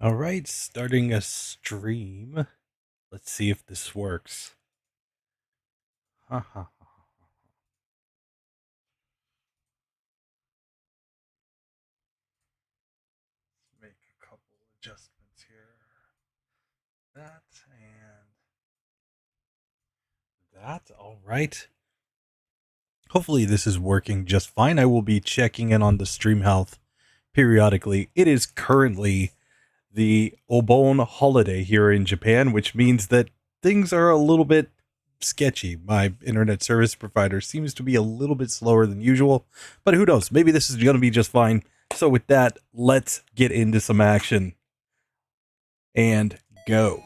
All right, starting a stream. Let's see if this works. Ha ha. Let's make a couple adjustments here. That and that. All right. Hopefully this is working just fine. I will be checking in on the stream health periodically. It is currently the Obon holiday here in Japan, which means that things are a little bit sketchy. My internet service provider seems to be a little bit slower than usual, but who knows? Maybe this is going to be just fine. So with that, let's get into some action and go.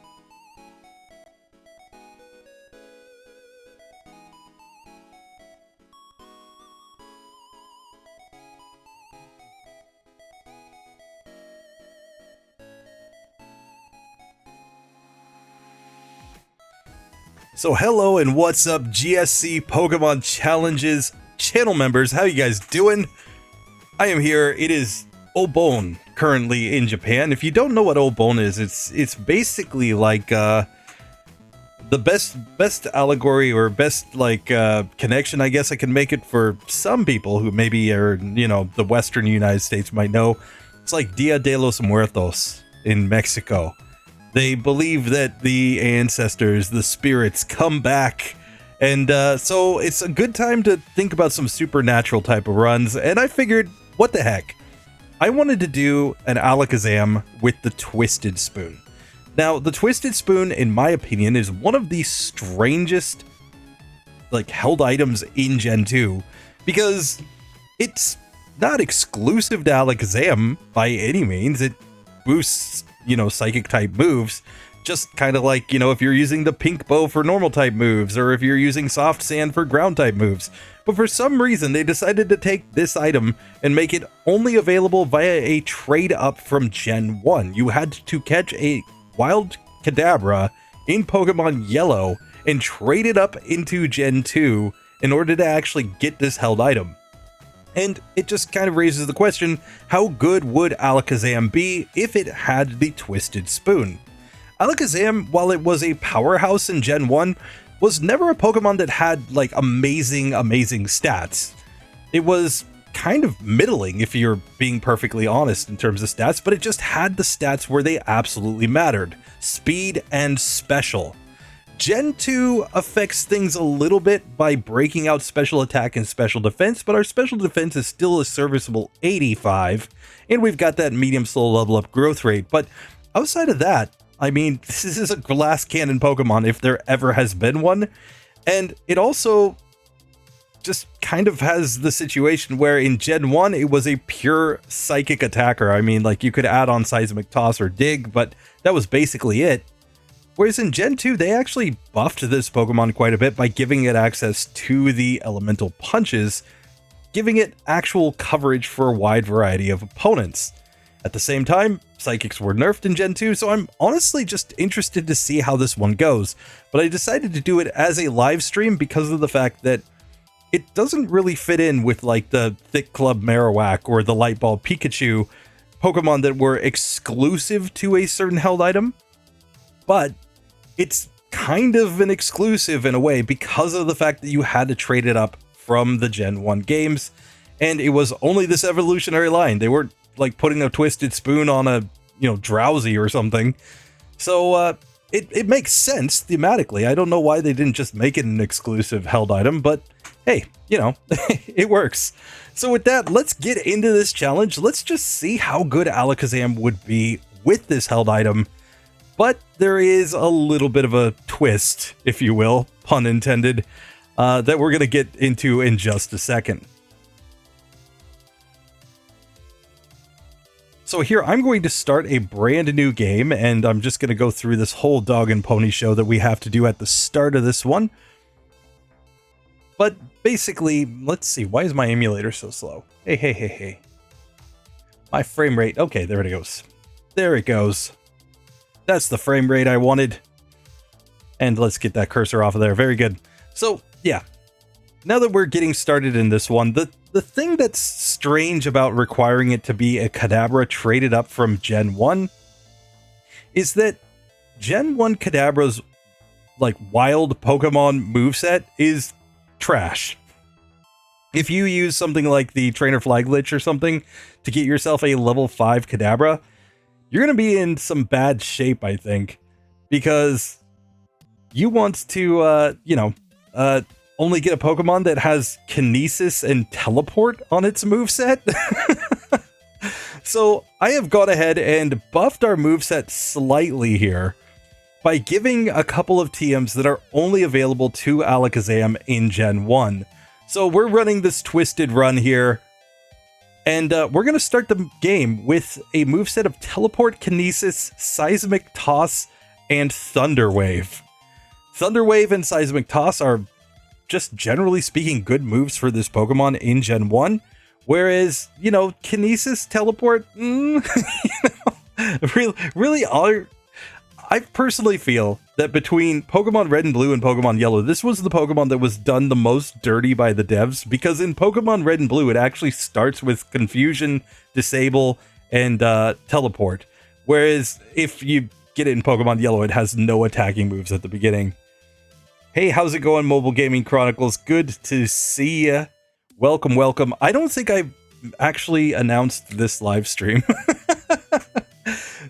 So hello and what's up, GSC Pokemon Challenges channel members? How you guys doing? I am here. It is Obon currently in Japan. If you don't know what Obon is, it's basically like the best allegory or best connection, I guess I can make it for some people who maybe are, the Western United States might know. It's like Dia de los Muertos in Mexico. They believe that the ancestors, the spirits, come back. And so it's a good time to think about some supernatural type of runs. And I figured, what the heck? I wanted to do an Alakazam with the Twisted Spoon. Now, the Twisted Spoon, in my opinion, is one of the strangest held items in Gen 2. Because it's not exclusive to Alakazam by any means. It boosts psychic type moves, just kind of like, if you're using the pink bow for normal type moves, or if you're using soft sand for ground type moves. But for some reason, they decided to take this item and make it only available via a trade up from Gen 1. You had to catch a wild Kadabra in Pokemon Yellow and trade it up into Gen 2 in order to actually get this held item. And it just kind of raises the question, how good would Alakazam be if it had the Twisted Spoon? Alakazam, while it was a powerhouse in Gen 1, was never a Pokemon that had amazing stats. It was kind of middling, if you're being perfectly honest in terms of stats, but it just had the stats where they absolutely mattered: speed and special. Gen 2 affects things a little bit by breaking out special attack and special defense, but our special defense is still a serviceable 85, and we've got that medium slow level up growth rate. But outside of that, I mean, this is a glass cannon Pokemon if there ever has been one, and it also just kind of has the situation where in Gen 1 it was a pure psychic attacker. I mean, you could add on Seismic Toss or Dig, but that was basically it. Whereas in Gen 2, they actually buffed this Pokemon quite a bit by giving it access to the elemental punches, giving it actual coverage for a wide variety of opponents. At the same time, Psychics were nerfed in Gen 2, so I'm honestly just interested to see how this one goes. But I decided to do it as a live stream because of the fact that it doesn't really fit in with the Thick Club Marowak or the Light Ball Pikachu Pokemon that were exclusive to a certain held item. But it's kind of an exclusive in a way because of the fact that you had to trade it up from the Gen 1 games, and it was only this evolutionary line. They weren't putting a Twisted Spoon on a, Drowsy or something. So it makes sense thematically. I don't know why they didn't just make it an exclusive held item, but hey, it works. So with that, let's get into this challenge. Let's just see how good Alakazam would be with this held item. But there is a little bit of a twist, if you will, pun intended, that we're going to get into in just a second. So here, I'm going to start a brand new game, and I'm just going to go through this whole dog and pony show that we have to do at the start of this one. But basically, let's see, why is my emulator so slow? Hey. My frame rate, okay, there it goes. There it goes. That's the frame rate I wanted. And let's get that cursor off of there. Very good. So, yeah. Now that we're getting started in this one, the thing that's strange about requiring it to be a Kadabra traded up from Gen 1 is that Gen 1 Kadabra's like wild Pokemon moveset is trash. If you use something like the Trainer Fly Glitch or something to get yourself a level 5 Kadabra, you're going to be in some bad shape, I think, because you want to, only get a Pokemon that has Kinesis and Teleport on its moveset. So I have gone ahead and buffed our moveset slightly here by giving a couple of TMs that are only available to Alakazam in Gen 1. So we're running this twisted run here, and we're going to start the game with a moveset of Teleport, Kinesis, Seismic Toss, and Thunder Wave. Thunder Wave and Seismic Toss are just generally speaking good moves for this Pokemon in Gen 1, whereas, Kinesis, Teleport, really are... I personally feel that between Pokemon Red and Blue and Pokemon Yellow, this was the Pokemon that was done the most dirty by the devs, because in Pokemon Red and Blue, it actually starts with Confusion, Disable, and Teleport. Whereas if you get it in Pokemon Yellow, it has no attacking moves at the beginning. Hey, how's it going, Mobile Gaming Chronicles? Good to see ya. Welcome, welcome. I don't think I've actually announced this live stream.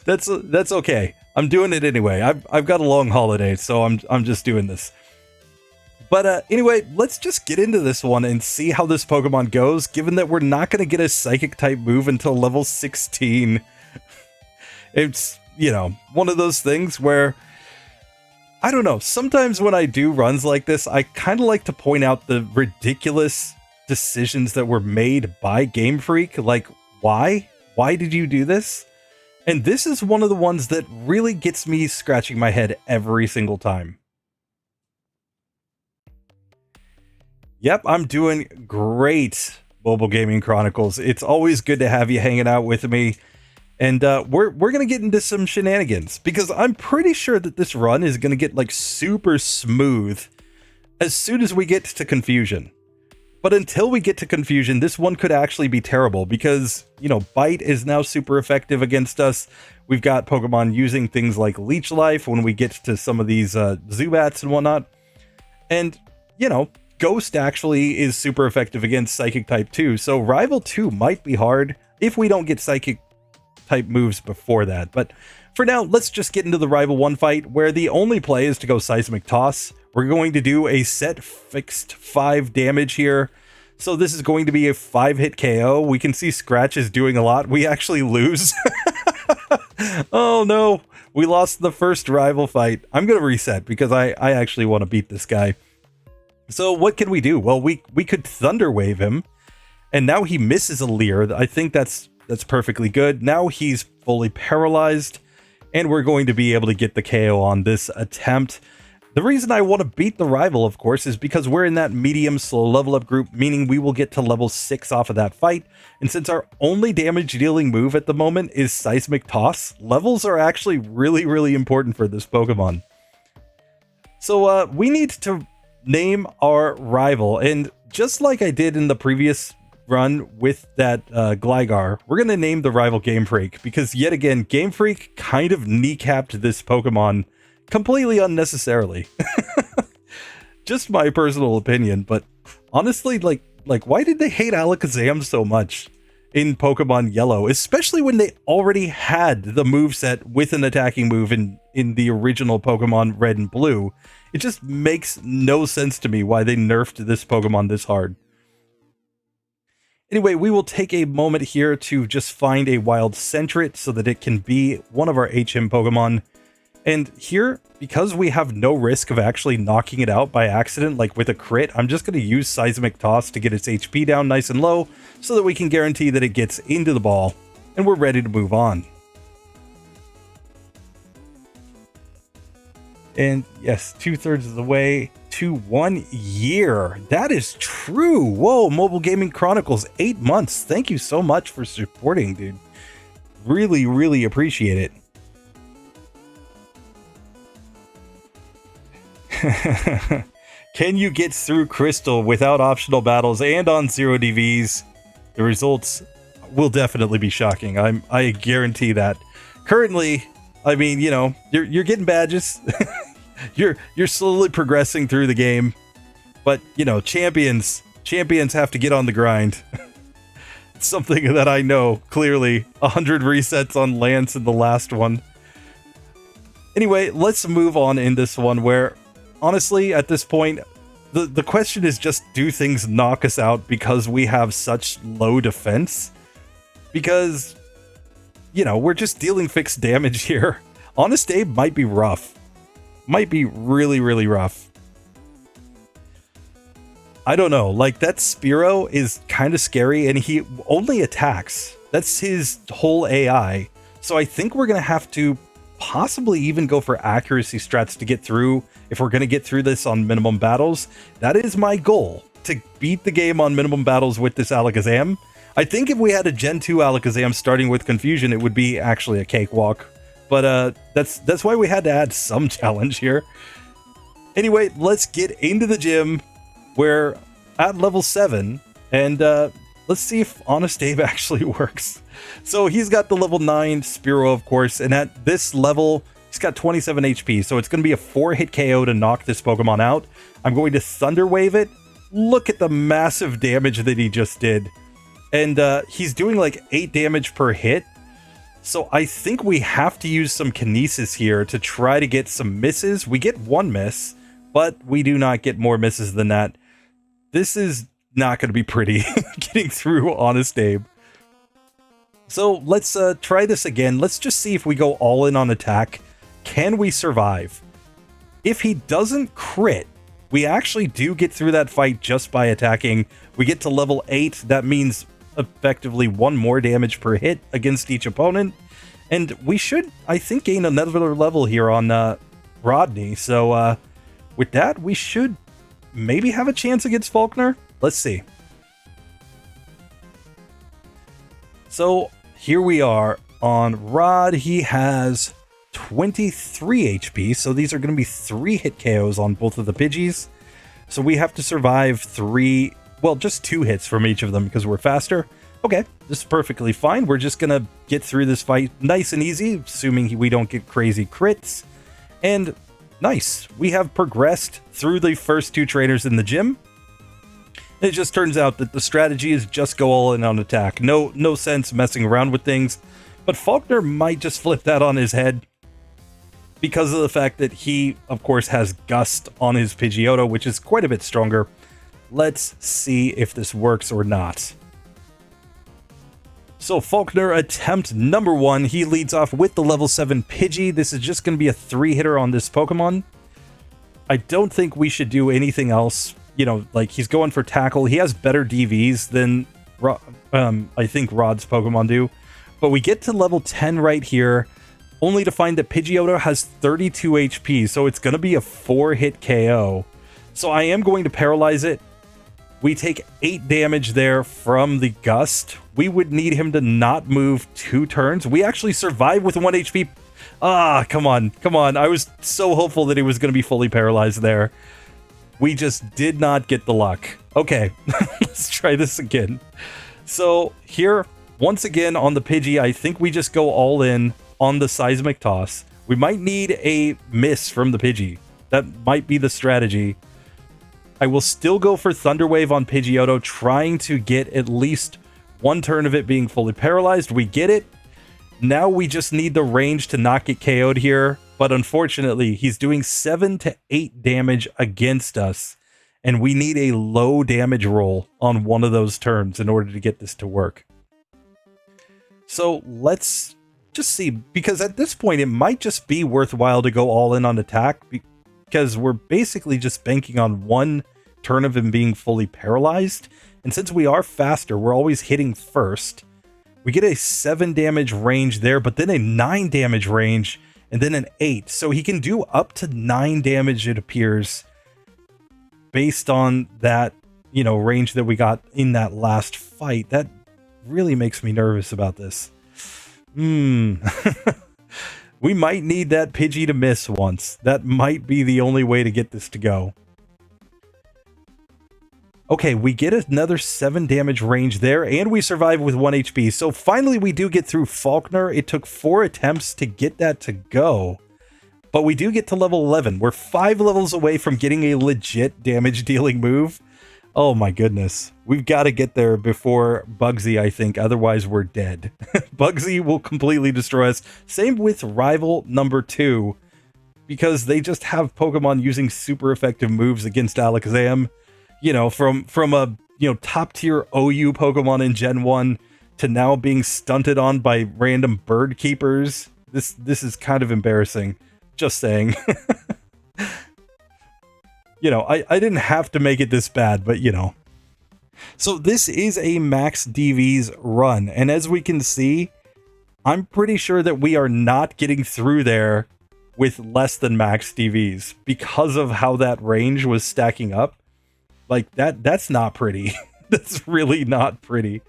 That's okay. I'm doing it anyway. I've got a long holiday, so I'm just doing this. But anyway, let's just get into this one and see how this Pokemon goes, given that we're not going to get a Psychic type move until level 16. It's, one of those things where, I don't know, sometimes when I do runs like this, I kind of like to point out the ridiculous decisions that were made by Game Freak. Like, why? Why did you do this? And this is one of the ones that really gets me scratching my head every single time. Yep, I'm doing great, Mobile Gaming Chronicles. It's always good to have you hanging out with me. And we're going to get into some shenanigans, because I'm pretty sure that this run is going to get like super smooth as soon as we get to Confusion. But until we get to Confusion, this one could actually be terrible because, Bite is now super effective against us. We've got Pokemon using things like Leech Life when we get to some of these Zubats and whatnot. And, Ghost actually is super effective against Psychic type 2. So Rival 2 might be hard if we don't get Psychic type moves before that. But for now, let's just get into the Rival 1 fight, where the only play is to go Seismic Toss. We're going to do a set fixed 5 damage here. So this is going to be a 5-hit KO. We can see Scratch is doing a lot. We actually lose. Oh no, we lost the first Rival fight. I'm going to reset because I actually want to beat this guy. So what can we do? Well, we could Thunder Wave him, and now he misses a Leer. I think that's perfectly good. Now he's fully paralyzed, and we're going to be able to get the KO on this attempt. The reason I want to beat the Rival, of course, is because we're in that medium slow level up group, meaning we will get to level 6 off of that fight. And since our only damage dealing move at the moment is Seismic Toss, levels are actually really, really important for this Pokemon. So we need to name our Rival, and just like I did in the previous run with that Gligar, we're going to name the Rival Game Freak, because yet again, Game Freak kind of kneecapped this Pokemon completely unnecessarily. Just my personal opinion, but honestly, like why did they hate Alakazam so much in Pokemon Yellow, especially when they already had the moveset with an attacking move in the original Pokemon Red and Blue? It just makes no sense to me why they nerfed this Pokemon this hard. Anyway, we will take a moment here to just find a wild Sentret so that it can be one of our HM Pokemon. And here, because we have no risk of actually knocking it out by accident, like with a crit, I'm just going to use Seismic Toss to get its HP down nice and low so that we can guarantee that it gets into the ball and we're ready to move on. And yes, 2/3 of the way to 1 year. That is true. Whoa, Mobile Gaming Chronicles, 8 months. Thank you so much for supporting, dude. Really, really appreciate it. Can you get through Crystal without optional battles and on 0 DVs? The results will definitely be shocking. I guarantee that. Currently, I mean, you know, you're getting badges. you're slowly progressing through the game. But, you know, champions have to get on the grind. It's something that I know clearly. 100 resets on Lance in the last one. Anyway, let's move on in this one where, honestly, at this point, the question is just, do things knock us out because we have such low defense? Because, you know, we're just dealing fixed damage here. Honest Abe might be rough. Might be really, really rough. I don't know, like that Spearow is kind of scary and he only attacks. That's his whole AI. So I think we're going to have to possibly even go for accuracy strats to get through if we're going to get through this on minimum battles. That is my goal, to beat the game on minimum battles with this Alakazam. I think if we had a Gen 2 Alakazam starting with Confusion, it would be actually a cakewalk. But that's why we had to add some challenge here. Anyway, let's get into the gym. We're at level 7, and let's see if Honest Abe actually works. So he's got the level 9 Spearow, of course, and at this level, he's got 27 HP, so it's going to be a 4-hit KO to knock this Pokemon out. I'm going to Thunder Wave it. Look at the massive damage that he just did. And he's doing like 8 damage per hit. So I think we have to use some Kinesis here to try to get some misses. We get 1 miss, but we do not get more misses than that. This is not going to be pretty, getting through Honest Abe. So let's try this again. Let's just see if we go all in on attack. Can we survive? If he doesn't crit, we actually do get through that fight just by attacking. We get to level 8. That means effectively 1 more damage per hit against each opponent. And we should, I think, gain another level here on Rodney. So with that, we should maybe have a chance against Falkner. Let's see. So here we are on Rod. He has 23 HP. So these are going to be 3-hit KOs on both of the Pidgeys. So we have to survive 3, well, just 2 hits from each of them because we're faster. Okay, this is perfectly fine. We're just going to get through this fight nice and easy, assuming we don't get crazy crits. And nice, we have progressed through the first 2 trainers in the gym. It just turns out that the strategy is just go all in on attack. No sense messing around with things. But Falkner might just flip that on his head because of the fact that he, of course, has Gust on his Pidgeotto, which is quite a bit stronger. Let's see if this works or not. So Falkner attempt number 1. He leads off with the level 7 Pidgey. This is just going to be a 3-hitter on this Pokemon. I don't think we should do anything else. You know, like he's going for tackle. He has better DVs than I think Rod's Pokemon do. But we get to level 10 right here, only to find that Pidgeotto has 32 HP. So it's going to be a 4-hit KO. So I am going to paralyze it. We take 8 damage there from the Gust. We would need him to not move 2 turns. We actually survive with 1 HP. Ah, come on. I was so hopeful that he was going to be fully paralyzed there. We just did not get the luck. Okay, let's try this again. So here, once again on the Pidgey, I think we just go all in on the Seismic Toss. We might need a miss from the Pidgey. That might be the strategy. I will still go for Thunder Wave on Pidgeotto, trying to get at least 1 turn of it being fully paralyzed. We get it. Now we just need the range to not get KO'd here. But unfortunately, he's doing 7 to 8 damage against us. And we need a low damage roll on one of those turns in order to get this to work. So let's just see. Because at this point, it might just be worthwhile to go all in on attack. Because we're basically just banking on 1 turn of him being fully paralyzed. And since we are faster, we're always hitting first. We get a 7 damage range there, but then a 9 damage range, and then an 8. So he can do up to 9 damage, it appears, based on that, you know, range that we got in that last fight. That really makes me nervous about this. We might need that Pidgey to miss once. That might be the only way to get this to go. Okay, we get another 7 damage range there, and we survive with 1 HP. So finally we do get through Falkner. It took 4 attempts to get that to go, but we do get to level 11. We're 5 levels away from getting a legit damage dealing move. Oh my goodness. We've got to get there before Bugsy, I think. Otherwise, we're dead. Bugsy will completely destroy us. Same with rival number 2, because they just have Pokemon using super effective moves against Alakazam. You know, from a, you know, top tier OU Pokemon in Gen 1 to now being stunted on by random bird keepers. This is kind of embarrassing. Just saying. You know, I didn't have to make it this bad, but you know. So this is a max DV's run, and as we can see, I'm pretty sure that we are not getting through there with less than max DVs because of how that range was stacking up. Like, that's not pretty. That's really not pretty.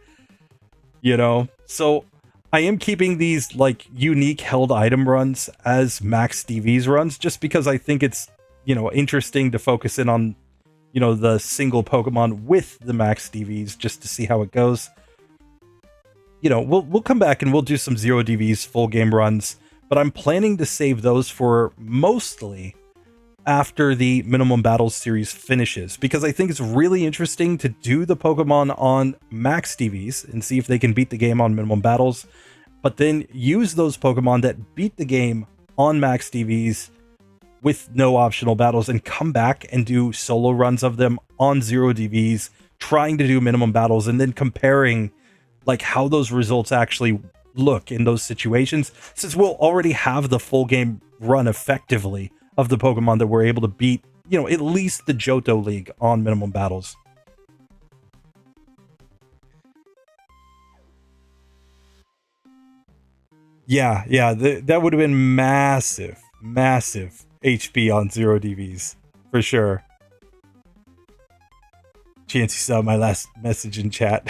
You know? So, I am keeping these, like, unique held item runs as max DVs runs, just because I think it's, you know, interesting to focus in on, you know, the single Pokemon with the max DVs, just to see how it goes. You know, we'll come back and we'll do some 0 DVs full game runs, but I'm planning to save those for mostly after the Minimum Battles series finishes, because I think it's really interesting to do the Pokemon on max DVs and see if they can beat the game on Minimum Battles, but then use those Pokemon that beat the game on max DVs with no optional battles and come back and do solo runs of them on 0 DVs, trying to do Minimum Battles and then comparing like how those results actually look in those situations, since we'll already have the full game run effectively of the Pokemon that we're able to beat, you know, at least the Johto League on Minimum Battles. Yeah, that would have been massive HP on 0 DVs, for sure. Chance you saw my last message in chat.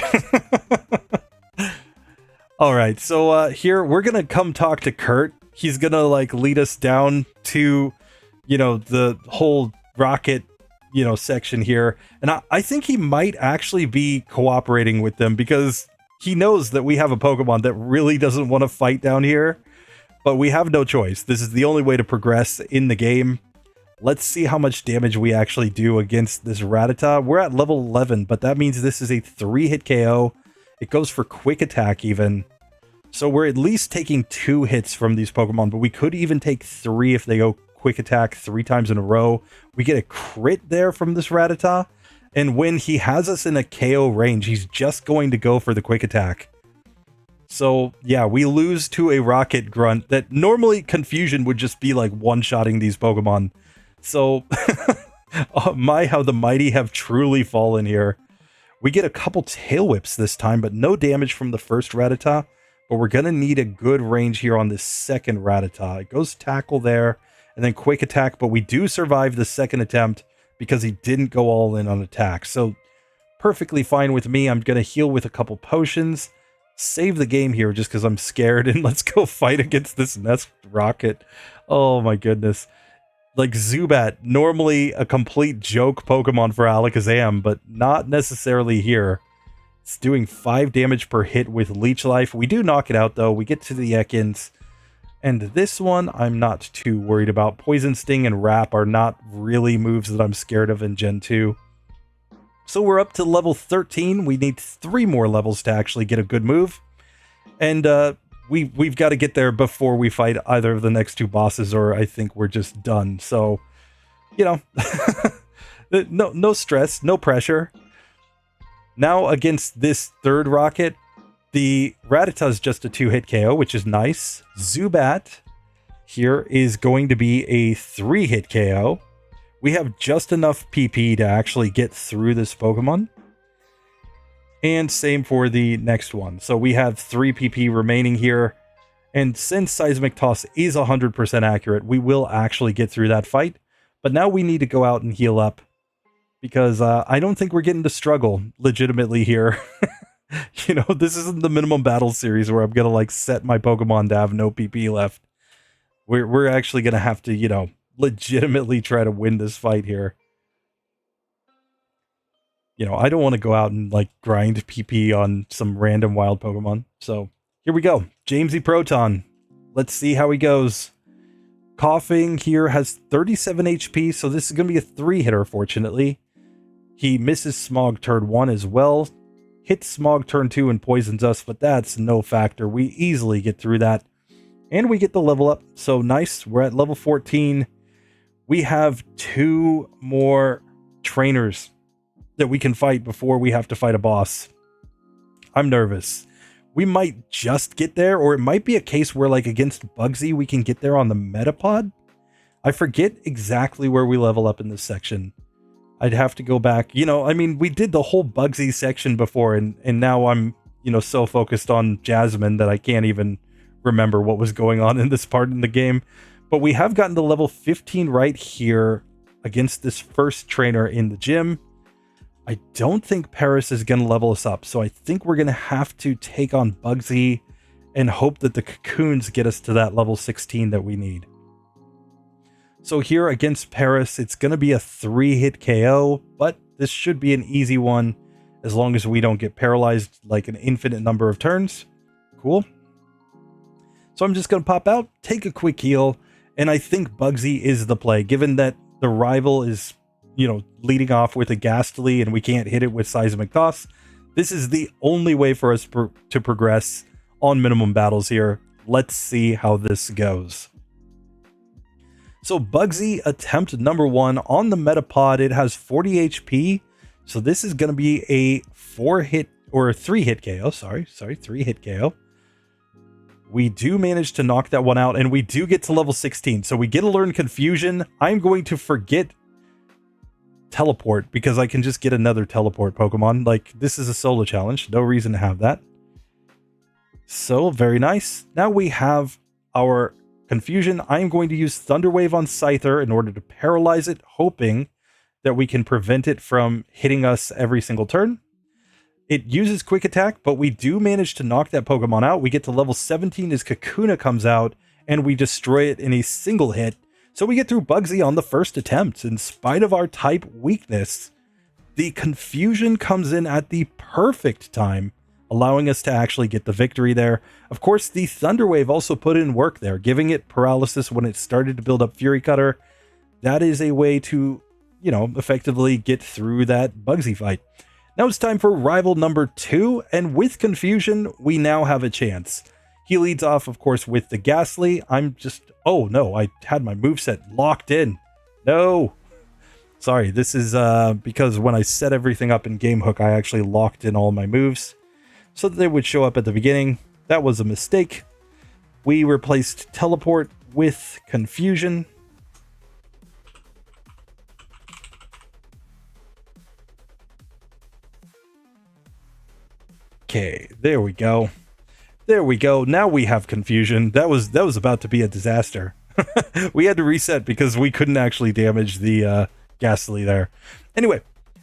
Alright, so here, we're gonna come talk to Kurt. He's gonna, like, lead us down to, you know, the whole rocket, you know, section here. And I think he might actually be cooperating with them, because he knows that we have a Pokemon that really doesn't want to fight down here. But we have no choice. This is the only way to progress in the game. Let's see how much damage we actually do against this Rattata. We're at level 11, but that means this is a 3-hit KO. It goes for quick attack even. So we're at least taking 2 hits from these Pokemon, but we could even take 3 if they go quick attack 3 times in a row. We get a crit there from this Rattata, and when he has us in a KO range, he's just going to go for the quick attack. So yeah, we lose to a Rocket Grunt that normally Confusion would just be like one-shotting these Pokemon. So oh my, how the mighty have truly fallen here. We get a couple Tail Whips this time, but no damage from the first Rattata. But we're gonna need a good range here on this second Rattata. It goes Tackle there, and then Quick Attack, but we do survive the second attempt because he didn't go all in on attack. So perfectly fine with me. I'm gonna heal with a couple potions, save the game here just because I'm scared, and let's go fight against this Nest Rocket. Oh my goodness. Like, Zubat, normally a complete joke Pokemon for Alakazam, but not necessarily here. It's doing 5 damage per hit with Leech Life. We do knock it out, though. We get to the Ekans. And this one, I'm not too worried about. Poison Sting and Wrap are not really moves that I'm scared of in Gen 2. So we're up to level 13. We need 3 more levels to actually get a good move. And we've got to get there before we fight either of the next 2 bosses, or I think we're just done. So, you know, no stress, no pressure. Now against this third Rocket, the Rattata is just a 2-hit KO, which is nice. Zubat here is going to be a 3-hit KO. We have just enough PP to actually get through this Pokemon. And same for the next one. So we have 3 PP remaining here. And since Seismic Toss is 100% accurate, we will actually get through that fight. But now we need to go out and heal up, because I don't think we're getting to struggle legitimately here. You know, this isn't the Minimum Battle series where I'm going to, like, set my Pokemon to have no PP left. We're actually going to have to, you know, legitimately try to win this fight here. you know, I don't want to go out and like grind PP on some random wild Pokemon. So here we go. Jamesy Proton. Let's see how he goes. Coughing here has 37 HP, so this is going to be a 3-hitter, fortunately. He misses Smog turn 1 as well. Hits Smog turn 2 and poisons us, but that's no factor. We easily get through that. And we get the level up. So nice. We're at level 14. We have 2 more trainers that we can fight before we have to fight a boss. I'm nervous. We might just get there, or it might be a case where, like, against Bugsy, we can get there on the Metapod. I forget exactly where we level up in this section. I'd have to go back. You know, I mean, we did the whole Bugsy section before, and now I'm, you know, so focused on Jasmine that I can't even remember what was going on in this part in the game. But we have gotten to level 15 right here against this first trainer in the gym. I don't think Pryce is going to level us up, so I think we're going to have to take on Bugsy and hope that the cocoons get us to that level 16 that we need. So here against Pryce, it's going to be a 3-hit KO, but this should be an easy one as long as we don't get paralyzed like an infinite number of turns. Cool. So I'm just going to pop out, take a quick heal, and I think Bugsy is the play, given that the rival is, you know, leading off with a Ghastly and we can't hit it with Seismic Toss. This is the only way for us to progress on minimum battles here. Let's see how this goes. So Bugsy attempt number 1 on the Metapod. It has 40 HP. So this is going to be a 4-hit or a 3-hit KO. Sorry, 3-hit KO. We do manage to knock that one out, and we do get to level 16. So we get to learn Confusion. I'm going to forget Teleport because I can just get another Teleport Pokemon. Like, this is a solo challenge. No reason to have that. So, very nice. Now we have our Confusion. I'm going to use Thunder Wave on Scyther in order to paralyze it, hoping that we can prevent it from hitting us every single turn. It uses Quick Attack, but we do manage to knock that Pokemon out. We get to level 17 as Kakuna comes out, and we destroy it in a single hit. So we get through Bugsy on the first attempt. In spite of our type weakness, the Confusion comes in at the perfect time, allowing us to actually get the victory there. Of course, the Thunder Wave also put in work there, giving it paralysis when it started to build up Fury Cutter. That is a way to, you know, effectively get through that Bugsy fight. Now it's time for rival number 2, and with Confusion, we now have a chance. He leads off, of course, with the Ghastly. Oh no, I had my moveset locked in. No. Sorry, this is because when I set everything up in GameHook, I actually locked in all my moves so that they would show up at the beginning. That was a mistake. We replaced Teleport with Confusion. Okay, there we go. There we go. Now we have Confusion. That was about to be a disaster. We had to reset because we couldn't actually damage the Ghastly there. Anyway,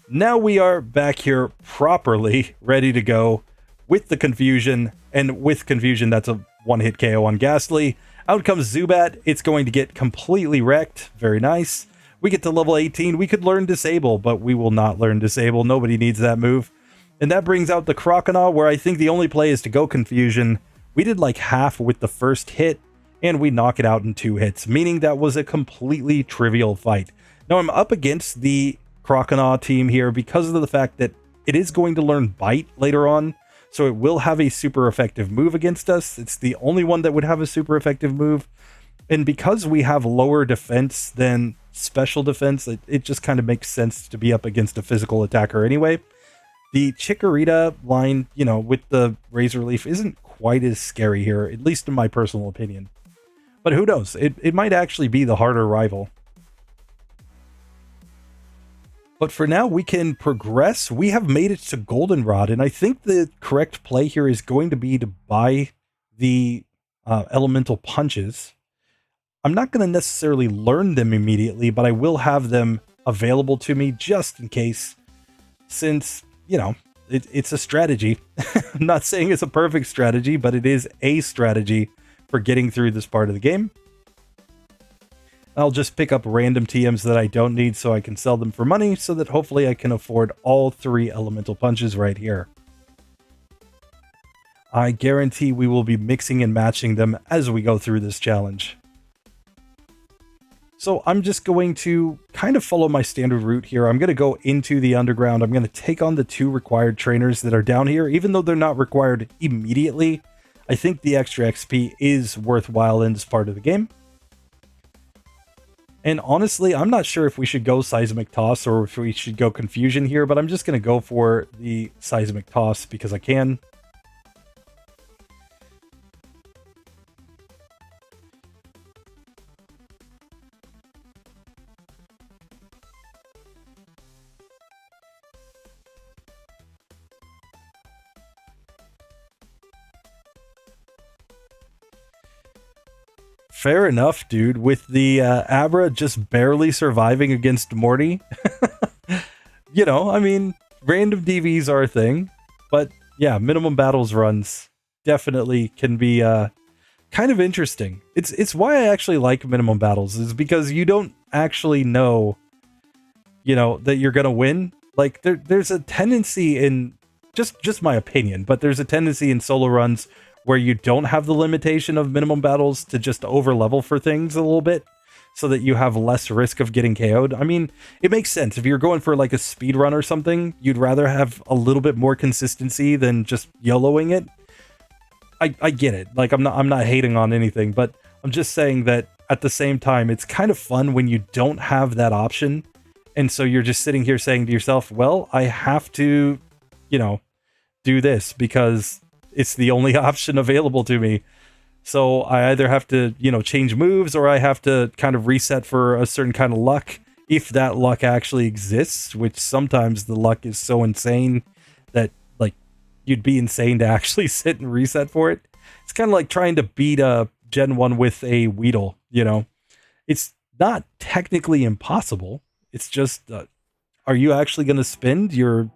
now we are back here properly, ready to go with the Confusion. And with Confusion, that's a 1-hit KO on Ghastly. Out comes Zubat. It's going to get completely wrecked. Very nice. We get to level 18. We could learn Disable, but we will not learn Disable. Nobody needs that move. And that brings out the Croconaw, where I think the only play is to go Confusion. We did like half with the first hit, and we knock it out in 2 hits, meaning that was a completely trivial fight. Now I'm up against the Croconaw team here because of the fact that it is going to learn Bite later on, so it will have a super effective move against us. It's the only one that would have a super effective move. And because we have lower defense than special defense, it just kind of makes sense to be up against a physical attacker anyway. The Chikorita line, you know, with the Razor Leaf isn't quite as scary here, at least in my personal opinion. But who knows? It might actually be the harder rival. But for now, we can progress. We have made it to Goldenrod, and I think the correct play here is going to be to buy the elemental punches. I'm not going to necessarily learn them immediately, but I will have them available to me just in case, since, you know, it's a strategy. I'm not saying it's a perfect strategy, but it is a strategy for getting through this part of the game. I'll just pick up random TMs that I don't need so I can sell them for money, so that hopefully I can afford all 3 elemental punches right here. I guarantee we will be mixing and matching them as we go through this challenge. So I'm just going to kind of follow my standard route here. I'm going to go into the underground. I'm going to take on the 2 required trainers that are down here, even though they're not required immediately. I think the extra XP is worthwhile in this part of the game. And honestly, I'm not sure if we should go Seismic Toss or if we should go Confusion here, but I'm just going to go for the Seismic Toss because I can. Fair enough, dude. With the Abra just barely surviving against Morty. You know, I mean, random DVs are a thing. But yeah, minimum battles runs definitely can be kind of interesting. It's why I actually like minimum battles, is because you don't actually know, you know, that you're going to win. Like, there's a tendency in, just my opinion, but there's a tendency in solo runs where you don't have the limitation of minimum battles to just over level for things a little bit so that you have less risk of getting KO'd. I mean, it makes sense. If you're going for like a speed run or something, you'd rather have a little bit more consistency than just YOLOing it. I get it. Like, I'm not hating on anything, but I'm just saying that at the same time, it's kind of fun when you don't have that option. And so you're just sitting here saying to yourself, well, I have to, you know, do this because it's the only option available to me. So I either have to, you know, change moves, or I have to kind of reset for a certain kind of luck, if that luck actually exists, which sometimes the luck is so insane that, like, you'd be insane to actually sit and reset for it. It's kind of like trying to beat a Gen 1 with a Weedle, you know? It's not technically impossible. It's just, are you actually going to spend your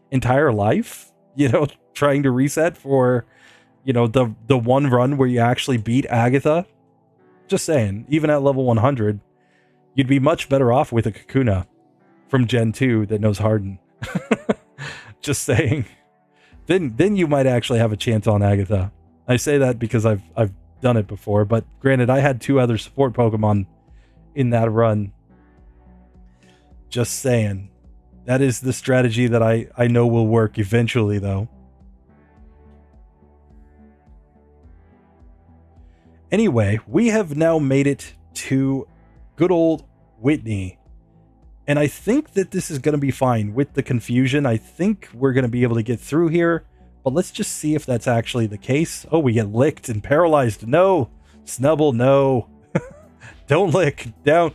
entire life, you know, trying to reset for, you know, the one run where you actually beat Agatha? Just saying, even at level 100, you'd be much better off with a Kakuna from Gen 2 that knows Harden. Just saying. Then you might actually have a chance on Agatha. I say that because I've done it before, but granted, I had 2 other support Pokemon in that run. Just saying. That is the strategy that I know will work eventually, though. Anyway, we have now made it to good old Whitney. And I think that this is going to be fine with the confusion. I think we're going to be able to get through here. But let's just see if that's actually the case. Oh, we get licked and paralyzed. No. Snubble, no. Don't lick. Down,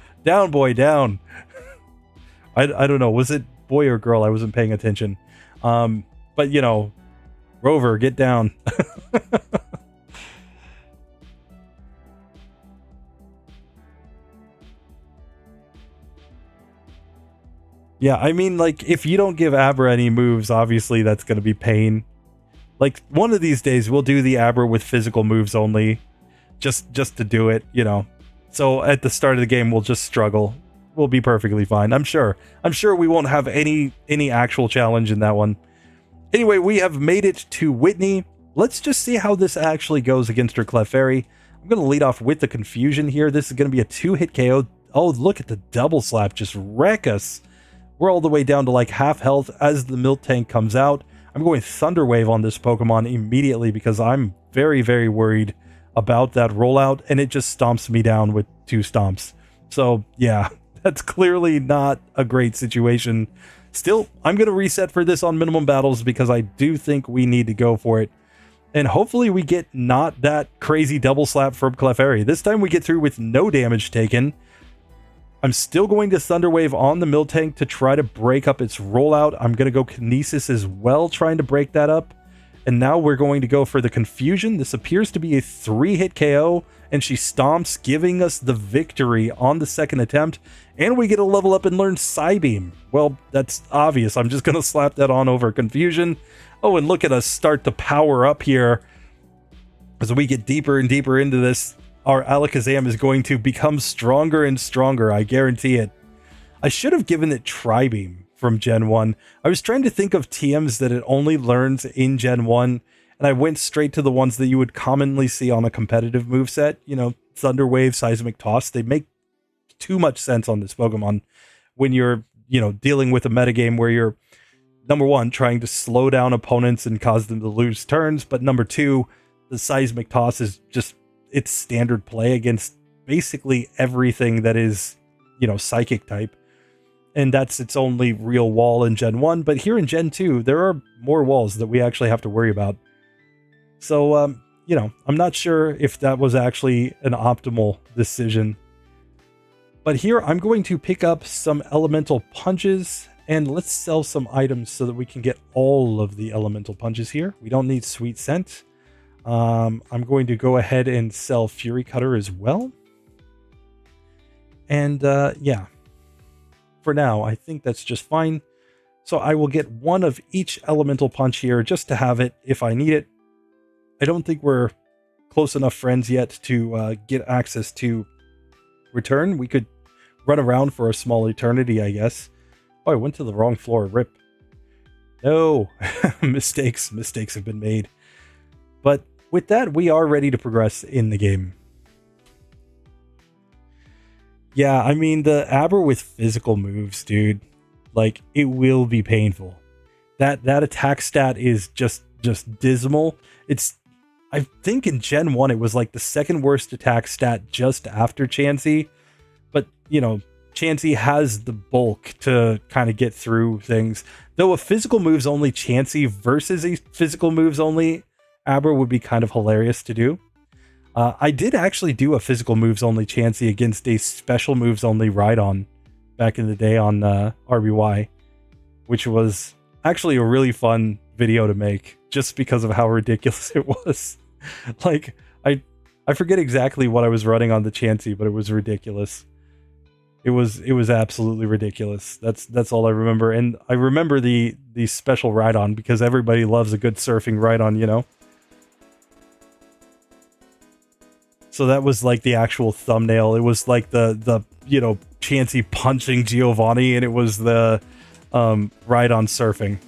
boy, down. I don't know. Was it boy or girl? I wasn't paying attention. But, you know, Rover, get down. Yeah, I mean, like, if you don't give Abra any moves, obviously that's going to be pain. Like, one of these days, we'll do the Abra with physical moves only. Just to do it, you know. So, at the start of the game, we'll just struggle. We'll be perfectly fine, I'm sure. I'm sure we won't have any actual challenge in that one. Anyway, we have made it to Whitney. Let's just see how this actually goes against her Clefairy. I'm going to lead off with the confusion here. This is going to be a 2-hit KO. Oh, look at the double slap. Just wreck us. We're all the way down to like half health as the milk tank comes out. I'm going Thunder Wave on this Pokemon immediately because I'm very, very worried about that rollout, and it just stomps me down with 2 stomps. So yeah, that's clearly not a great situation. Still, I'm going to reset for this on minimum battles because I do think we need to go for it. And hopefully we get not that crazy double slap from Clefairy. This time we get through with no damage taken. I'm still going to Thunder Wave on the Miltank to try to break up its rollout. I'm going to go Kinesis as well, trying to break that up. And now we're going to go for the Confusion. This appears to be a 3-hit KO, and she stomps, giving us the victory on the second attempt. And we get a level up and learn Psybeam. Well, that's obvious. I'm just going to slap that on over Confusion. Oh, and look at us start to power up here as we get deeper and deeper into this. our Alakazam is going to become stronger and stronger. I guarantee it. I should have given it Tri-Beam from Gen 1. I was trying to think of TMs that it only learns in Gen 1, and I went straight to the ones that you would commonly see on a competitive moveset. You know, Thunder Wave, Seismic Toss. They make too much sense on this Pokemon when you're, you know, dealing with a metagame where you're, number one, trying to slow down opponents and cause them to lose turns, but number two, the Seismic Toss is just its standard play against basically everything that is, you know, Psychic type. And that's its only real wall in Gen 1. But here in Gen 2, there are more walls that we actually have to worry about. So, you know, I'm not sure if that was actually an optimal decision. But here I'm going to pick up some elemental punches and let's sell some items so that we can get all of the elemental punches here. We don't need Sweet Scent. I'm going to go ahead and sell Fury Cutter as well. And yeah, for now, I think that's just fine. So I will get one of each elemental punch here just to have it if I need it. I don't think we're close enough friends yet to get access to return. We could run around for a small eternity, I guess. Oh, I went to the wrong floor. Rip. No, mistakes have been made. But with that, we are ready to progress in the game. Yeah, I mean, the Aber with physical moves, dude, like, it will be painful. That attack stat is just dismal. It's, I think in Gen 1, it was like the second worst attack stat just after Chansey. But, you know, Chansey has the bulk to kind of get through things. Though a physical moves only Chansey versus a physical moves only Aber would be kind of hilarious to do. I did actually do a physical moves only Chansey against a special moves only Rhydon back in the day on RBY, which was actually a really fun video to make just because of how ridiculous it was. Like, I forget exactly what I was running on the Chansey, but it was ridiculous. It was absolutely ridiculous. That's all I remember. And I remember the special Rhydon because everybody loves a good surfing Rhydon, you know? So that was like the actual thumbnail. It was like the you know, Chansey punching Giovanni, and it was the Rhydon surfing.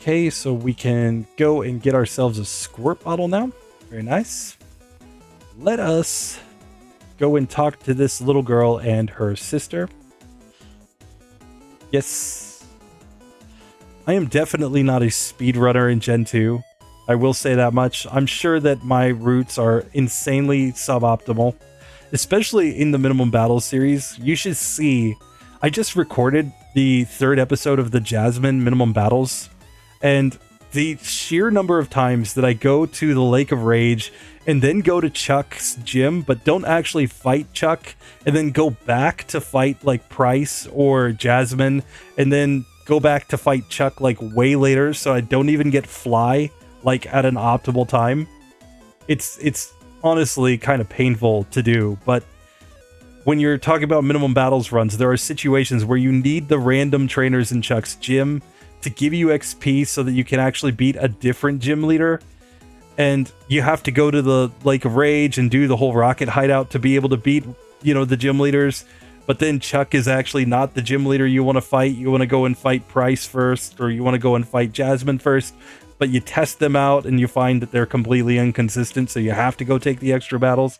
Okay, so we can go and get ourselves a squirt bottle now. Very nice. Let us go and talk to this little girl and her sister. Yes. I am definitely not a speedrunner in Gen 2. I will say that much. I'm sure that my routes are insanely suboptimal, especially in the Minimum Battles series. You should see, I just recorded the 3rd episode of the Jasmine Minimum Battles, and the sheer number of times that I go to the Lake of Rage and then go to Chuck's gym, but don't actually fight Chuck, and then go back to fight like Pryce or Jasmine, and then go back to fight Chuck like way later, so I don't even get Fly like at an optimal time. It's honestly kind of painful to do, but when you're talking about Minimum Battles runs, there are situations where you need the random trainers in Chuck's gym to give you XP so that you can actually beat a different gym leader. And you have to go to the Lake of Rage and do the whole rocket hideout to be able to beat, you know, the gym leaders. But then Chuck is actually not the gym leader you want to fight. You want to go and fight Pryce first, or you want to go and fight Jasmine first. But you test them out and you find that they're completely inconsistent, so you have to go take the extra battles.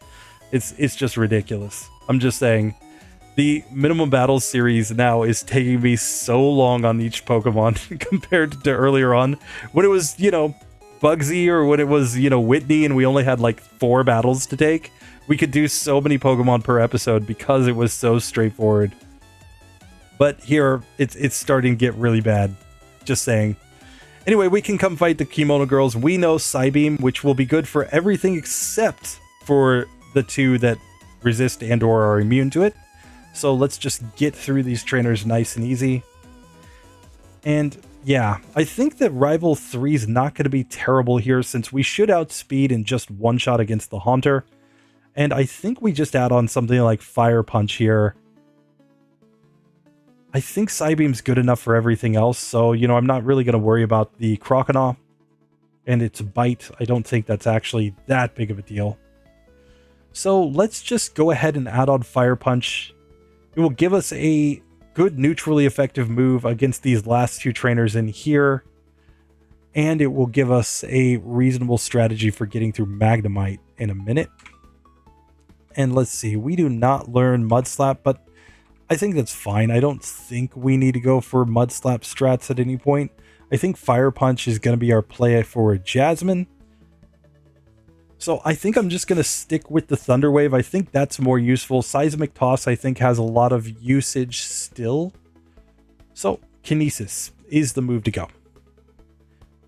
It's just ridiculous. I'm just saying. The Minimum Battles series now is taking me so long on each Pokemon compared to earlier on when it was, you know, Bugsy, or when it was, you know, Whitney, and we only had like 4 battles to take. We could do so many Pokemon per episode because it was so straightforward. But here, it's starting to get really bad. Just saying. Anyway, we can come fight the Kimono Girls. We know Psybeam, which will be good for everything except for the 2 that resist and or are immune to it. So let's just get through these trainers nice and easy. And yeah, I think that Rival 3 is not going to be terrible here, since we should outspeed in just one shot against the Haunter. And I think we just add on something like Fire Punch here. I think Psybeam's good enough for everything else, so, you know, I'm not really going to worry about the Croconaw and its bite. I don't think that's actually that big of a deal. So let's just go ahead and add on Fire Punch. It will give us a good neutrally effective move against these last two trainers in here, and it will give us a reasonable strategy for getting through Magnemite in a minute. And let's see, we do not learn Mud Slap, but I think that's fine. I don't think we need to go for Mud Slap strats at any point. I think Fire Punch is going to be our play for Jasmine. So I think I'm just going to stick with the Thunder Wave. I think that's more useful. Seismic Toss, I think, has a lot of usage still. So Kinesis is the move to go.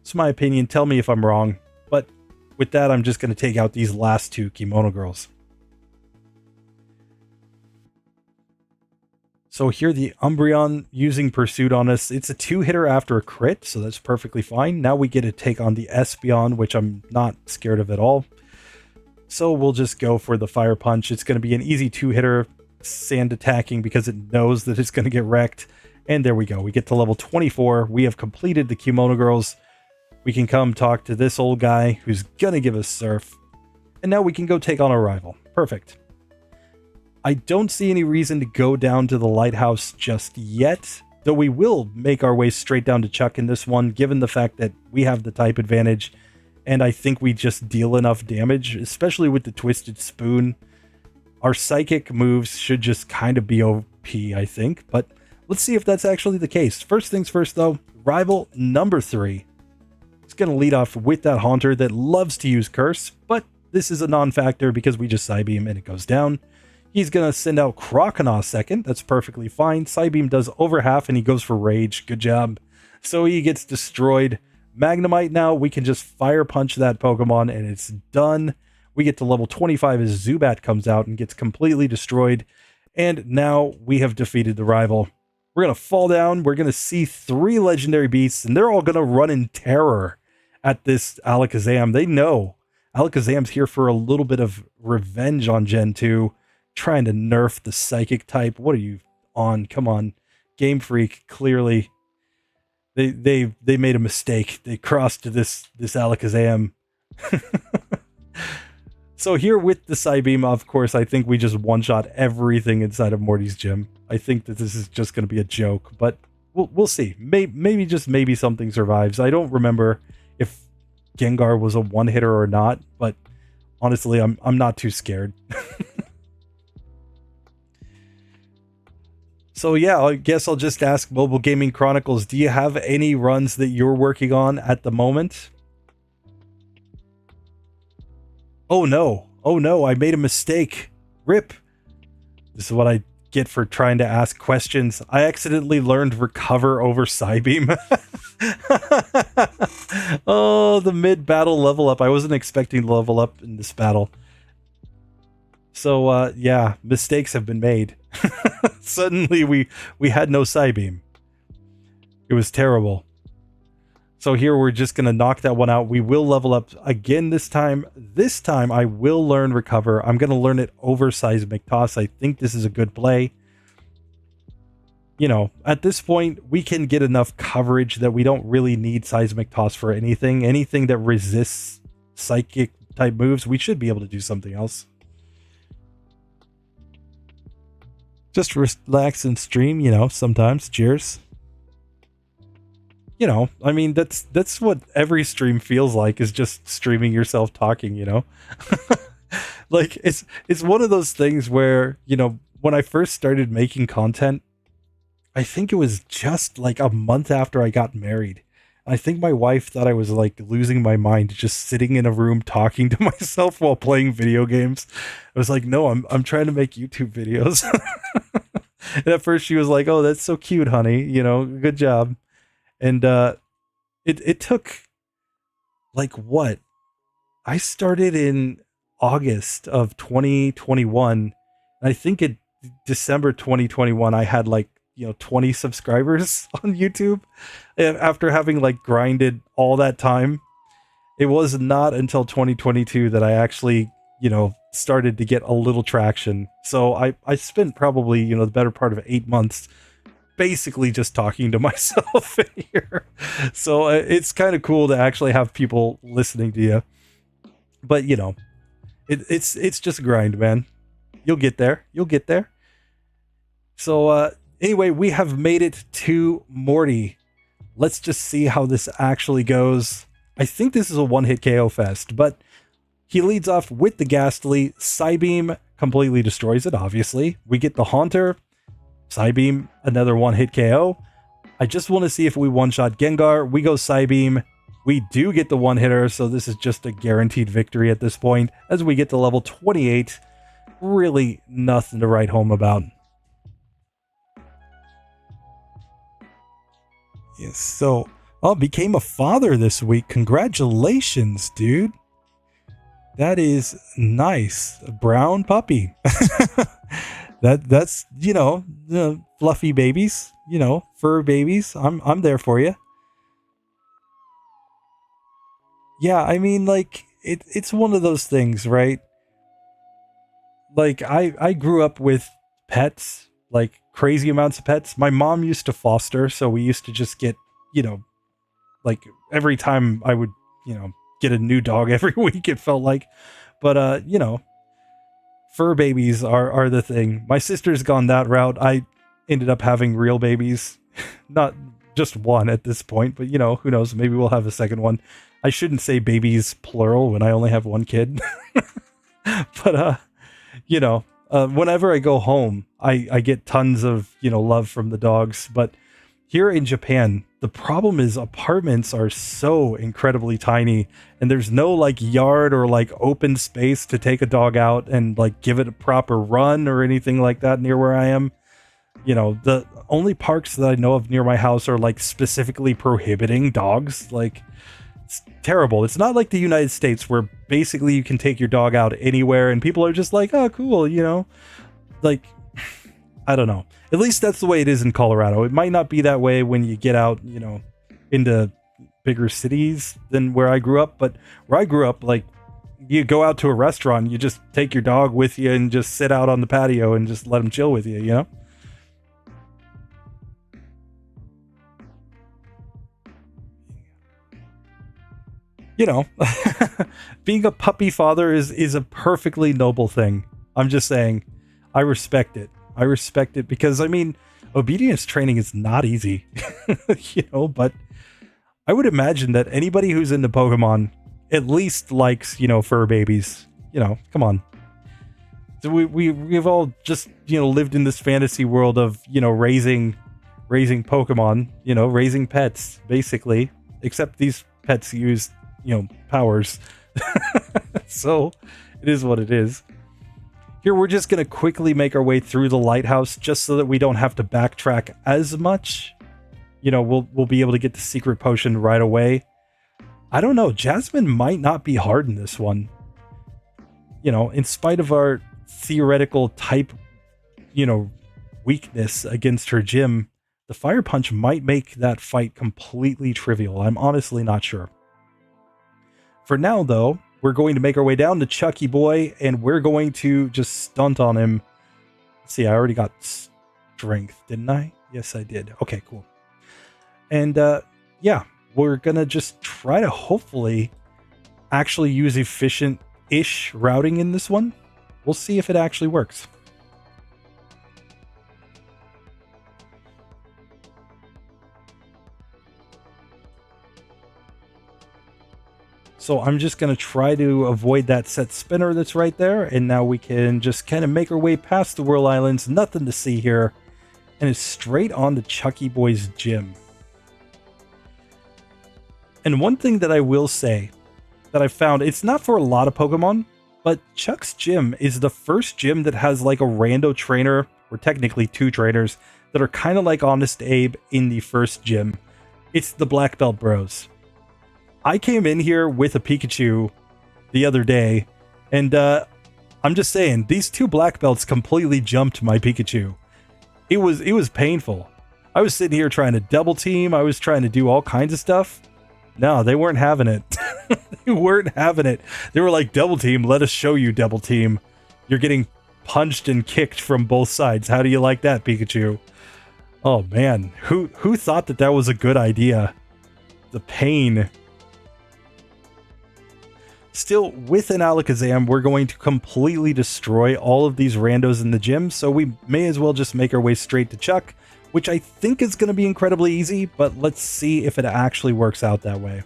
It's my opinion. Tell me if I'm wrong. But with that, I'm just going to take out these last two Kimono Girls. So here the Umbreon using Pursuit on us. It's a 2-hitter after a crit, so that's perfectly fine. Now we get to take on the Espeon, which I'm not scared of at all. So we'll just go for the Fire Punch. It's going to be an easy 2-hitter sand attacking because it knows that it's going to get wrecked. And there we go. We get to level 24. We have completed the Kimono Girls. We can come talk to this old guy who's going to give us Surf. And now we can go take on our rival. Perfect. I don't see any reason to go down to the lighthouse just yet, though we will make our way straight down to Chuck in this one, given the fact that we have the type advantage, and I think we just deal enough damage, especially with the Twisted Spoon. Our psychic moves should just kind of be OP, I think, but let's see if that's actually the case. First things first, though, rival number 3. It's going to lead off with that Haunter that loves to use Curse, but this is a non-factor because we just Psybeam and it goes down. He's going to send out Croconaw second. That's perfectly fine. Psybeam does over half and he goes for Rage. Good job. So he gets destroyed. Magnemite now, we can just Fire Punch that Pokemon and it's done. We get to level 25 as Zubat comes out and gets completely destroyed. And now we have defeated the rival. We're going to fall down. We're going to see 3 legendary beasts and they're all going to run in terror at this Alakazam. They know Alakazam's here for a little bit of revenge on Gen 2. Trying to nerf the psychic type. What are you on? Come on. Game Freak, clearly they made a mistake. They crossed this Alakazam. So here with the Psybeam, of course, I think we just one-shot everything inside of Morty's gym. I think that this is just going to be a joke, but we'll see. Maybe just maybe something survives. I don't remember if Gengar was a one-hitter or not, but honestly, I'm not too scared. So yeah, I guess I'll just ask Mobile Gaming Chronicles, do you have any runs that you're working on at the moment? Oh no, I made a mistake. RIP. This is what I get for trying to ask questions. I accidentally learned Recover over Psybeam. Oh, the mid-battle level up. I wasn't expecting to level up in this battle. So yeah, mistakes have been made. Suddenly we had no Psybeam. It was terrible. So here we're just going to knock that one out. We will level up again this time. This time I will learn Recover. I'm going to learn it over Seismic Toss. I think this is a good play. You know, at this point, we can get enough coverage that we don't really need Seismic Toss for anything. Anything that resists psychic type moves, we should be able to do something else. Just relax and stream, you know, sometimes. Cheers. You know, I mean, that's what every stream feels like, is just streaming yourself talking, you know? Like, it's one of those things where, you know, when I first started making content, I think it was just like a month after I got married. I think my wife thought I was like losing my mind, just sitting in a room talking to myself while playing video games. I was like, no, I'm trying to make YouTube videos. And at first she was like, oh, that's so cute, honey. You know, good job. And it took like what? I started in August of 2021. I think in December 2021, I had like, 20 subscribers on YouTube after having like grinded all that time. It was not until 2022 that I actually, started to get a little traction. So I spent probably, the better part of 8 months basically just talking to myself here. So it's kind of cool to actually have people listening to you. But you know, it's just a grind, man. You'll get there. You'll get there. So anyway, we have made it to Morty. Let's just see how this actually goes. I think this is a one-hit KO fest, but he leads off with the Ghastly. Psybeam completely destroys it, obviously. We get the Haunter. Psybeam, another one-hit KO. I just want to see if we one-shot Gengar. We go Psybeam. We do get the one-hitter, so this is just a guaranteed victory at this point. As we get to level 28, really nothing to write home about. Yes, so, became a father this week. Congratulations, dude. That is nice. A brown puppy. That's, you know, the fluffy babies, you know, fur babies. I'm there for you. Yeah, I mean, like, it's one of those things, right? Like, I grew up with pets, like crazy amounts of pets. My mom used to foster, so we used to just get, you know, like every time I would, you know, get a new dog every week, it felt like. But, you know, fur babies are the thing. My sister's gone that route. I ended up having real babies. Not just one at this point, but, you know, who knows? Maybe we'll have a second one. I shouldn't say babies plural when I only have one kid. But, you know, whenever I go home, I get tons of, you know, love from the dogs. But here in Japan, the problem is apartments are so incredibly tiny, and there's no like yard or like open space to take a dog out and like give it a proper run or anything like that near where I am. You know, the only parks that I know of near my house are like specifically prohibiting dogs. Like, it's terrible. It's not like the United States where basically you can take your dog out anywhere and people are just like, oh, cool, you know, like, I don't know. At least that's the way it is in Colorado. It might not be that way when you get out, you know, into bigger cities than where I grew up. But where I grew up, like, you go out to a restaurant, you just take your dog with you and just sit out on the patio and just let him chill with you, you know? You know, being a puppy father is a perfectly noble thing. I'm just saying, I respect it. I respect it because, I mean, obedience training is not easy, you know, but I would imagine that anybody who's into Pokemon at least likes, you know, fur babies. You know, come on. So we've all just, you know, lived in this fantasy world of, you know, raising Pokemon, you know, raising pets, basically, except these pets use, you know, powers. So it is what it is. Here, we're just going to quickly make our way through the lighthouse just so that we don't have to backtrack as much. You know, we'll be able to get the secret potion right away. I don't know. Jasmine might not be hard in this one. You know, in spite of our theoretical type, you know, weakness against her gym, the fire punch might make that fight completely trivial. I'm honestly not sure. For now, though, we're going to make our way down to Chucky Boy, and we're going to just stunt on him. Let's see, I already got strength, didn't I? Yes, I did. Okay, cool. And, yeah, we're going to just try to hopefully actually use efficient-ish routing in this one. We'll see if it actually works. So I'm just going to try to avoid that set spinner that's right there. And now we can just kind of make our way past the Whirl Islands. Nothing to see here. And it's straight on to Chucky Boy's gym. And one thing that I will say that I found, it's not for a lot of Pokemon, but Chuck's gym is the first gym that has like a rando trainer, or technically two trainers, that are kind of like Honest Abe in the first gym. It's the Black Belt Bros. I came in here with a Pikachu the other day, and I'm just saying, these two black belts completely jumped my Pikachu. It was painful. I was sitting here trying to double team. I was trying to do all kinds of stuff. No, they weren't having it. They weren't having it. They were like, double team, let us show you double team. You're getting punched and kicked from both sides. How do you like that, Pikachu? Oh man, who thought that that was a good idea? The pain. Still, with an Alakazam, we're going to completely destroy all of these randos in the gym, so we may as well just make our way straight to Chuck, which I think is going to be incredibly easy, but let's see if it actually works out that way.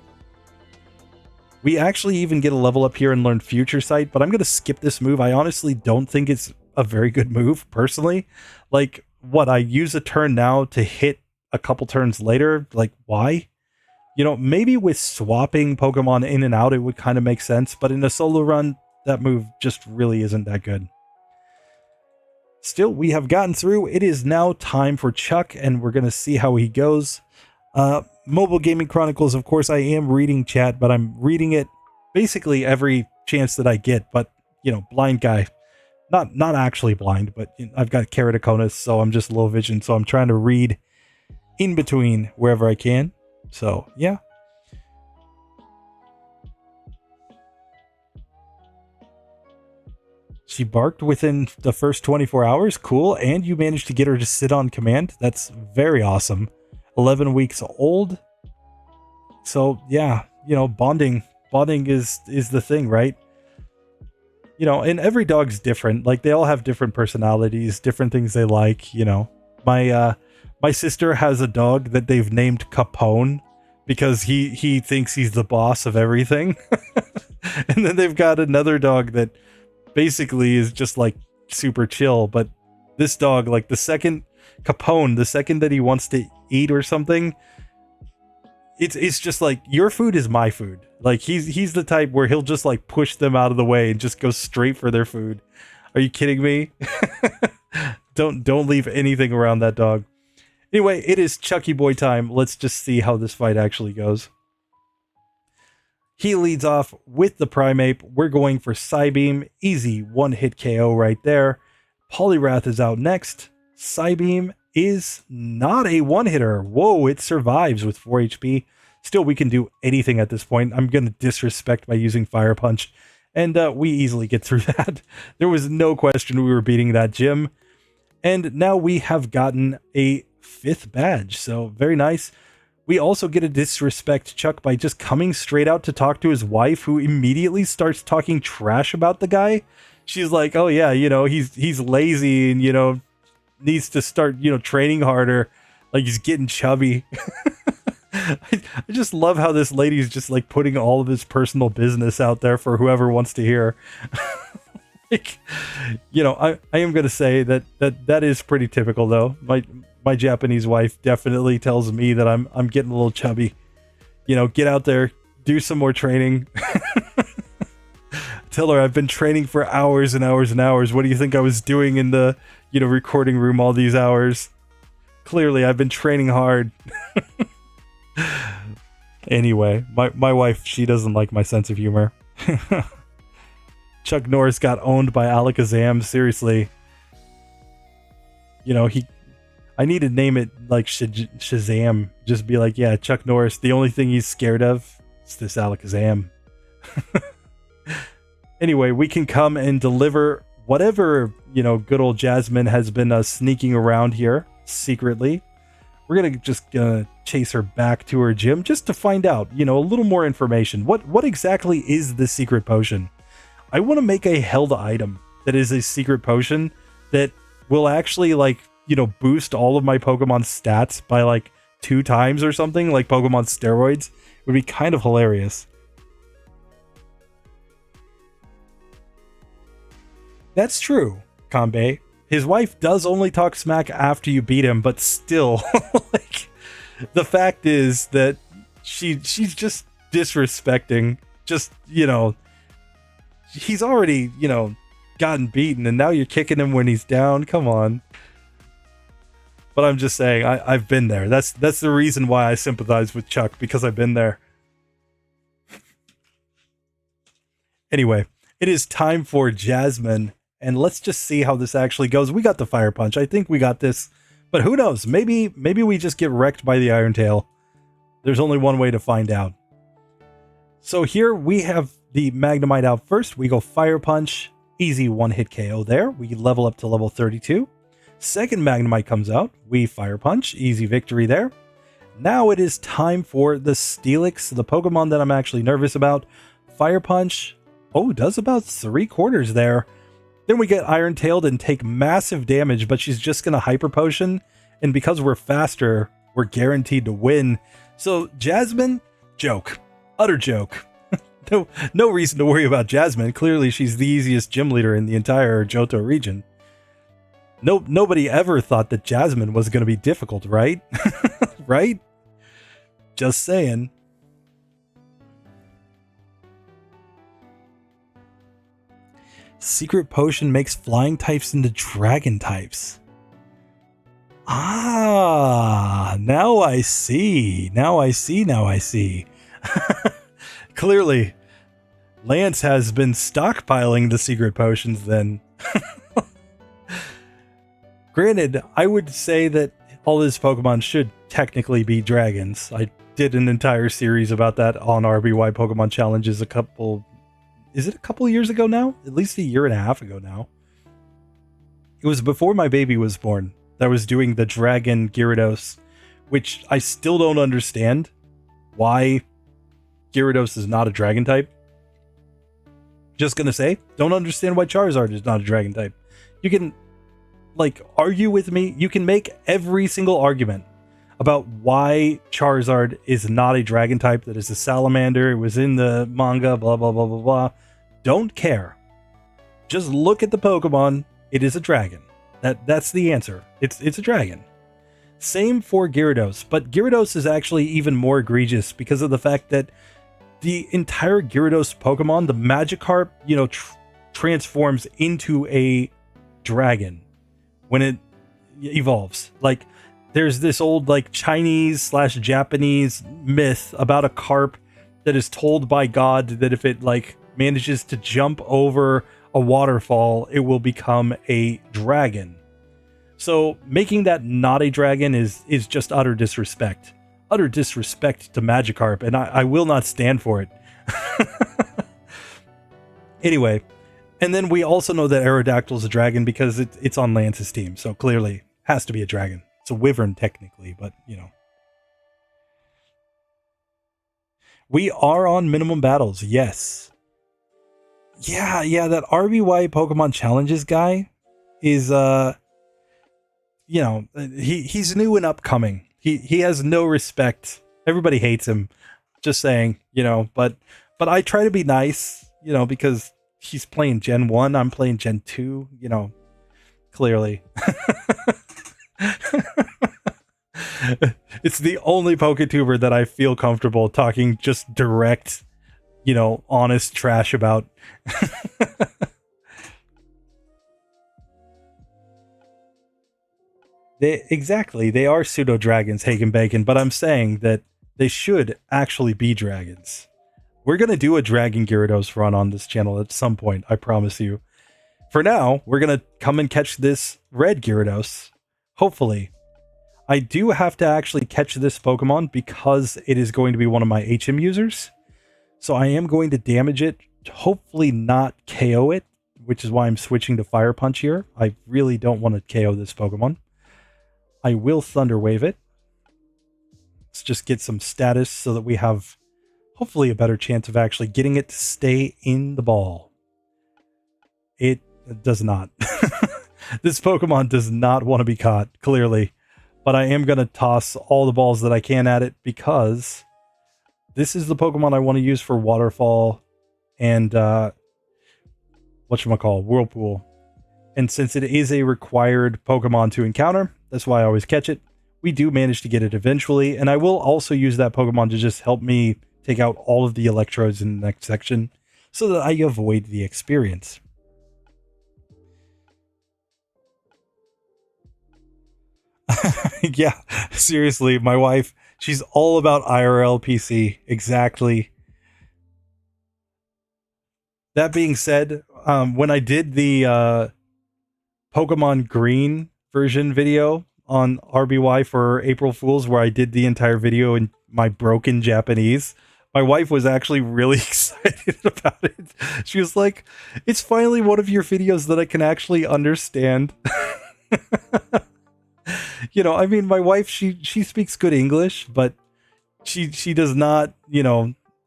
We actually even get a level up here and learn Future Sight, but I'm going to skip this move. I honestly don't think it's a very good move, personally. Like, what, I use a turn now to hit a couple turns later? Like, why? You know, maybe with swapping Pokemon in and out, it would kind of make sense, but in a solo run, that move just really isn't that good. Still, we have gotten through. It is now time for Chuck, and we're going to see how he goes. Mobile Gaming Chronicles, of course, I am reading chat, but I'm reading it basically every chance that I get, but, you know, blind guy. Not actually blind, but you know, I've got keratoconus, so I'm just low vision, so I'm trying to read in between wherever I can. So, yeah. She barked within the first 24 hours. Cool. And you managed to get her to sit on command. That's very awesome. 11 weeks old. So, yeah, you know, bonding is the thing, right? You know, and every dog's different. Like, they all have different personalities, different things they like, you know. My sister has a dog that they've named Capone because he thinks he's the boss of everything. And then they've got another dog that basically is just like super chill. But this dog, like the second that he wants to eat or something, it's just like, your food is my food. Like he's the type where he'll just like push them out of the way and just go straight for their food. Are you kidding me? Don't leave anything around that dog. Anyway, it is Chucky Boy time. Let's just see how this fight actually goes. He leads off with the Primeape. We're going for Psybeam. Easy one-hit KO right there. Poliwrath is out next. Psybeam is not a one-hitter. Whoa, it survives with 4 HP. Still, we can do anything at this point. I'm going to disrespect by using Fire Punch. And we easily get through that. There was no question we were beating that gym. And now we have gotten a 5th badge. So very nice. We also get to disrespect Chuck by just coming straight out to talk to his wife, who immediately starts talking trash about the guy. She's like, oh yeah, you know, he's lazy and, you know, needs to start, you know, training harder. Like he's getting chubby. I just love how this lady's just like putting all of his personal business out there for whoever wants to hear. Like, you know, I am going to say that is pretty typical though. My Japanese wife definitely tells me that I'm getting a little chubby. You know, get out there, do some more training. Tell her I've been training for hours and hours and hours. What do you think I was doing in the, you know, recording room all these hours? Clearly, I've been training hard. Anyway, my wife, she doesn't like my sense of humor. Chuck Norris got owned by Alakazam. Seriously. You know, I need to name it like Shazam. Just be like, yeah, Chuck Norris, the only thing he's scared of is this Alakazam. Anyway, we can come and deliver whatever, you know, good old Jasmine has been sneaking around here secretly. We're going to just chase her back to her gym just to find out, you know, a little more information. What exactly is the secret potion? I want to make a held item that is a secret potion that will actually, like, you know, boost all of my Pokemon stats by like 2 times or something, like Pokemon steroids. It would be kind of hilarious. That's true, Kanbei. His wife does only talk smack after you beat him, but still, like, the fact is that she's just disrespecting. Just, you know, he's already, you know, gotten beaten, and now you're kicking him when he's down. Come on. But I'm just saying, I've been there. That's the reason why I sympathize with Chuck, because I've been there. Anyway, it is time for Jasmine. And let's just see how this actually goes. We got the Fire Punch. I think we got this. But who knows? Maybe we just get wrecked by the Iron Tail. There's only one way to find out. So here we have the Magnemite out first. We go Fire Punch. Easy one-hit KO there. We level up to level 32. Second Magnemite comes out. We Fire Punch. Easy victory there. Now it is time for the Steelix, the Pokemon that I'm actually nervous about. Fire Punch. Oh, does about 3/4 there. Then we get Iron Tailed and take massive damage, but she's just going to Hyper Potion. And because we're faster, we're guaranteed to win. So Jasmine, joke. Utter joke. No reason to worry about Jasmine. Clearly, she's the easiest gym leader in the entire Johto region. Nobody ever thought that Jasmine was going to be difficult, right? Right? Just saying. Secret Potion makes flying types into dragon types. Ah, now I see. Now I see. Clearly, Lance has been stockpiling the secret potions then. Granted, I would say that all his Pokemon should technically be dragons. I did an entire series about that on RBY Pokemon Challenges a couple years ago now? At least a year and a half ago now. It was before my baby was born that I was doing the Dragon Gyarados, which I still don't understand why Gyarados is not a dragon type. Just gonna say, don't understand why Charizard is not a dragon type. You can, argue with me. You can make every single argument about why Charizard is not a dragon type, that is a salamander, it was in the manga, blah, blah, blah, blah, blah. Don't care. Just look at the Pokemon. It is a dragon. That's the answer. It's a dragon. Same for Gyarados, but Gyarados is actually even more egregious because of the fact that the entire Gyarados Pokemon, the Magikarp, transforms into a dragon when it evolves. There's this old Chinese/Japanese myth about a carp that is told by God that if it manages to jump over a waterfall, it will become a dragon. So making that not a dragon is just utter disrespect. Utter disrespect to Magikarp, and I will not stand for it. Anyway, and then we also know that Aerodactyl is a dragon because it's on Lance's team, so clearly has to be a dragon. It's a wyvern technically, but we are on minimum battles, yes. Yeah, that RBY Pokemon Challenges guy is he's new and upcoming. He has no respect. Everybody hates him. Just saying, but I try to be nice, because he's playing Gen 1, I'm playing Gen 2, clearly. It's the only PokeTuber that I feel comfortable talking just direct, honest trash about. They are pseudo dragons, Hagen Bacon, but I'm saying that they should actually be dragons. We're going to do a Dragon Gyarados run on this channel at some point, I promise you. For now, we're going to come and catch this red Gyarados. Hopefully. I do have to actually catch this Pokemon because it is going to be one of my HM users. So I am going to damage it, hopefully not KO it, which is why I'm switching to Fire Punch here. I really don't want to KO this Pokemon. I will Thunder Wave it. Let's just get some status so that we have hopefully a better chance of actually getting it to stay in the ball. It does not. This Pokemon does not want to be caught, clearly. But I am going to toss all the balls that I can at it because this is the Pokemon I want to use for Waterfall and Whirlpool. And since it is a required Pokemon to encounter, that's why I always catch it. We do manage to get it eventually, and I will also use that Pokemon to just help me take out all of the electrodes in the next section so that I avoid the experience. Yeah, seriously, my wife, she's all about IRL PC. Exactly. That being said, when I did the Pokemon Green version video on RBY for April Fools, where I did the entire video in my broken Japanese, my wife was actually really excited about it. She was like, it's finally one of your videos that I can actually understand. I mean, my wife, she speaks good English, but she does not,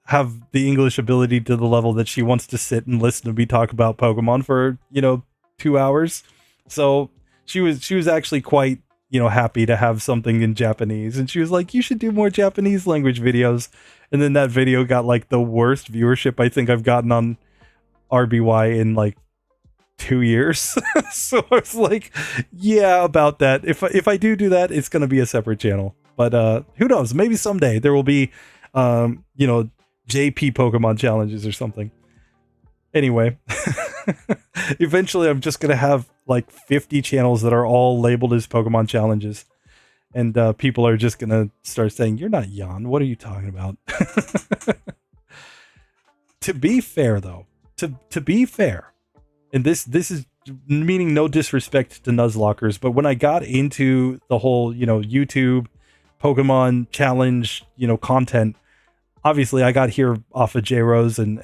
have the English ability to the level that she wants to sit and listen to me talk about Pokemon for, 2 hours. So she was actually quite, happy to have something in Japanese. And she was like, you should do more Japanese language videos. And then that video got like the worst viewership I think I've gotten on RBY in like 2 years. So I was like, yeah, about that. If I do that, it's going to be a separate channel. But who knows? Maybe someday there will be, JP Pokemon Challenges or something. Anyway, eventually I'm just going to have like 50 channels that are all labeled as Pokemon Challenges. And people are just going to start saying, you're not Jan. What are you talking about? To be fair, though, to be fair, and this is meaning no disrespect to Nuzlockers, but when I got into the whole, YouTube Pokemon challenge, content, obviously I got here off of J-Rose and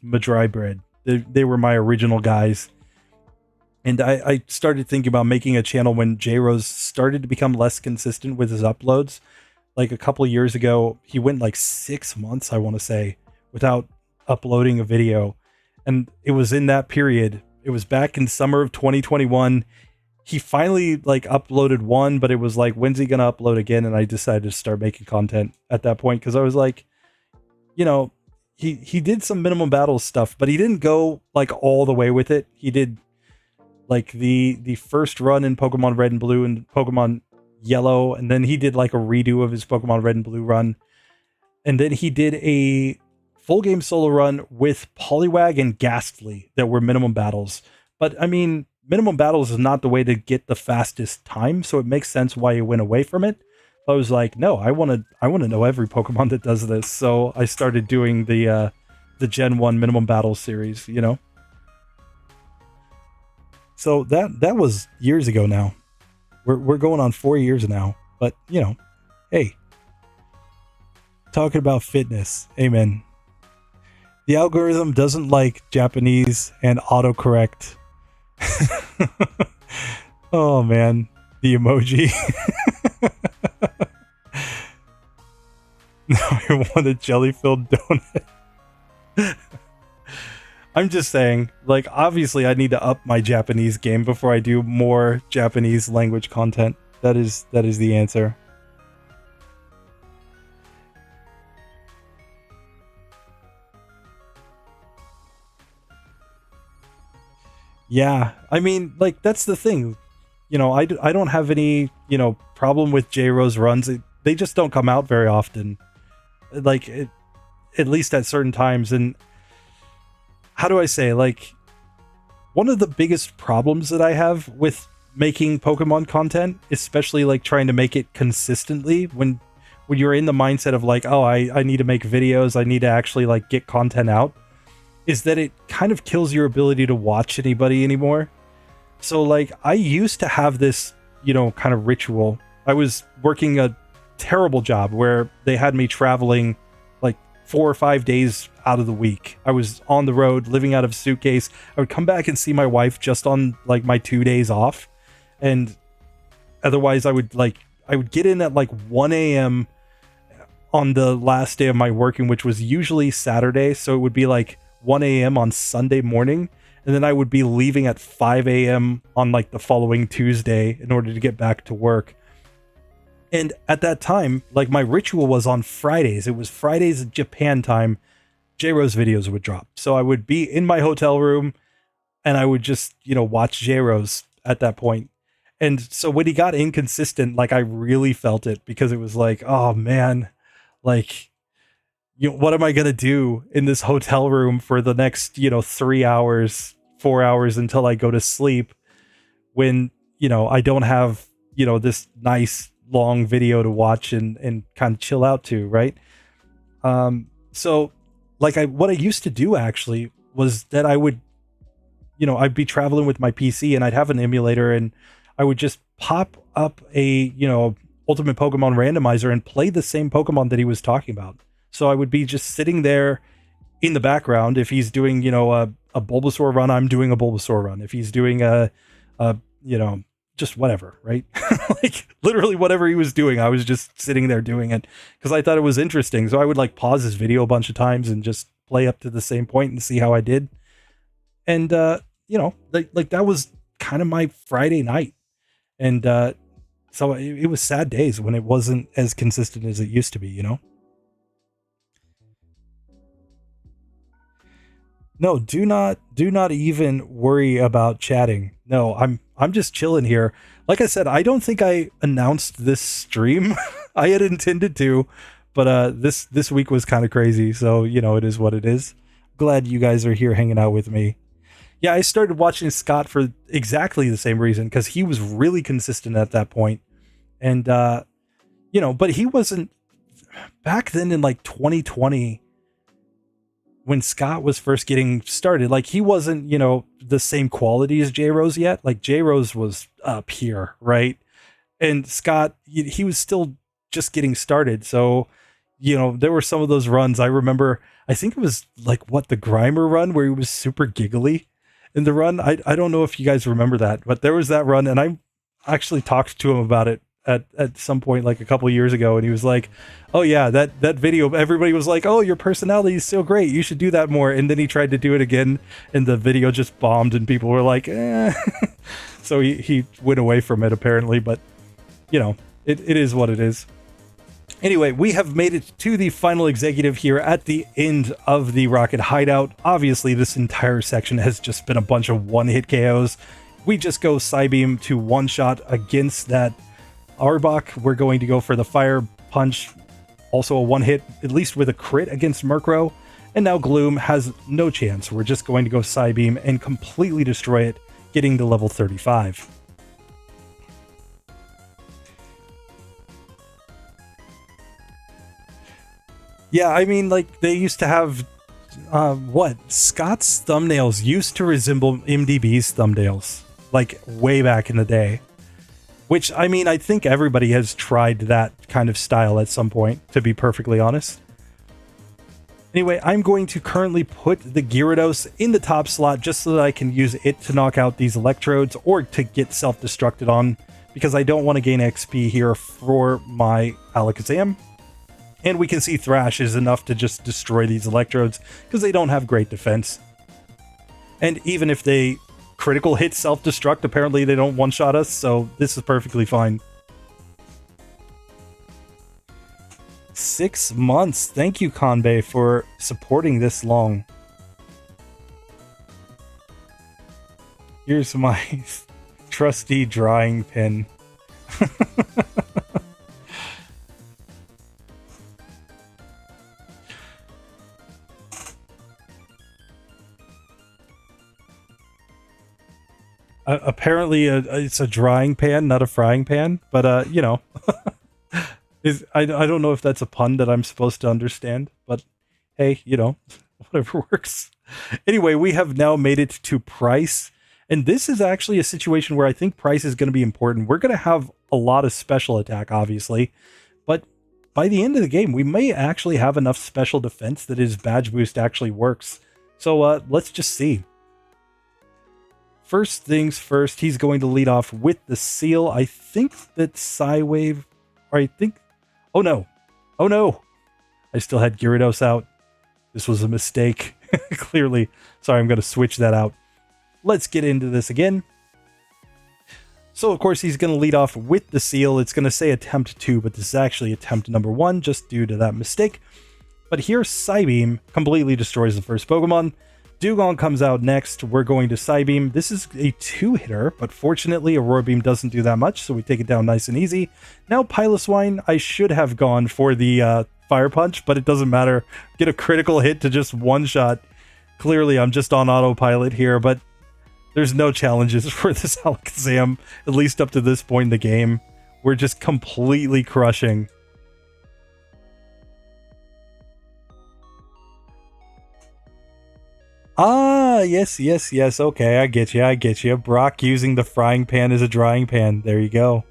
Madry Bread. They were my original guys. And I started thinking about making a channel when J-Rose started to become less consistent with his uploads. Like a couple of years ago, he went like 6 months, I want to say, without uploading a video. And it was in that period. It was back in summer of 2021. He finally like uploaded one, but it was like, when's he gonna upload again? And I decided to start making content at that point because I was like, he did some minimum battles stuff, but he didn't go like all the way with it. He did like the first run in Pokemon Red and Blue and Pokemon Yellow, and then he did like a redo of his Pokemon Red and Blue run, and then he did a full game solo run with Poliwag and Ghastly that were minimum battles. But I mean, minimum battles is not the way to get the fastest time, so it makes sense why he went away from it. I was like, no, I want to know every Pokemon that does this. So I started doing the Gen 1 minimum battle series, So that was years ago now. We're going on 4 years now, but hey, talking about fitness, amen. The algorithm doesn't like Japanese and autocorrect. Oh man, the emoji. Now I want a jelly-filled donut. I'm just saying, like, obviously I need to up my Japanese game before I do more Japanese language content. That is the answer. Yeah, I mean, like, that's the thing. I don't have any, problem with J-Rose runs. They just don't come out very often. Like, at least at certain times. And how do I say, like, one of the biggest problems that I have with making Pokemon content, especially like trying to make it consistently when you're in the mindset of like, oh, I need to make videos, I need to actually like get content out, is that it kind of kills your ability to watch anybody anymore. So like, I used to have this, kind of ritual. I was working a terrible job where they had me traveling like 4 or 5 days out of the week. I was on the road living out of a suitcase. I would come back and see my wife just on like my 2 days off, and otherwise I would get in at like 1 a.m. on the last day of my working, which was usually Saturday, so it would be like 1 a.m. on Sunday morning, and then I would be leaving at 5 a.m. on like the following Tuesday in order to get back to work. And at that time, like, my ritual was on Fridays. It was Fridays Japan time. J-Rose videos would drop. So I would be in my hotel room and I would just, watch J-Rose at that point. And so when he got inconsistent, like, I really felt it because it was like, oh man, like, what am I going to do in this hotel room for the next, 3 hours, 4 hours until I go to sleep when, I don't have, this nice long video to watch and kind of chill out to, right? So like, what I used to do actually was that I would, I'd be traveling with my PC and I'd have an emulator and I would just pop up a, Ultimate Pokemon randomizer and play the same Pokemon that he was talking about. So I would be just sitting there in the background if he's doing, a Bulbasaur run, I'm doing a Bulbasaur run. If he's doing a you know, just whatever, right? Like literally whatever he was doing, I was just sitting there doing it because I thought it was interesting. So I would like pause his video a bunch of times and just play up to the same point and see how I did. And you know, like that was kind of my Friday night. And so it was sad days when it wasn't as consistent as it used to be, you know? No, do not even worry about chatting. No, I'm just chilling here. Like I said, I don't think I announced this stream. I had intended to, but this week was kind of crazy, so you know, it is what it is. Glad you guys are here hanging out with me. Yeah, I started watching Scott for exactly the same reason because he was really consistent at that point. And you know, but he wasn't back then in like 2020 when Scott was first getting started, like he wasn't, you know, the same quality as J Rose yet. Like J Rose was up here, right? And Scott, he was still just getting started. So, you know, there were some of those runs. I remember, I think it was like what, the Grimer run where he was super giggly in the run. I don't know if you guys remember that, but there was that run, and I actually talked to him about it at some point like a couple of years ago, and he was like, oh yeah, that video, everybody was like, oh, your personality is so great, you should do that more. And then he tried to do it again and the video just bombed and people were like, eh. So he went away from it apparently, but you know, it is what it is. Anyway, we have made it to the final executive here at the end of the Rocket Hideout. Obviously this entire section has just been a bunch of one-hit KOs. We just go Psybeam to one shot against that Arbok. We're going to go for the Fire Punch, also a one-hit, at least with a crit against Murkrow. And now Gloom has no chance. We're just going to go Psybeam and completely destroy it, getting to level 35. Yeah, I mean, like, they used to have, Scott's thumbnails used to resemble MDB's thumbnails, like, way back in the day. Which, I mean, I think everybody has tried that kind of style at some point, to be perfectly honest. Anyway, I'm going to currently put the Gyarados in the top slot just so that I can use it to knock out these Electrodes or to get self-destructed on, because I don't want to gain XP here for my Alakazam. And we can see Thrash is enough to just destroy these Electrodes because they don't have great defense. And even if they critical hit self-destruct, apparently they don't one-shot us, so this is perfectly fine. 6 months. Thank you, Kanbei, for supporting this long. Here's my trusty drawing pen. Apparently it's a drying pan, not a frying pan, but you know, I don't know if that's a pun that I'm supposed to understand, but hey, you know, whatever works. Anyway, we have now made it to Pryce, and this is actually a situation where I think Pryce is going to be important. We're going to have a lot of special attack, obviously, but by the end of the game, we may actually have enough special defense that his badge boost actually works. So let's just see. First things first, he's going to lead off with the Seal. I think that Psywave, or I think, oh no, I still had Gyarados out. This was a mistake, clearly. Sorry, I'm going to switch that out. Let's get into this again. So, of course, he's going to lead off with the Seal. It's going to say attempt 2, but this is actually attempt number 1, just due to that mistake. But here, Psybeam completely destroys the first Pokemon. Dugong comes out next. We're going to Psybeam. This is a 2-hitter, but fortunately Aurora Beam doesn't do that much, so we take it down nice and easy. Now Piloswine, I should have gone for the Fire Punch, but it doesn't matter. Get a critical hit to just one-shot. Clearly I'm just on autopilot here, but there's no challenges for this Alakazam, at least up to this point in the game. We're just completely crushing. Ah, yes. Okay, I get you. Brock using the frying pan as a drying pan. There you go.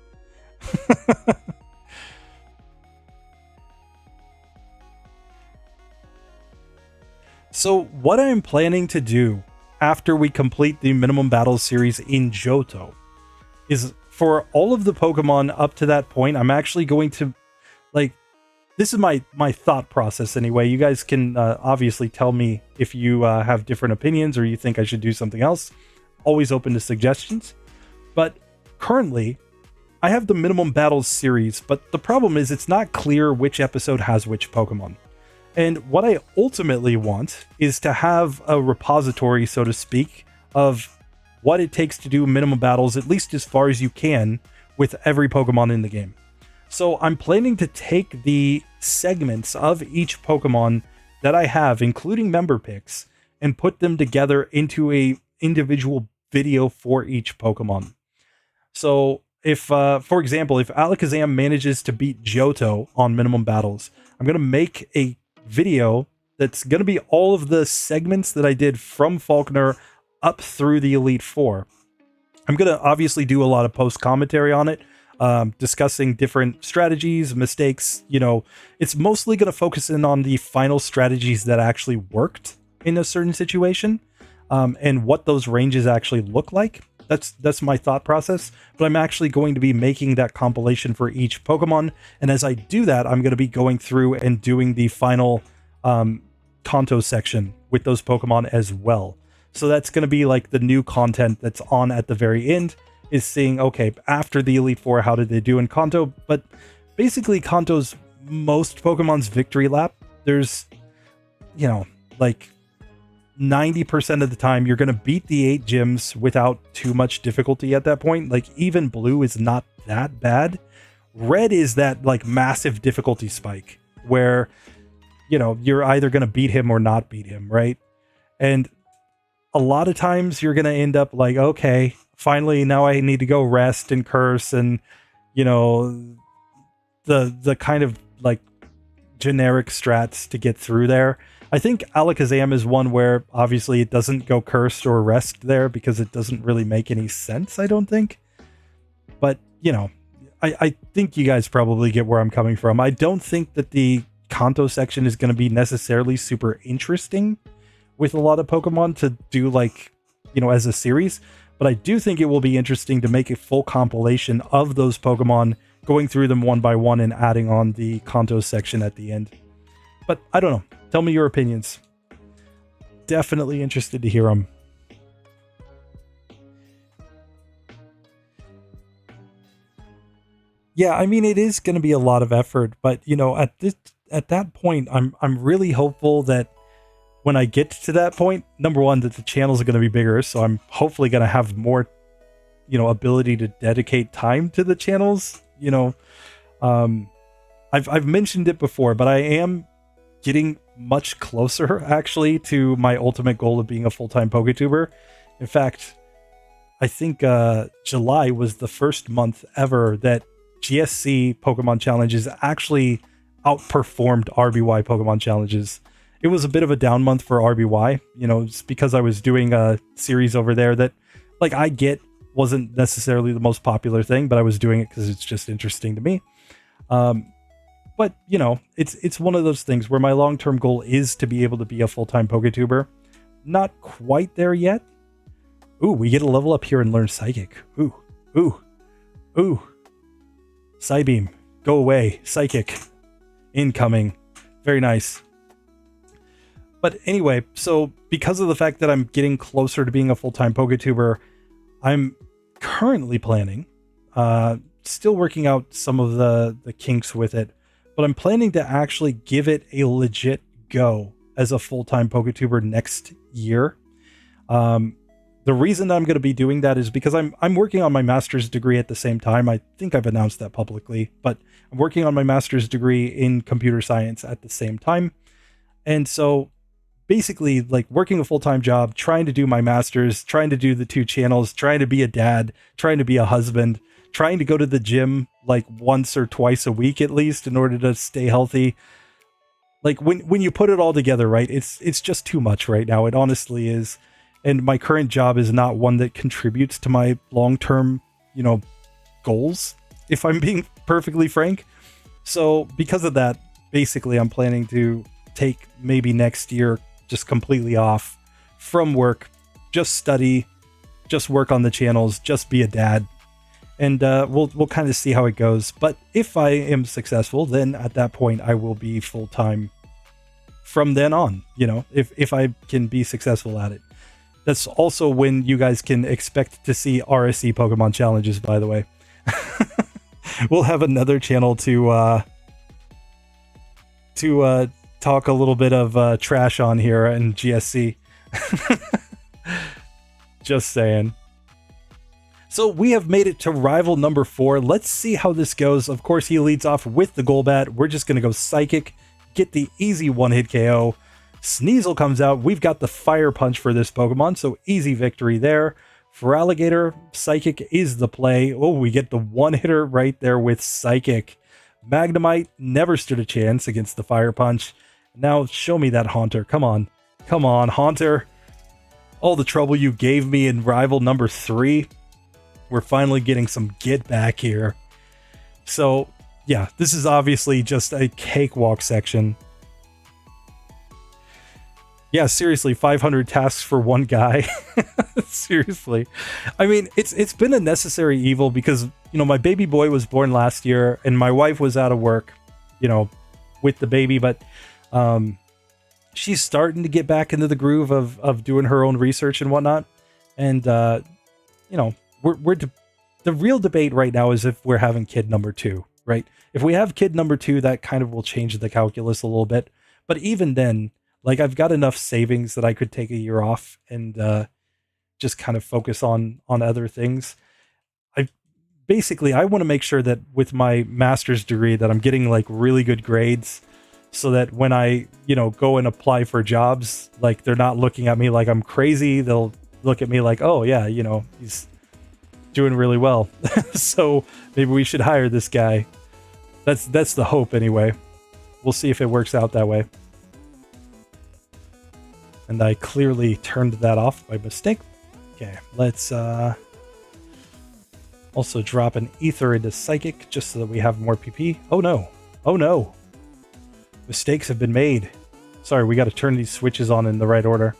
So what I'm planning to do after we complete the minimum battles series in Johto is for all of the Pokemon up to that point, I'm actually going to, like, this is my thought process anyway. You guys can obviously tell me if you have different opinions or you think I should do something else. Always open to suggestions. But currently, I have the minimum battles series, but the problem is it's not clear which episode has which Pokemon. And what I ultimately want is to have a repository, so to speak, of what it takes to do minimum battles, at least as far as you can, with every Pokemon in the game. So I'm planning to take the segments of each Pokemon that I have, including member picks, and put them together into a individual video for each Pokemon. So if, for example, if Alakazam manages to beat Johto on minimum battles, I'm going to make a video that's going to be all of the segments that I did from Falkner up through the Elite Four. I'm going to obviously do a lot of post commentary on it, discussing different strategies, mistakes. You know, it's mostly going to focus in on the final strategies that actually worked in a certain situation, and what those ranges actually look like. That's my thought process, but I'm actually going to be making that compilation for each Pokemon. And as I do that, I'm going to be going through and doing the final Kanto section with those Pokemon as well. So that's going to be like the new content that's on at the very end, is seeing, okay, after the Elite Four, how did they do in Kanto? But basically Kanto's most Pokemon's victory lap, there's, you know, like 90% of the time you're going to beat the 8 gyms without too much difficulty at that point. Like even blue is not that bad. Red is that like massive difficulty spike where, you know, you're either going to beat him or not beat him, right? And a lot of times you're going to end up like, okay, finally now I need to go rest and curse and, you know, the kind of like generic strats to get through there. I think Alakazam is one where obviously it doesn't go cursed or rest there because it doesn't really make any sense, I don't think. But, you know, I think you guys probably get where I'm coming from. I don't think that the Kanto section is going to be necessarily super interesting with a lot of Pokemon to do, like, you know, as a series. But I do think it will be interesting to make a full compilation of those Pokemon, going through them one by one and adding on the Kanto section at the end. But I don't know. Tell me your opinions. Definitely interested to hear them. Yeah, I mean, it is going to be a lot of effort, but you know, at that point, I'm really hopeful that when I get to that point, number one, that the channels are going to be bigger, so I'm hopefully going to have more, you know, ability to dedicate time to the channels. You know, I've mentioned it before, but I am getting much closer actually to my ultimate goal of being a full-time PokeTuber. In fact, I think July was the first month ever that GSC Pokemon Challenges actually outperformed RBY Pokemon Challenges. It was a bit of a down month for RBY, you know, just because I was doing a series over there that, like, I get wasn't necessarily the most popular thing, but I was doing it because it's just interesting to me. But, you know, it's one of those things where my long-term goal is to be able to be a full-time PokeTuber. Not quite there yet. Ooh, we get a level up here and learn Psychic. Ooh, ooh, ooh. Psybeam, go away. Psychic, incoming. Very nice. But anyway, so because of the fact that I'm getting closer to being a full-time PokeTuber, I'm currently planning, still working out some of the kinks with it, but I'm planning to actually give it a legit go as a full-time PokeTuber next year. The reason I'm going to be doing that is because I'm working on my master's degree at the same time. I think I've announced that publicly, but I'm working on my master's degree in computer science at the same time. And so basically, like, working a full-time job, trying to do my master's, trying to do the 2 channels, trying to be a dad, trying to be a husband, trying to go to the gym like once or twice a week at least in order to stay healthy. Like, when you put it all together, right, it's just too much right now. It honestly is. And my current job is not one that contributes to my long-term, you know, goals, if I'm being perfectly frank. So because of that, basically I'm planning to take maybe next year just completely off from work, just study, just work on the channels, just be a dad. And we'll kind of see how it goes. But if I am successful, then at that point I will be full-time from then on, you know, if I can be successful at it. That's also when you guys can expect to see RSC Pokemon Challenges, by the way. We'll have another channel to talk a little bit of trash on here in GSC. Just saying. So we have made it to rival number 4. Let's see how this goes. Of course, he leads off with the Golbat. We're just going to go Psychic, get the easy one-hit KO. Sneasel comes out. We've got the Fire Punch for this Pokemon, so easy victory there. For Alligator, Psychic is the play. Oh, we get the one-hitter right there with Psychic. Magnemite never stood a chance against the Fire Punch. Now show me that Haunter. Come on. Come on, Haunter. All the trouble you gave me in rival number 3. We're finally getting some get back here. So, yeah, this is obviously just a cakewalk section. Yeah, seriously, 500 tasks for one guy. Seriously. I mean, it's been a necessary evil because, you know, my baby boy was born last year and my wife was out of work, you know, with the baby, but she's starting to get back into the groove of doing her own research and whatnot. And, you know, the real debate right now is if we're having kid number 2, right? If we have kid number 2, that kind of will change the calculus a little bit. But even then, like, I've got enough savings that I could take a year off and just kind of focus on other things. I want to make sure that with my master's degree that I'm getting like really good grades so that when I, you know, go and apply for jobs, like they're not looking at me like I'm crazy. They'll look at me like, oh yeah, you know, he's doing really well. So maybe we should hire this guy. That's the hope anyway. We'll see if it works out that way. And I clearly turned that off by mistake. Okay, let's also drop an Ether into Psychic just so that we have more PP. Oh no. Oh no. Mistakes have been made. Sorry, we got to turn these switches on in the right order.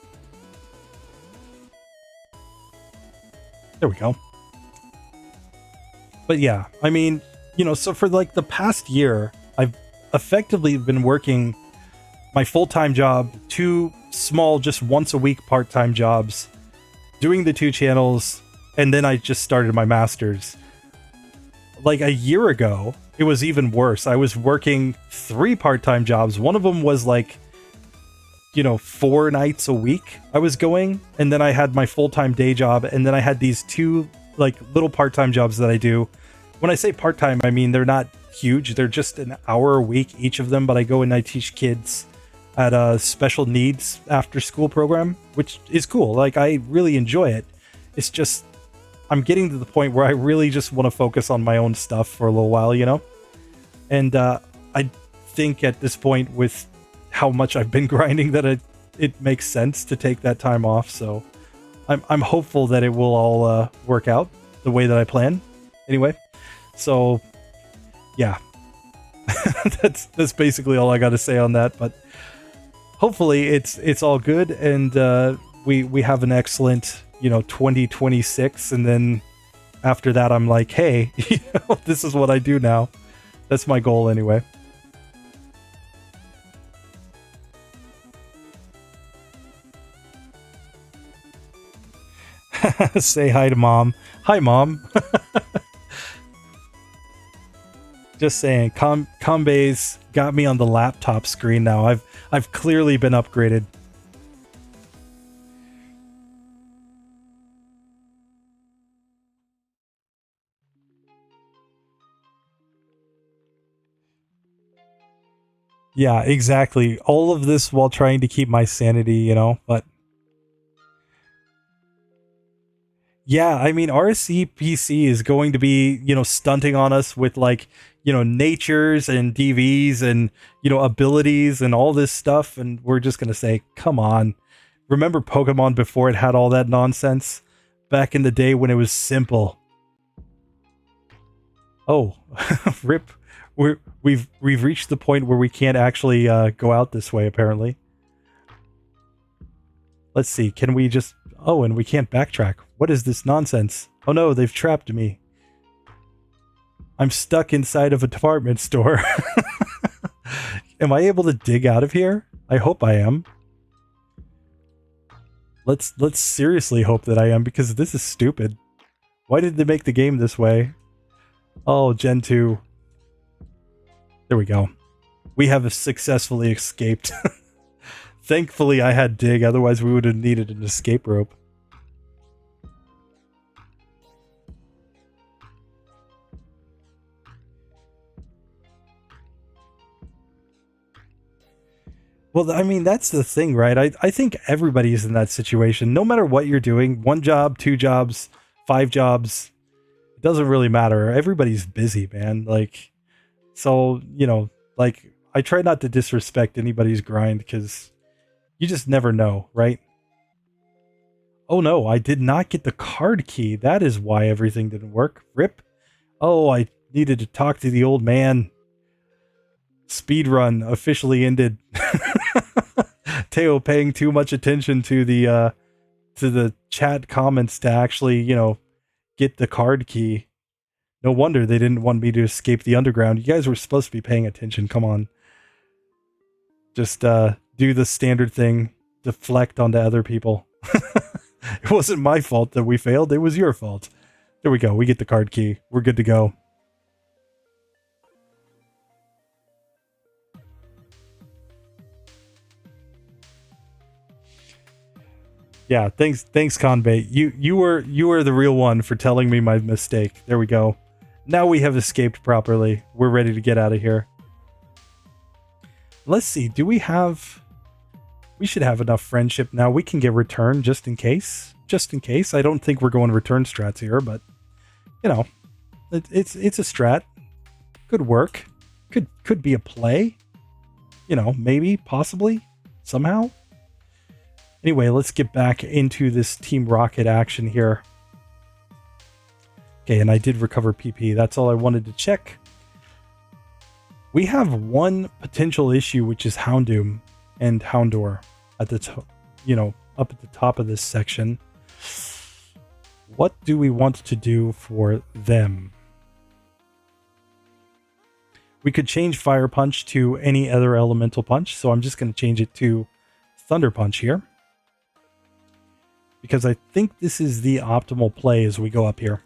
There we go. But yeah, I mean, you know, so for like the past year, I've effectively been working my full-time job, 2 small, just once a week part-time jobs, doing the 2 channels, and then I just started my master's. Like a year ago, it was even worse. I was working 3 part-time jobs. One of them was like, you know, 4 nights a week I was going, and then I had my full-time day job, and then I had these 2 like little part-time jobs that I do. When I say part-time, I mean they're not huge. They're just an hour a week, each of them, but I go and I teach kids at a special needs after school program, which is cool. Like, I really enjoy it. It's just, I'm getting to the point where I really just want to focus on my own stuff for a little while, you know? And I think at this point, with how much I've been grinding, that it makes sense to take that time off. So I'm hopeful that it will all work out the way that I plan. Anyway, so yeah, that's basically all I got to say on that. But hopefully it's all good, and we have an excellent, you know, 2026, and then after that I'm like, hey, you know, this is what I do now. That's my goal anyway. Say hi to mom. Hi, mom. Just saying, Combay's got me on the laptop screen now. I've clearly been upgraded. Yeah, exactly. All of this while trying to keep my sanity, you know, but yeah, I mean, RSCPC is going to be, you know, stunting on us with, like, you know, natures and DVs and, you know, abilities and all this stuff. And we're just going to say, come on. Remember Pokemon before it had all that nonsense? Back in the day when it was simple. Oh, rip. We've reached the point where we can't actually go out this way, apparently. Let's see. Can we just... Oh, and we can't backtrack. What is this nonsense? Oh no, they've trapped me. I'm stuck inside of a department store. Am I able to dig out of here? I hope I am. Let's seriously hope that I am, because this is stupid. Why did they make the game this way? Oh, Gen 2. There we go. We have successfully escaped. Thankfully, I had dig, otherwise we would have needed an escape rope. Well, I mean, that's the thing, right? I think everybody's in that situation. No matter what you're doing, 1 job, 2 jobs, 5 jobs, it doesn't really matter. Everybody's busy, man. Like, so, you know, like, I try not to disrespect anybody's grind, because you just never know, right? Oh no, I did not get the card key. That is why everything didn't work. Rip. Oh, I needed to talk to the old man. Speedrun officially ended. Teo paying too much attention to the chat comments to actually, you know, get the card key. No wonder they didn't want me to escape the underground. You guys were supposed to be paying attention. Come on. Just do the standard thing. Deflect onto other people. It wasn't my fault that we failed. It was your fault. There we go. We get the card key. We're good to go. Yeah, thanks Conbait. You were the real one for telling me my mistake. There we go. Now we have escaped properly. We're ready to get out of here. Let's see. Do we have... We should have enough friendship now. We can get return just in case. Just in case. I don't think we're going return strats here, but you know, it's a strat. Could work. Could be a play. You know, maybe, possibly, somehow. Anyway, let's get back into this Team Rocket action here. Okay, and I did recover PP. That's all I wanted to check. We have one potential issue, which is Houndoom and Houndour at the top, you know, up at the top of this section. What do we want to do for them? We could change Fire Punch to any other elemental punch, so I'm just going to change it to Thunder Punch here, because I think this is the optimal play as we go up here.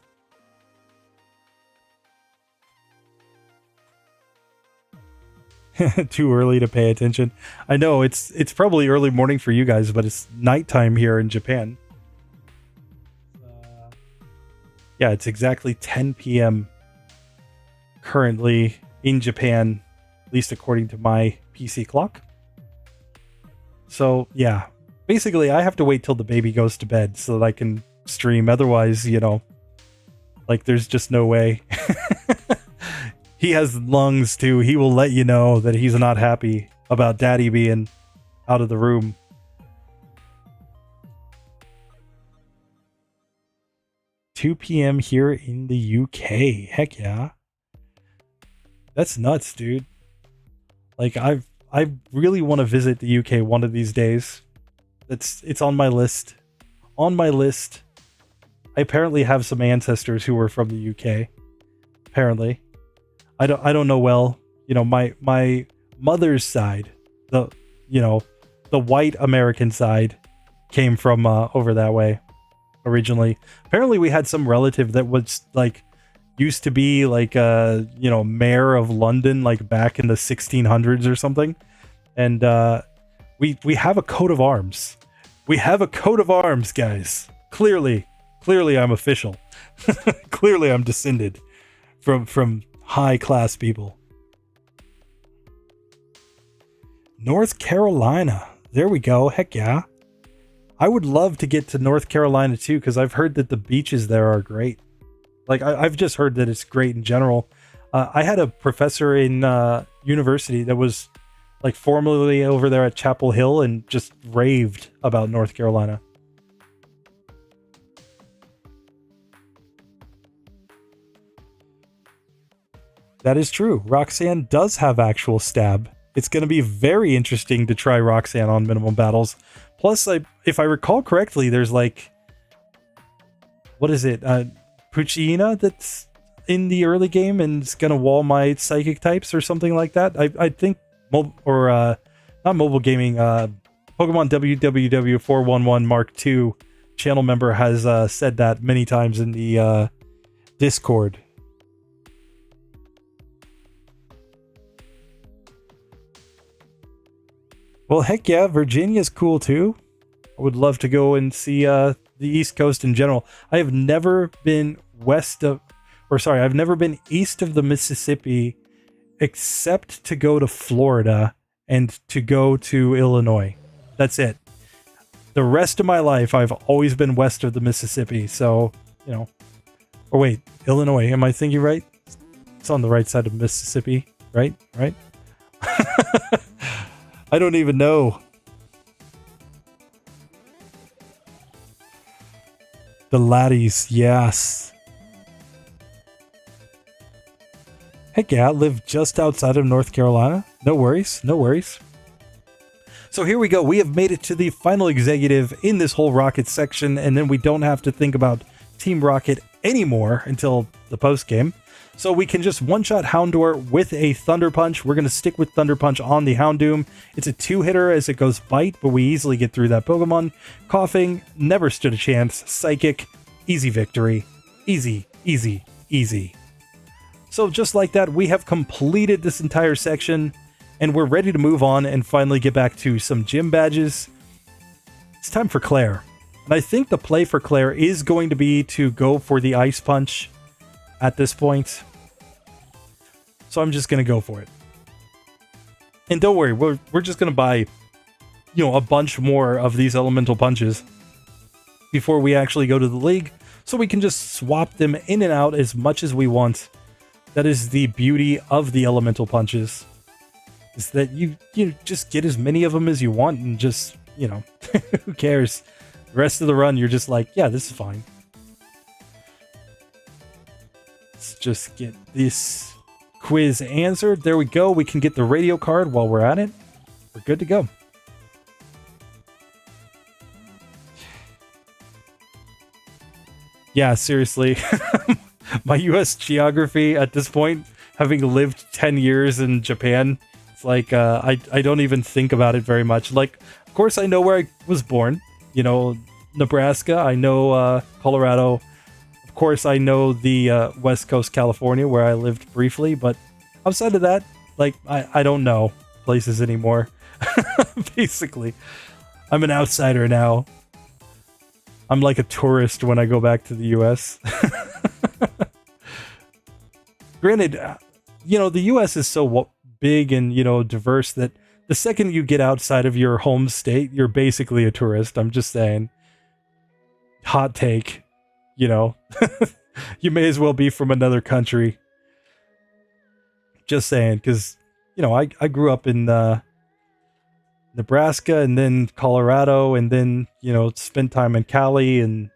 Too early to pay attention. I know it's probably early morning for you guys, but it's nighttime here in Japan. Yeah, it's exactly 10 p.m. currently in Japan, at least according to my PC clock. So yeah, basically I have to wait till the baby goes to bed so that I can stream. Otherwise, you know, like there's just no way. He has lungs too. He will let you know that he's not happy about daddy being out of the room. $2 p.m. here in the UK. Heck yeah. That's nuts, dude. Like I really want to visit the UK one of these days. It's on my list. On my list. I apparently have some ancestors who were from the UK. Apparently. I don't know well. You know, my mother's side, the white American side, came from over that way originally. Apparently we had some relative that was like used to be like mayor of London like back in the 1600s or something. And we have a coat of arms. We have a coat of arms, guys. Clearly I'm official. Clearly I'm descended from high class people. North Carolina. There we go. Heck yeah. I would love to get to North Carolina too, because I've heard that the beaches there are great. Like I've just heard that it's great in general. I had a professor in university that was like formerly over there at Chapel Hill and just raved about North Carolina. That is true. Roxanne does have actual stab. It's going to be very interesting to try Roxanne on minimum battles. Plus, if I recall correctly, there's like, what is it? Puccina that's in the early game and it's gonna wall my psychic types or something like that. I think, not mobile gaming, Pokemon WWW411 Mark II channel member has said that many times in the Discord. Well, heck yeah, Virginia's cool too. I would love to go and see the East Coast in general. I have never been I've never been east of the Mississippi except to go to Florida and to go to Illinois. That's it. The rest of my life, I've always been west of the Mississippi. So, or wait, Illinois, am I thinking right? It's on the right side of Mississippi, right? Right? I don't even know. The laddies, yes. Heck yeah, live just outside of North Carolina. No worries, no worries. So here we go. We have made it to the final executive in this whole Rocket section, and then we don't have to think about Team Rocket anymore until the post game. So we can just one-shot Houndour with a Thunder Punch. We're going to stick with Thunder Punch on the Houndoom. It's a two-hitter as it goes Bite, but we easily get through that Pokemon. Coughing, never stood a chance. Psychic, easy victory. Easy, easy, easy. So just like that, we have completed this entire section, and we're ready to move on and finally get back to some gym badges. It's time for Clair. And I think the play for Clair is going to be to go for the Ice Punch at this point. So I'm just going to go for it. And don't worry, we're just going to buy, a bunch more of these elemental punches before we actually go to the league, so we can just swap them in and out as much as we want. That is the beauty of the elemental punches, is that you just get as many of them as you want and just, who cares? The rest of the run, you're just like, yeah, this is fine. Let's just get this quiz answered. There we go. We can get the radio card while we're at it. We're good to go. Yeah, seriously. My US geography at this point, having lived 10 years in Japan, it's like I don't even think about it very much. Like, of course, I know where I was born. Nebraska. I know Colorado. Of course, I know the West Coast California, where I lived briefly. But outside of that, like, I don't know places anymore. Basically, I'm an outsider now. I'm like a tourist when I go back to the US. Granted, the US is so big and, diverse that the second you get outside of your home state, you're basically a tourist. I'm just saying. Hot take, you may as well be from another country. Just saying, because, I grew up in Nebraska and then Colorado and then, spent time in Cali, and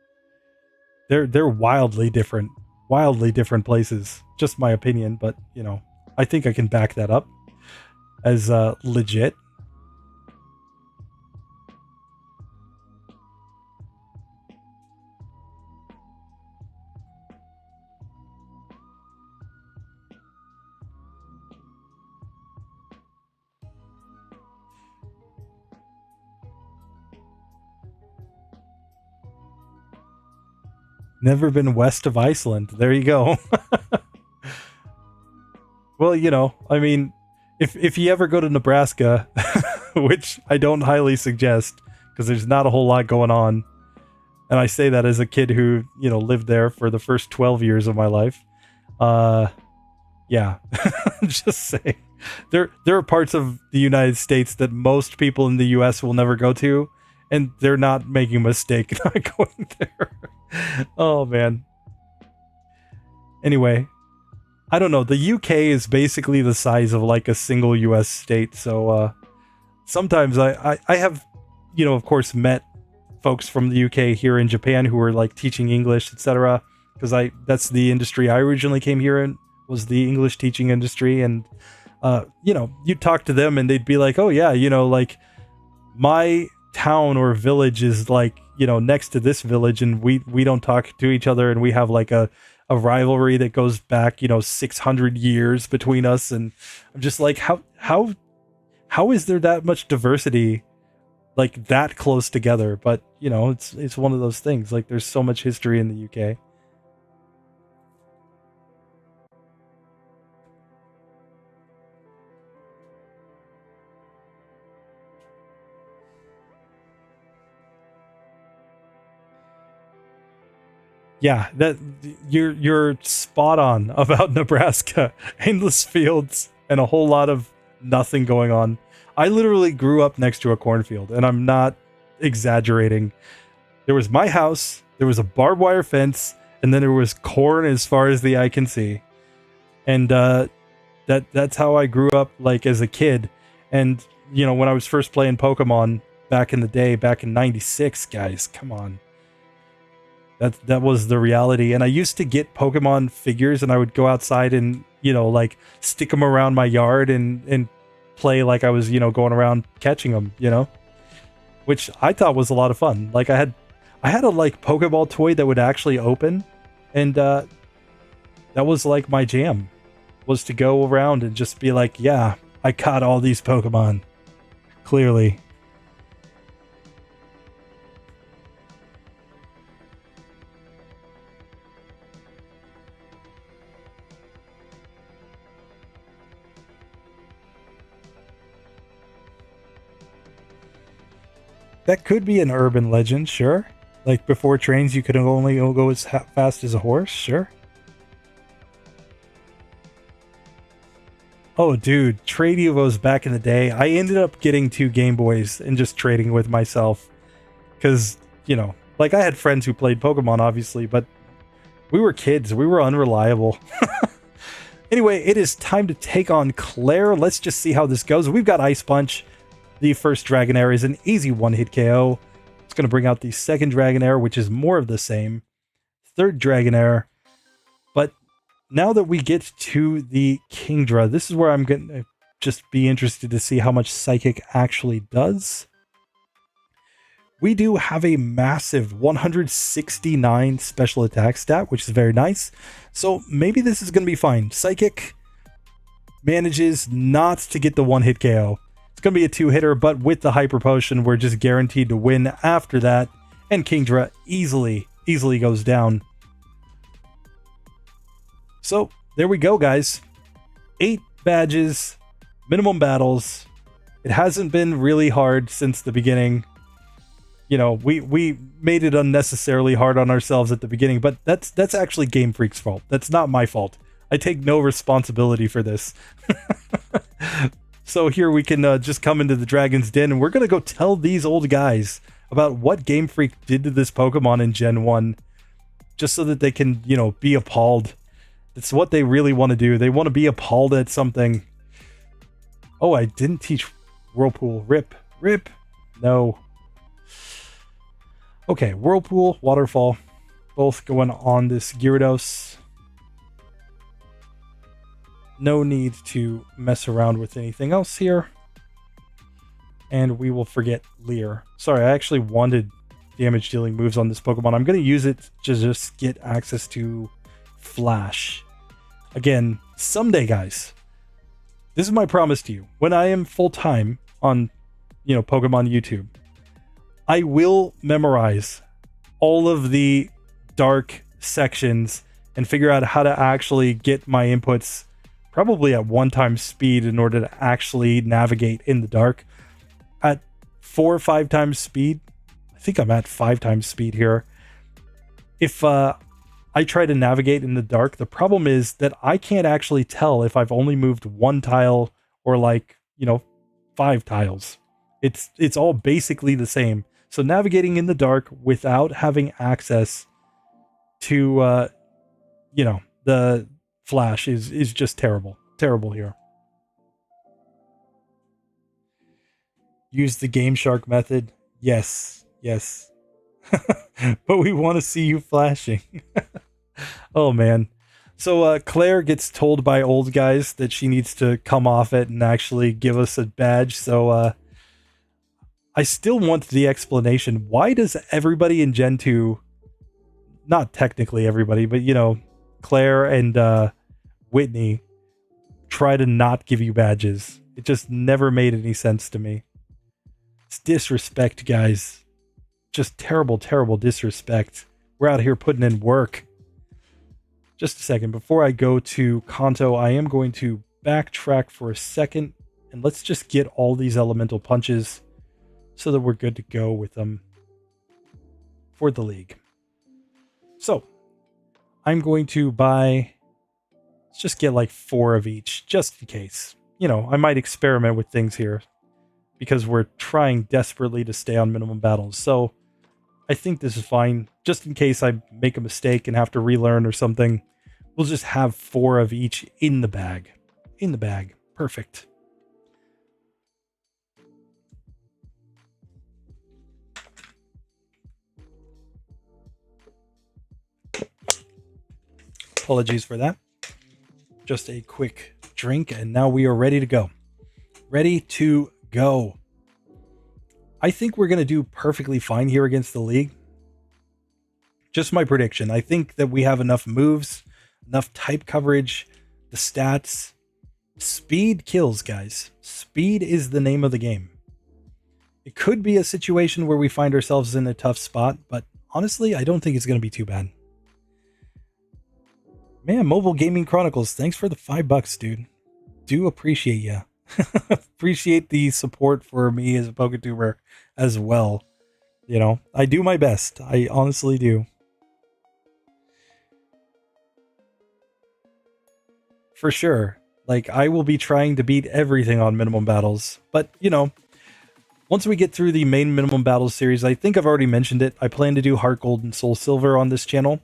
they're wildly different places. Just my opinion, but, I think I can back that up as legit. Never been west of Iceland. There you go. Well, I mean, if you ever go to Nebraska, which I don't highly suggest because there's not a whole lot going on. And I say that as a kid who, lived there for the first 12 years of my life. Yeah, just saying. There are parts of the United States that most people in the US will never go to, and they're not making a mistake not going there. Oh, man. Anyway, I don't know. The UK is basically the size of like a single US state. So sometimes I have, of course, met folks from the UK here in Japan who are like teaching English, etc. Because that's the industry I originally came here in, was the English teaching industry. And, you talk to them and they'd be like, oh, yeah, like my town or village is like, next to this village, and we don't talk to each other, and we have like a rivalry that goes back, 600 years between us. And I'm just like, how is there that much diversity like that close together? But it's one of those things. Like, there's so much history in the UK. Yeah, that you're spot on about Nebraska. Endless fields and a whole lot of nothing going on. I literally grew up next to a cornfield, and I'm not exaggerating. There was my house, there was a barbed wire fence, and then there was corn as far as the eye can see. And that's how I grew up, like, as a kid. And when I was first playing Pokemon back in the day, back in '96, guys, come on. That was the reality. And I used to get Pokemon figures, and I would go outside and, like, stick them around my yard and play like I was, going around catching them, which I thought was a lot of fun. Like, I had a like Pokeball toy that would actually open, and that was like my jam, was to go around and just be like, yeah, I caught all these Pokemon. Clearly. That could be an urban legend, sure. Like, before trains, you could only go as fast as a horse, sure. Oh, dude, trade Evos back in the day. I ended up getting 2 Game Boys and just trading with myself. Because, like, I had friends who played Pokemon, obviously, but we were kids. We were unreliable. Anyway, it is time to take on Clair. Let's just see how this goes. We've got Ice Punch. The first Dragonair is an easy one-hit KO. It's going to bring out the second Dragonair, which is more of the same. Third Dragonair. But now that we get to the Kingdra, this is where I'm going to just be interested to see how much Psychic actually does. We do have a massive 169 special attack stat, which is very nice. So maybe this is going to be fine. Psychic manages not to get the one-hit KO. It's going to be a 2-hitter, but with the Hyper Potion, we're just guaranteed to win after that. And Kingdra easily goes down. So, there we go, guys. 8 badges, minimum battles. It hasn't been really hard since the beginning. We made it unnecessarily hard on ourselves at the beginning, but that's actually Game Freak's fault. That's not my fault. I take no responsibility for this. So here we can just come into the Dragon's Den, and we're going to go tell these old guys about what Game Freak did to this Pokemon in Gen 1, just so that they can, be appalled. It's what they really want to do. They want to be appalled at something. Oh, I didn't teach Whirlpool. Rip. No. Okay, Whirlpool, Waterfall, both going on this Gyarados. No need to mess around with anything else here. And we will forget Leer. Sorry, I actually wanted damage dealing moves on this Pokemon. I'm going to use it to just get access to Flash. Again, someday, guys, this is my promise to you. When I am full-time on, Pokemon YouTube, I will memorize all of the dark sections and figure out how to actually get my inputs probably at 1x speed in order to actually navigate in the dark. At 4 or 5 times speed, I think I'm at 5x speed here. If I try to navigate in the dark, the problem is that I can't actually tell if I've only moved 1 tile or 5 tiles. It's all basically the same. So navigating in the dark without having access to the Flash is just terrible. Terrible here. Use the Game Shark method. Yes. But we want to see you flashing. Oh, man. So Claire gets told by old guys that she needs to come off it and actually give us a badge. So I still want the explanation. Why does everybody in Gen 2, not technically everybody, but Clair and Whitney try to not give you badges? It just never made any sense to me. It's disrespect, guys. Just terrible, terrible disrespect. We're out here putting in work. Just a second. Before I go to Kanto, I am going to backtrack for a second. And let's just get all these elemental punches so that we're good to go with them for the league. So, I'm going to buy... Let's just get like 4 of each, just in case. I might experiment with things here, because we're trying desperately to stay on minimum battles. So, I think this is fine. Just in case I make a mistake and have to relearn or something, we'll just have 4 of each in the bag. In the bag. Perfect. Apologies for that. Just a quick drink, and now we are ready to go. Ready to go. I think we're going to do perfectly fine here against the league. Just my prediction. I think that we have enough moves, enough type coverage, the stats. Speed kills, guys. Speed is the name of the game. It could be a situation where we find ourselves in a tough spot, but honestly, I don't think it's going to be too bad. Man, Mobile Gaming Chronicles, thanks for the $5, dude. Do appreciate ya. Appreciate the support for me as a PokeTuber as well. I do my best. I honestly do. For sure. Like, I will be trying to beat everything on minimum battles. But, once we get through the main minimum battles series, I think I've already mentioned it. I plan to do Heart Gold and Soul Silver on this channel.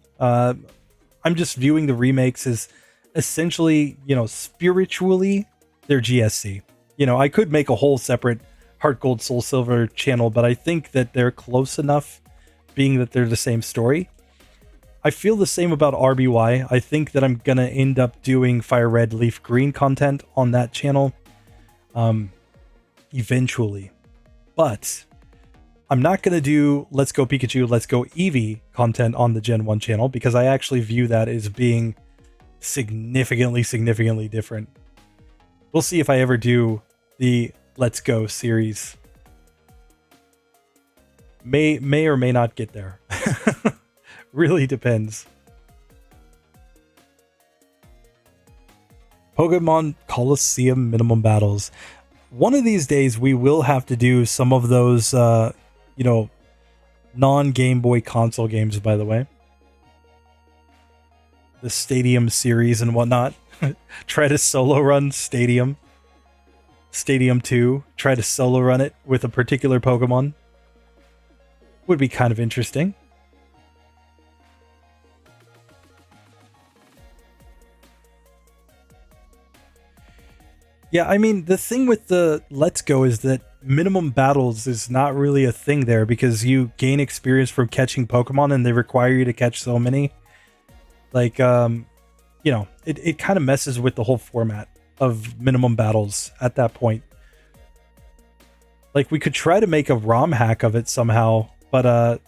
I'm just viewing the remakes as essentially, spiritually, they're GSC. I could make a whole separate Heart Gold Soul Silver channel, but I think that they're close enough, being that they're the same story. I feel the same about RBY. I think that I'm going to end up doing Fire Red, Leaf Green content on that channel eventually. But I'm not going to do Let's Go Pikachu, Let's Go Eevee content on the Gen 1 channel, because I actually view that as being significantly different. We'll see if I ever do the Let's Go series. May or may not get there. Really depends. Pokemon Coliseum minimum battles. One of these days we will have to do some of those non-Game Boy console games, by the way. The Stadium series and whatnot. Try to solo run Stadium. Stadium 2. Try to solo run it with a particular Pokemon. Would be kind of interesting. Yeah, I mean, the thing with the Let's Go is that minimum battles is not really a thing there, because you gain experience from catching Pokemon and they require you to catch so many. Like, it kind of messes with the whole format of minimum battles at that point. Like, we could try to make a ROM hack of it somehow, but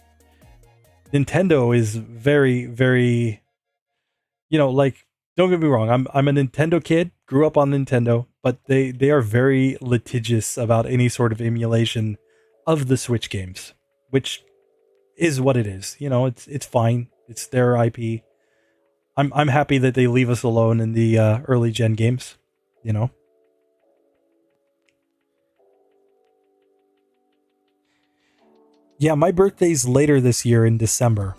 Nintendo is very, don't get me wrong, I'm a Nintendo kid, grew up on Nintendo, but they are very litigious about any sort of emulation of the Switch games, which is what it is. It's fine. It's their IP. I'm happy that they leave us alone in the early gen games, Yeah, my birthday's later this year in December.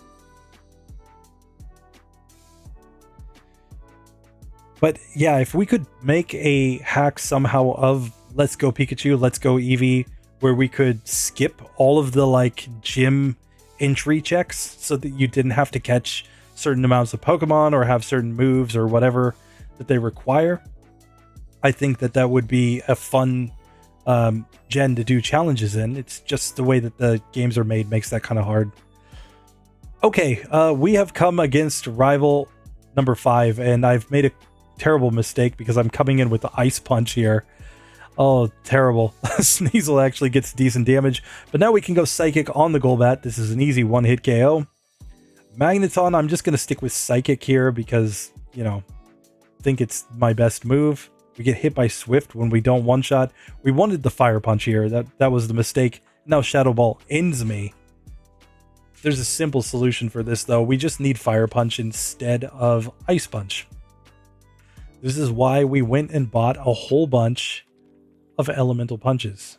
But yeah, if we could make a hack somehow of Let's Go Pikachu, Let's Go Eevee, where we could skip all of the gym entry checks so that you didn't have to catch certain amounts of Pokemon or have certain moves or whatever that they require, I think that would be a fun gen to do challenges in. It's just the way that the games are made makes that kind of hard. Okay, we have come against rival number 5, and I've made a terrible mistake because I'm coming in with the Ice Punch here. Oh, terrible. Sneasel actually gets decent damage, but now we can go Psychic on the Golbat. This is an easy one-hit KO. Magneton, I'm just going to stick with Psychic here because, you know, I think it's my best move. We get hit by Swift when we don't one-shot. We wanted the Fire Punch here. That was the mistake. Now Shadow Ball ends me. There's a simple solution for this, though. We just need Fire Punch instead of Ice Punch. This is why we went and bought a whole bunch of Elemental Punches.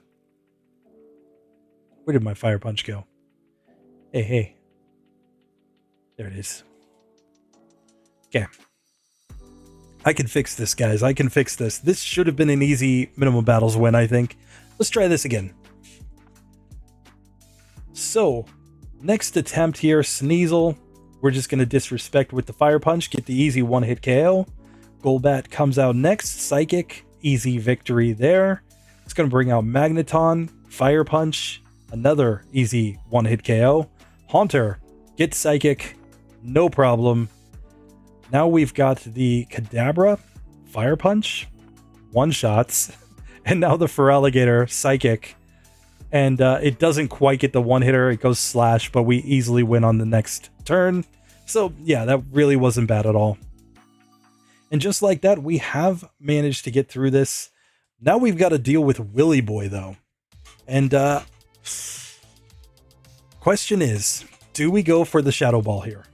Where did my Fire Punch go? Hey, hey. There it is. Okay. I can fix this, guys. I can fix this. This should have been an easy minimum battles win, I think. Let's try this again. So, next attempt here, Sneasel. We're just going to disrespect with the Fire Punch, get the easy one-hit KO. Golbat comes out next, Psychic, easy victory there. It's going to bring out Magneton, Fire Punch, another easy one-hit KO. Haunter, get Psychic, no problem. Now we've got the Kadabra, Fire Punch, one-shots, and now the Feraligatr, Psychic. And it doesn't quite get the one-hitter, it goes Slash, but we easily win on the next turn. So yeah, that really wasn't bad at all. And just like that, we have managed to get through this. Now we've got to deal with Willy Boy, though. And question is, do we go for the Shadow Ball here?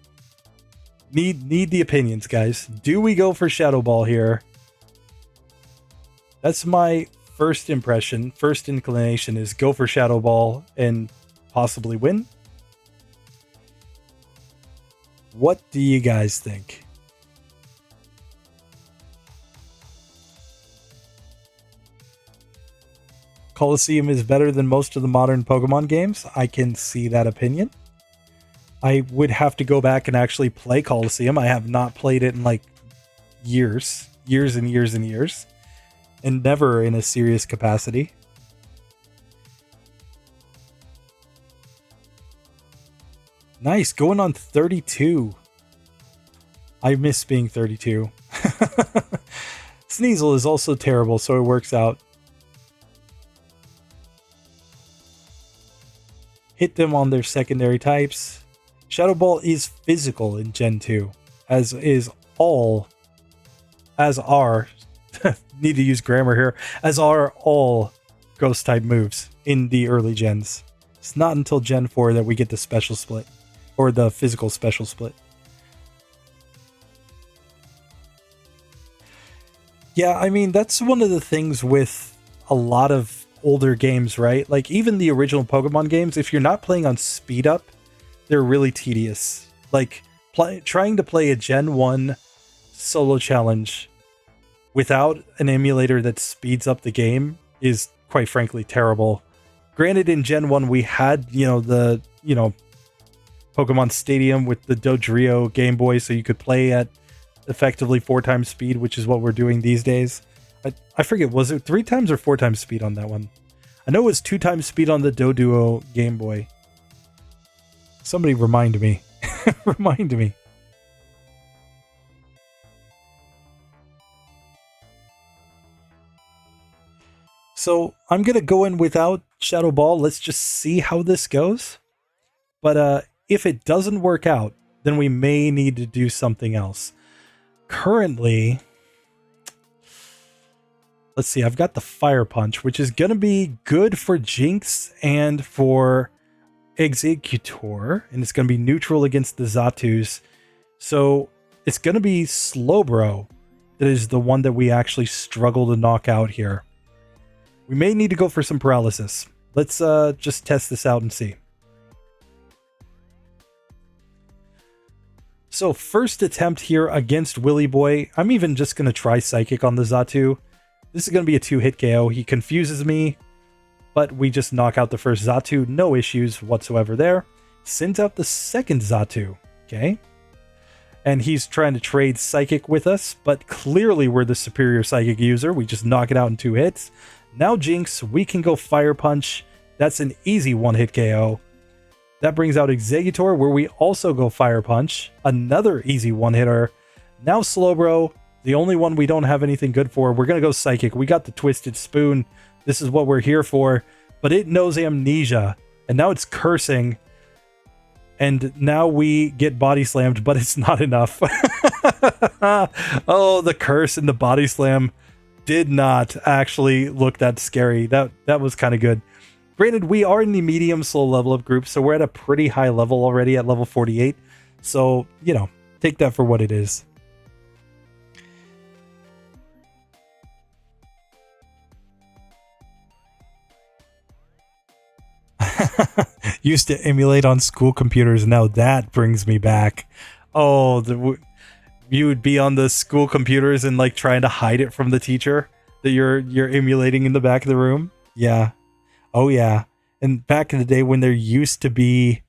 Need the opinions, guys. Do we go for Shadow Ball here? That's my first impression. First inclination is go for Shadow Ball and possibly win. What do you guys think? Colosseum is better than most of the modern Pokemon games. I can see that opinion. I would have to go back and actually play Colosseum. I have not played it in like years and years and years, and never in a serious capacity. Nice, going on 32. I miss being 32. Sneasel is also terrible, so it works out. Hit them on their secondary types. Shadow Ball is physical in Gen 2, as are need to use grammar here, as are all ghost type moves in the early gens. It's not until Gen 4 that we get the special split, or the physical special split. Yeah, I mean, that's one of the things with a lot of older games, right? Like even the original Pokemon games, if you're not playing on speed up, they're really tedious. Like trying to play a Gen 1 solo challenge without an emulator that speeds up the game is quite frankly terrible. Granted, in Gen 1 we had, the Pokemon Stadium with the Dodrio Game Boy, so you could play at effectively 4 times speed, which is what we're doing these days. I forget, was it 3 times or 4 times speed on that one? I know it was 2 times speed on the Doduo Game Boy. Somebody remind me. Remind me. So I'm going to go in without Shadow Ball. Let's just see how this goes. But if it doesn't work out, then we may need to do something else. Currently, let's see, I've got the Fire Punch, which is going to be good for Jinx and for Exeggutor, and it's going to be neutral against the Zatus. So it's going to be Slowbro that is the one that we actually struggle to knock out here. We may need to go for some paralysis. Let's just test this out and see. So first attempt here against Willy Boy. I'm even just going to try Psychic on the Zatu. This is going to be a 2-hit KO. He confuses me, but we just knock out the first Zatu. No issues whatsoever there. Sends out the second Zatu. Okay. And he's trying to trade Psychic with us, but clearly we're the superior Psychic user. We just knock it out in 2 hits. Now Jinx, we can go Fire Punch. That's an easy 1-hit KO. That brings out Exeggutor, where we also go Fire Punch. Another easy 1-hitter. Now Slowbro, The only one we don't have anything good for, we're going to go Psychic. We got the Twisted Spoon. This is what we're here for. But it knows Amnesia. And now it's cursing. And now we get body slammed, but it's not enough. Oh, the curse and the body slam did not actually look that scary. That was kind of good. Granted, we are in the medium slow level up group, so we're at a pretty high level already at level 48. So, you know, take that for what it is. Used to emulate on school computers. Now that brings me back. Oh, you would be on the school computers and like trying to hide it from the teacher that you're emulating in the back of the room. Yeah. Oh yeah. And back in the day when there used to be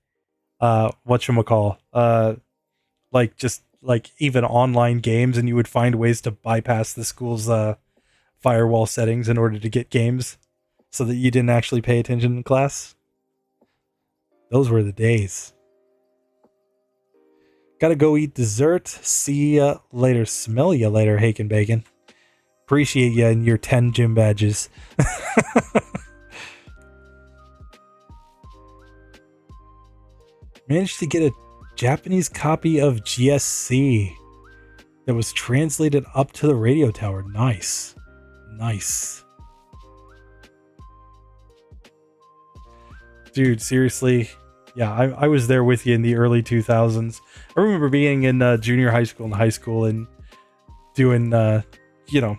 whatchamacall, like just like even online games, and you would find ways to bypass the school's firewall settings in order to get games so that you didn't actually pay attention in class. Those were the days. Gotta go eat dessert. See ya later. Smell ya later, Haken Bacon. Appreciate ya and your 10 gym badges. Managed to get a Japanese copy of GSC that was translated up to the radio tower. Nice. Nice. Dude, seriously. Yeah, I was there with you in the early 2000s. I remember being in junior high school and high school and doing, you know,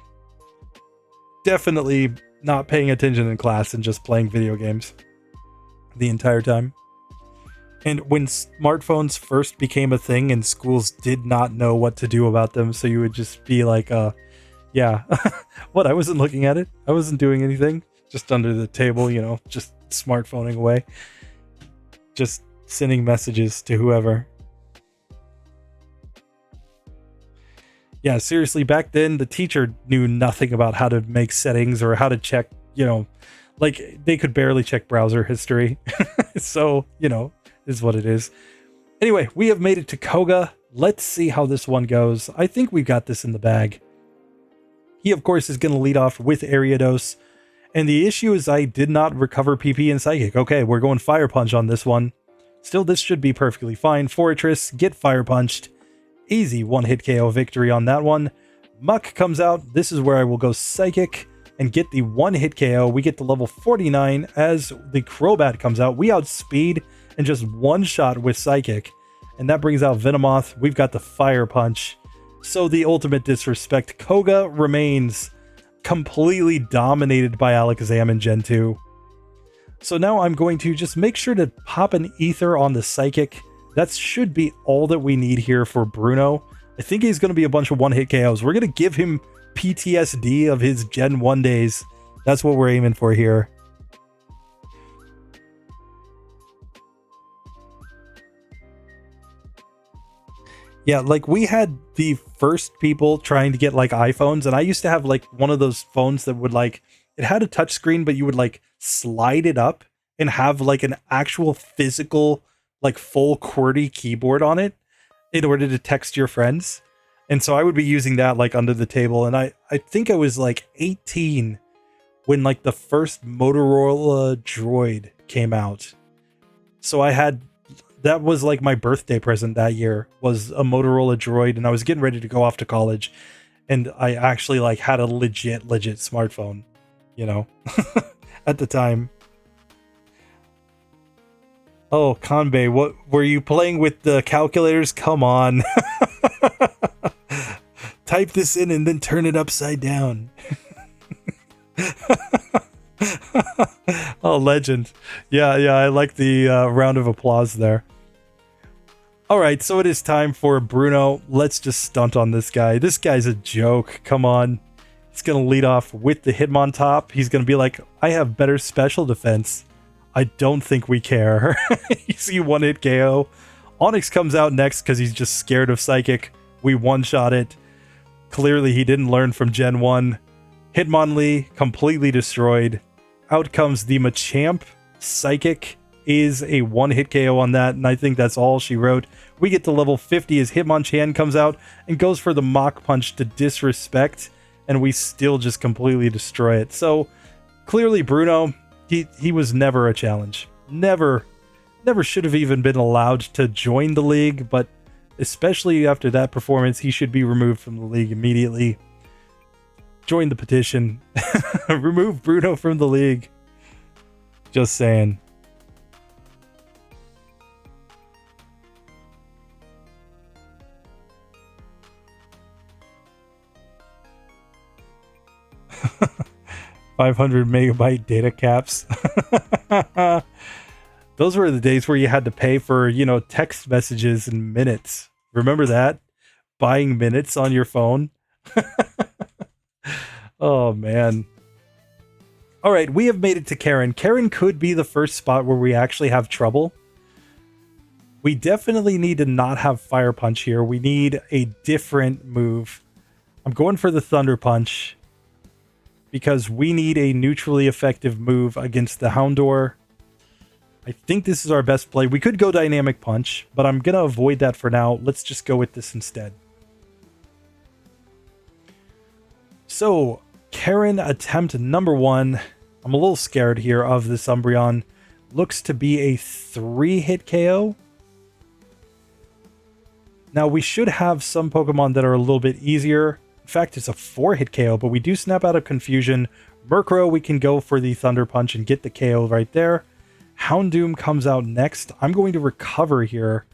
definitely not paying attention in class and just playing video games the entire time. And when smartphones first became a thing and schools did not know what to do about them, so you would just be like, yeah, what? I wasn't looking at it. I wasn't doing anything. Just under the table, you know, just smartphoning away. Just sending messages to whoever. Yeah, seriously, back then, the teacher knew nothing about how to make settings or how to check, you know, like they could barely check browser history. So, you know, is what it is. Anyway, we have made it to Koga. Let's see how this one goes. I think we've got this in the bag. He, of course, is going to lead off with Ariados. And the issue is I did not recover PP and Psychic. Okay, we're going Fire Punch on this one. Still, this should be perfectly fine. Fortress, get Fire Punched. Easy one-hit KO victory on that one. Muck comes out. This is where I will go Psychic and get the one-hit KO. We get to level 49 as the Crobat comes out. We outspeed and just one-shot with Psychic. And that brings out Venomoth. We've got the Fire Punch. So the ultimate disrespect. Koga remains completely dominated by Alakazam in Gen 2. So now I'm going to just make sure to pop an Ether on the Psychic. That should be all that we need here for Bruno. I think he's going to be a bunch of one-hit KOs. We're going to give him PTSD of his Gen 1 days. That's what we're aiming for here. Yeah, like we had the first people trying to get like iPhones, and I used to have like one of those phones that would like, it had a touch screen, but you would like slide it up and have like an actual physical, like full QWERTY keyboard on it in order to text your friends. And so I would be using that like under the table. And I think I was like 18 when like the first Motorola Droid came out. So I had, that was like my birthday present that year, was a Motorola Droid, and I was getting ready to go off to college, and I actually like had a legit smartphone, you know, at the time. Oh, Kanbei, what were you playing with the calculators? Come on. Type this in and then turn it upside down. Oh, legend. Yeah, I like the round of applause there. All right, so it is time for Bruno. Let's just stunt on this guy. This guy's a joke. Come on. He's going to lead off with the Hitmontop. He's going to be like, I have better special defense. I don't think we care. You see one-hit KO. Onyx comes out next because he's just scared of Psychic. We one-shot it. Clearly, he didn't learn from Gen 1. Hitmonlee completely destroyed. Out comes the Machamp, Psychic, is a one-hit KO on that, and I think that's all she wrote. We get to level 50 as Hitmonchan comes out and goes for the Mach Punch to disrespect, and we still just completely destroy it. So clearly Bruno, he was never a challenge. Never should have even been allowed to join the league, but especially after that performance, he should be removed from the league immediately. Join the petition. Remove Bruno from the league. Just saying. $500 MB data caps. Those were the days where you had to pay for, text messages and minutes. Remember that? Buying minutes on your phone? Oh, man. All right, we have made it to Karen. Karen could be the first spot where we actually have trouble. We definitely need to not have Fire Punch here. We need a different move. I'm going for the Thunder Punch because we need a neutrally effective move against the Houndour. I think this is our best play. We could go Dynamic Punch, but I'm going to avoid that for now. Let's just go with this instead. So, Karen attempt number 1. I'm a little scared here of this Umbreon. Looks to be a 3-hit KO. Now, we should have some Pokemon that are a little bit easier. In fact, it's a 4-hit KO, but we do snap out of Confusion. Murkrow, we can go for the Thunder Punch and get the KO right there. Houndoom comes out next. I'm going to recover here.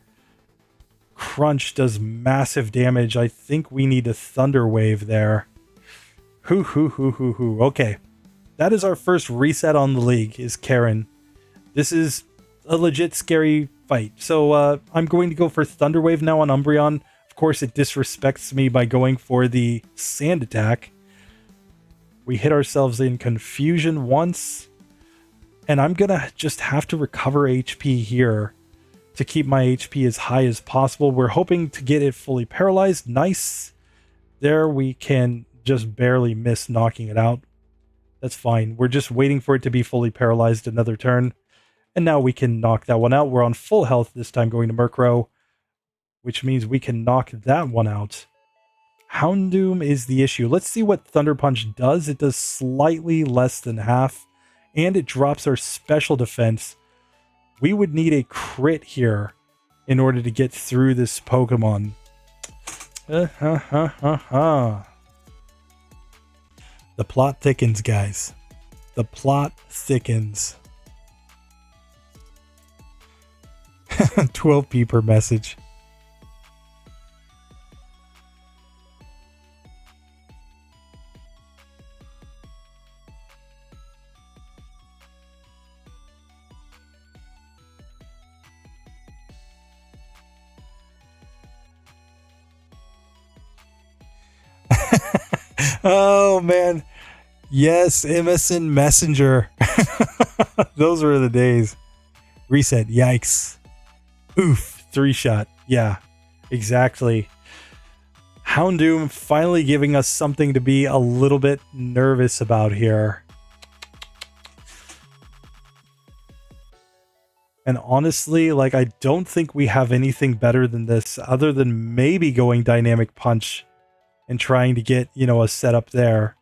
Crunch does massive damage. I think we need a Thunder Wave there. Okay. That is our first reset on the league, is Karen. This is a legit scary fight. So I'm going to go for Thunder Wave now on Umbreon. Of course, it disrespects me by going for the Sand Attack. We hit ourselves in Confusion once. And I'm going to just have to recover HP here to keep my HP as high as possible. We're hoping to get it fully paralyzed. Nice. There we can just barely miss knocking it out. That's fine. We're just waiting for it to be fully paralyzed another turn. And now we can knock that one out. We're on full health this time going to Murkrow, which means we can knock that one out. Houndoom is the issue. Let's see what Thunder Punch does. It does slightly less than half, and it drops our special defense. We would need a crit here in order to get through this Pokemon. The plot thickens, guys. The plot thickens. 12p per message. Oh, man. Yes, MSN Messenger. Those were the days. Reset. Yikes. Oof. 3-shot. Yeah, exactly. Houndoom finally giving us something to be a little bit nervous about here. And honestly, I don't think we have anything better than this other than maybe going Dynamic Punch and trying to get, a setup there.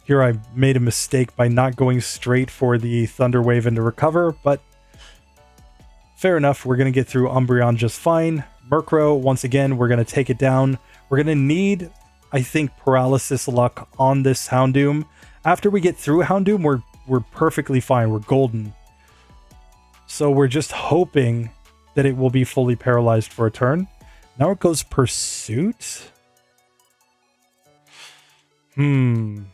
Here I made a mistake by not going straight for the Thunder Wave and to recover, but fair enough. We're going to get through Umbreon just fine. Murkrow, once again, we're going to take it down. We're going to need, I think, Paralysis luck on this Houndoom. After we get through Houndoom, we're perfectly fine. We're golden. So we're just hoping that it will be fully paralyzed for a turn. Now it goes Pursuit. And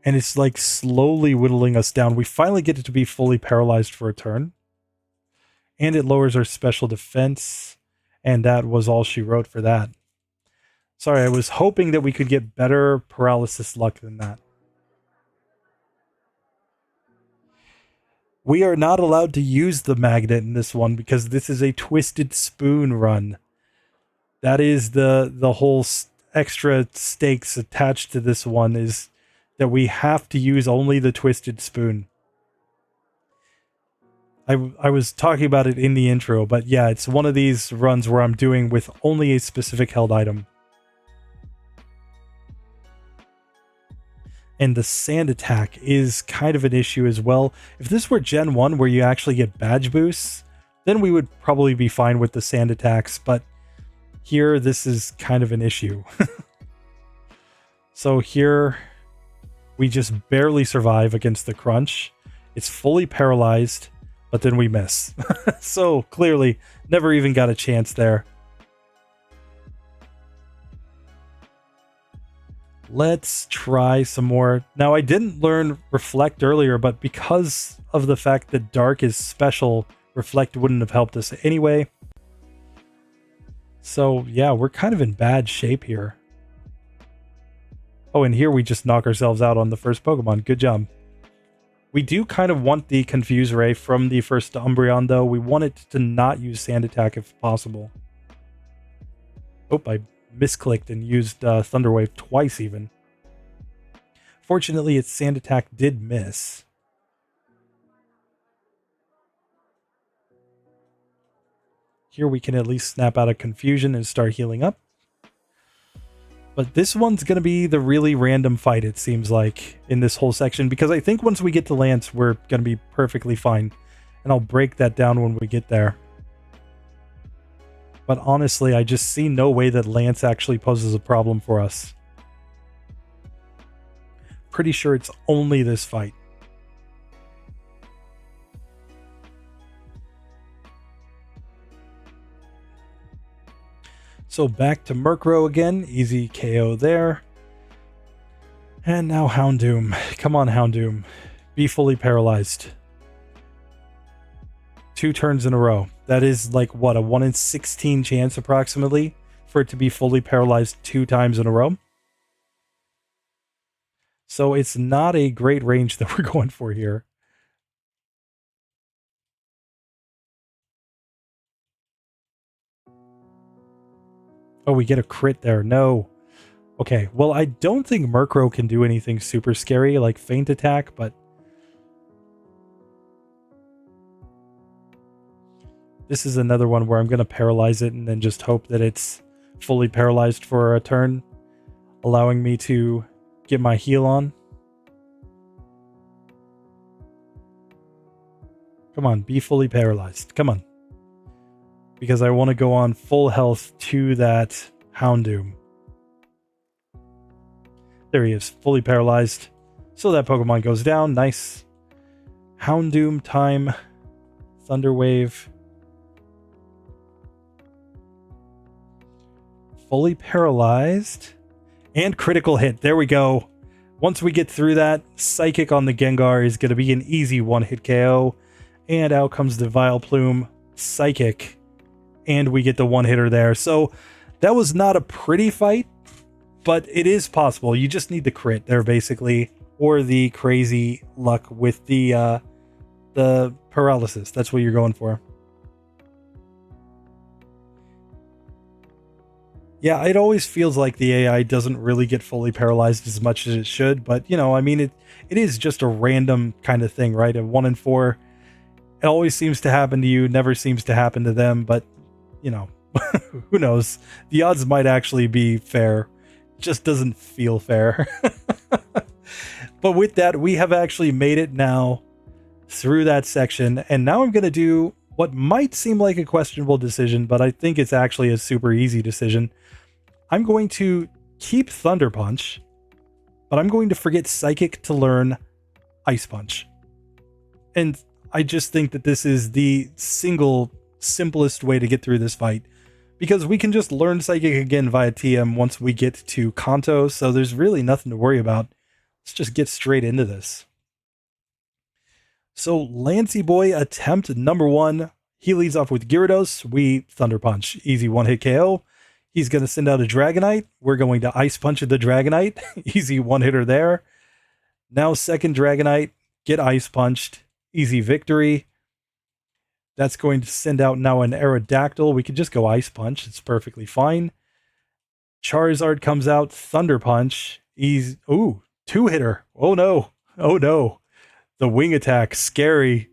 it's slowly whittling us down. We finally get it to be fully paralyzed for a turn. And it lowers our special defense. And that was all she wrote for that. Sorry, I was hoping that we could get better paralysis luck than that. We are not allowed to use the magnet in this one because this is a Twisted Spoon run. That is the whole extra stakes attached to this one, is that we have to use only the Twisted Spoon. I was talking about it in the intro, but yeah, it's one of these runs where I'm doing with only a specific held item. And the sand attack is kind of an issue as well. If this were Gen 1 where you actually get badge boosts, then we would probably be fine with the sand attacks, but here this is kind of an issue. So here we just barely survive against the crunch. It's fully paralyzed, but then we miss. So clearly never even got a chance there. Let's try some more. Now, I didn't learn Reflect earlier, but because of the fact that Dark is special, Reflect wouldn't have helped us anyway. So yeah, we're kind of in bad shape here. Oh, and here we just knock ourselves out on the first Pokemon. Good job. We do kind of want the Confuse Ray from the first Umbreon, though. We want it to not use Sand Attack if possible. Oh, I misclicked and used Thunder Wave twice even. Fortunately, its Sand Attack did miss. Here we can at least snap out of Confusion and start healing up. But this one's going to be the really random fight, it seems like, in this whole section, because I think once we get to Lance, we're going to be perfectly fine. And I'll break that down when we get there. But honestly, I just see no way that Lance actually poses a problem for us. Pretty sure it's only this fight. So back to Murkrow again. Easy KO there. And now Houndoom. Come on, Houndoom. Be fully paralyzed. 2 turns in a row. That is like, what, a 1 in 16 chance approximately for it to be fully paralyzed 2 times in a row. So it's not a great range that we're going for here. Oh, we get a crit there. No. Okay, well, I don't think Murkrow can do anything super scary like Feint Attack, but this is another one where I'm going to paralyze it and then just hope that it's fully paralyzed for a turn, allowing me to get my heal on. Come on, be fully paralyzed. Come on. Because I want to go on full health to that Houndoom. There he is, fully paralyzed. So that Pokemon goes down. Nice. Houndoom time. Thunder Wave. Fully paralyzed. And critical hit. There we go. Once we get through that, Psychic on the Gengar is going to be an easy one-hit KO. And out comes the Vileplume. Psychic. And we get the one-hitter there. So that was not a pretty fight, but it is possible. You just need the crit there, basically, or the crazy luck with the paralysis. That's what you're going for. Yeah, it always feels like the AI doesn't really get fully paralyzed as much as it should, but, you know, I mean, it is just a random kind of thing, right? A 1 in 4. It always seems to happen to you, never seems to happen to them, but you know, who knows? The odds might actually be fair. Just doesn't feel fair. But with that, we have actually made it now through that section. And now I'm going to do what might seem like a questionable decision, but I think it's actually a super easy decision. I'm going to keep Thunder Punch, but I'm going to forget Psychic to learn Ice Punch. And I just think that this is the simplest way to get through this fight, because we can just learn Psychic again via TM once we get to Kanto, so there's really nothing to worry about. Let's just get straight into this. So Lancey Boy, attempt number 1. He leads off with Gyarados. We Thunder Punch. Easy one-hit KO. He's going to send out a Dragonite. We're going to Ice Punch the Dragonite. Easy one-hitter there. Now second Dragonite. Get Ice Punched. Easy victory. That's going to send out now an Aerodactyl. We could just go Ice Punch. It's perfectly fine. Charizard comes out, Thunder Punch. He's, ooh, 2-hitter. Oh no. Oh no. The wing attack, scary.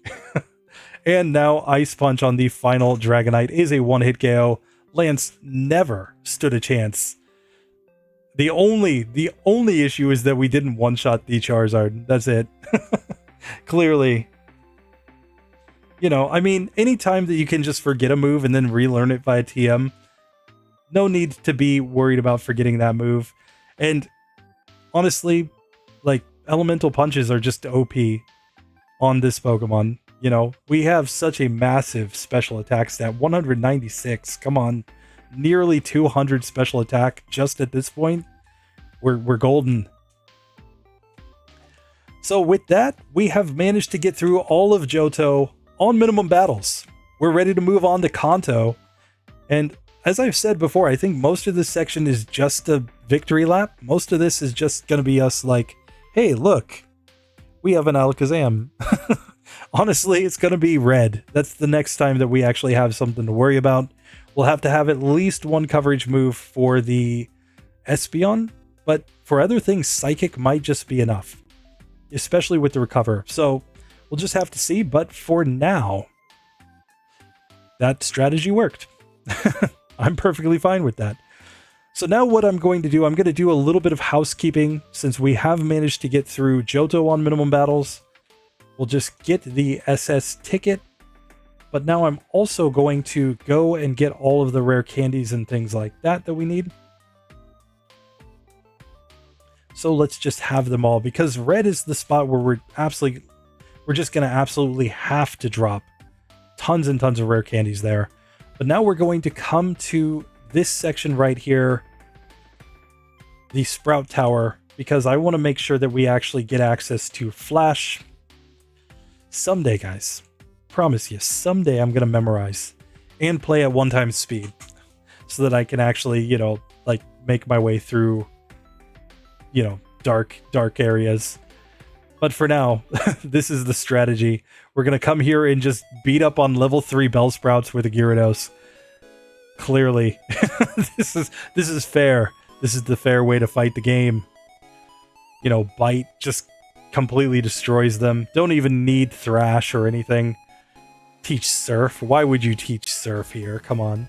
And now Ice Punch on the final Dragonite is a 1-hit KO. Lance never stood a chance. The only issue is that we didn't one-shot the Charizard. That's it. Clearly. You know, I mean, anytime that you can just forget a move and then relearn it via TM, no need to be worried about forgetting that move. And honestly, like, elemental punches are just OP on this Pokemon. You know, we have such a massive special attack stat, 196. Come on, nearly 200 special attack just at this point. We're golden. So with that, we have managed to get through all of Johto on minimum battles. We're ready to move on to Kanto. And as I've said before, I think most of this section is just a victory lap. Most of this is just going to be us like, hey, look, we have an Alakazam. Honestly, it's going to be red. That's the next time that we actually have something to worry about. We'll have to have at least one coverage move for the Espeon, but for other things, Psychic might just be enough, especially with the Recover. So we'll just have to see, but for now, that strategy worked. I'm perfectly fine with that. So now what I'm going to do a little bit of housekeeping since we have managed to get through Johto on minimum battles. We'll just get the SS ticket, but now I'm also going to go and get all of the rare candies and things like that we need. So let's just have them all, because red is the spot where we're just going to absolutely have to drop tons and tons of rare candies there. But now we're going to come to this section right here, the Sprout Tower, because I want to make sure that we actually get access to Flash. Someday, guys, promise you, someday I'm going to memorize and play at 1x speed so that I can actually, you know, like make my way through, you know, dark areas. But for now, this is the strategy. We're going to come here and just beat up on level 3 Bellsprouts with a Gyarados. Clearly, this is fair. This is the fair way to fight the game. You know, Bite just completely destroys them. Don't even need Thrash or anything. Teach Surf. Why would you teach Surf here? Come on.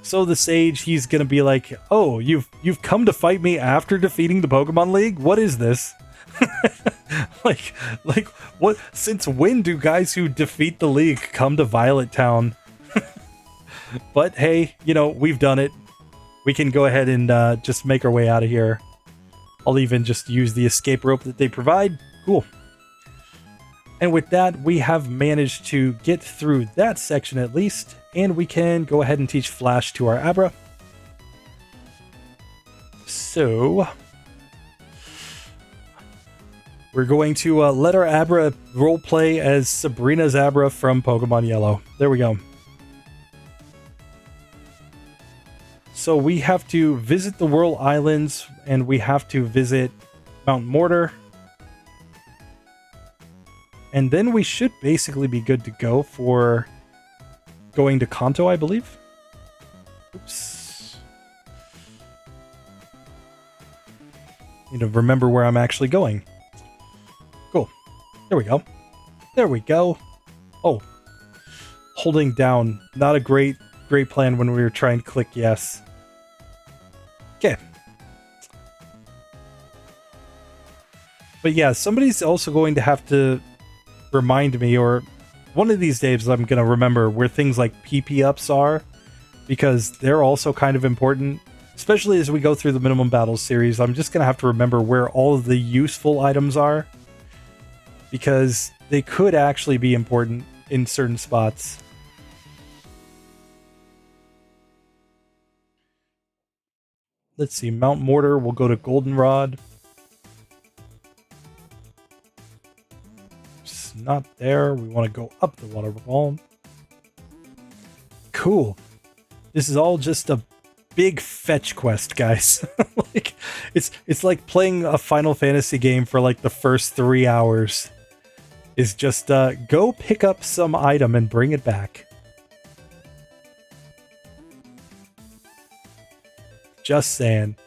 So the Sage, he's gonna be like, oh, you've come to fight me after defeating the Pokemon League? What is this? like what? Since when do guys who defeat the league come to Violet Town? But hey, you know, we've done it. We can go ahead and just make our way out of here. I'll even just use the escape rope that they provide. Cool. And with that, we have managed to get through that section at least, and we can go ahead and teach Flash to our Abra. So we're going to let our Abra roleplay as Sabrina's Abra from Pokemon Yellow. There we go. So we have to visit the Whirl Islands, and we have to visit Mount Mortar. And then we should basically be good to go for going to Kanto, I believe. Oops. Need to remember where I'm actually going. Cool. There we go. There we go. Oh. Holding down. Not a great plan when we were trying to click yes. Okay. But yeah, somebody's also going to have to remind me, or one of these days I'm going to remember where things like PP ups are, because they're also kind of important, especially as we go through the minimum battles series. I'm just going to have to remember where all of the useful items are, because they could actually be important in certain spots. Let's see, Mount Mortar, we'll go to Goldenrod. It's not there. We want to go up the waterfall. Cool. This is all just a big fetch quest, guys. Like it's like playing a Final Fantasy game for like the first 3 hours. is just go pick up some item and bring it back. Just saying.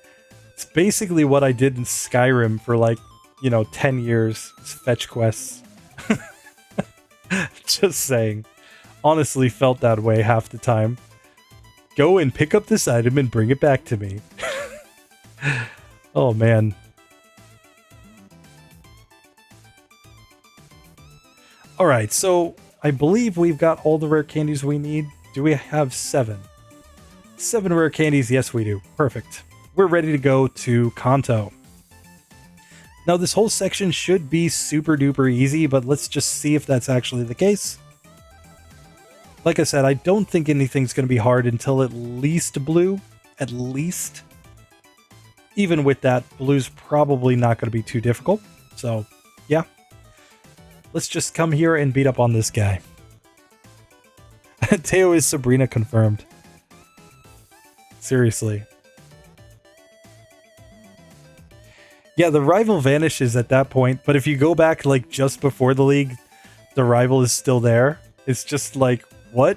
It's basically what I did in Skyrim for like, 10 years. It's fetch quests. Just saying. Honestly felt that way half the time. Go and pick up this item and bring it back to me. Oh, man. Alright, so I believe we've got all the rare candies we need. Do we have 7? 7 rare candies, yes we do. Perfect. We're ready to go to Kanto. Now this whole section should be super duper easy, but let's just see if that's actually the case. Like I said, I don't think anything's going to be hard until at least blue. At least. Even with that, blue's probably not going to be too difficult. So, yeah. Let's just come here and beat up on this guy. Teo is Sabrina confirmed. Seriously. Yeah, the rival vanishes at that point, but if you go back like just before the league, the rival is still there. It's just like, what?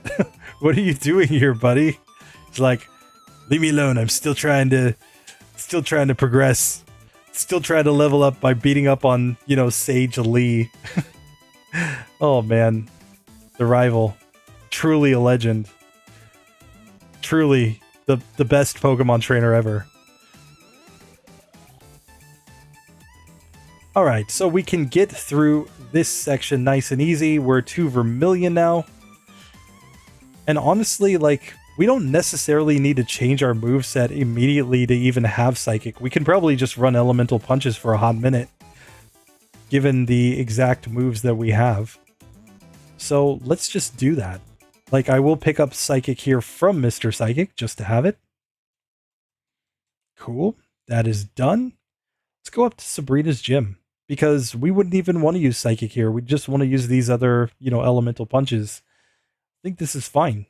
What are you doing here, buddy? It's like, leave me alone. I'm still trying to progress. Still trying to level up by beating up on, Sage Lee. Oh man. The rival. Truly a legend. Truly the best Pokemon trainer ever. Alright, so we can get through this section nice and easy. We're 2 Vermilion now. And honestly, like, we don't necessarily need to change our moveset immediately to even have Psychic. We can probably just run Elemental Punches for a hot minute, given the exact moves that we have. So let's just do that. Like, I will pick up Psychic here from Mr. Psychic, just to have it. Cool. That is done. Let's go up to Sabrina's gym, because we wouldn't even want to use Psychic here. We just want to use these other, Elemental Punches. I think this is fine.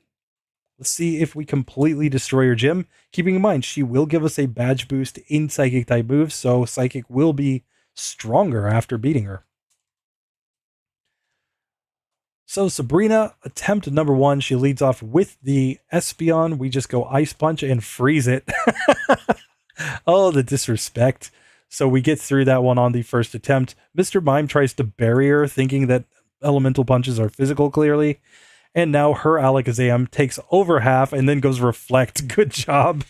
Let's see if we completely destroy her gym. Keeping in mind, she will give us a badge boost in Psychic type moves, so Psychic will be stronger after beating her. So Sabrina, attempt number 1, she leads off with the Espeon. We just go Ice Punch and freeze it. Oh, the disrespect. So we get through that one on the first attempt. Mr. Mime tries to bury her, thinking that Elemental Punches are physical, clearly. And now her Alakazam takes over half and then goes Reflect. Good job.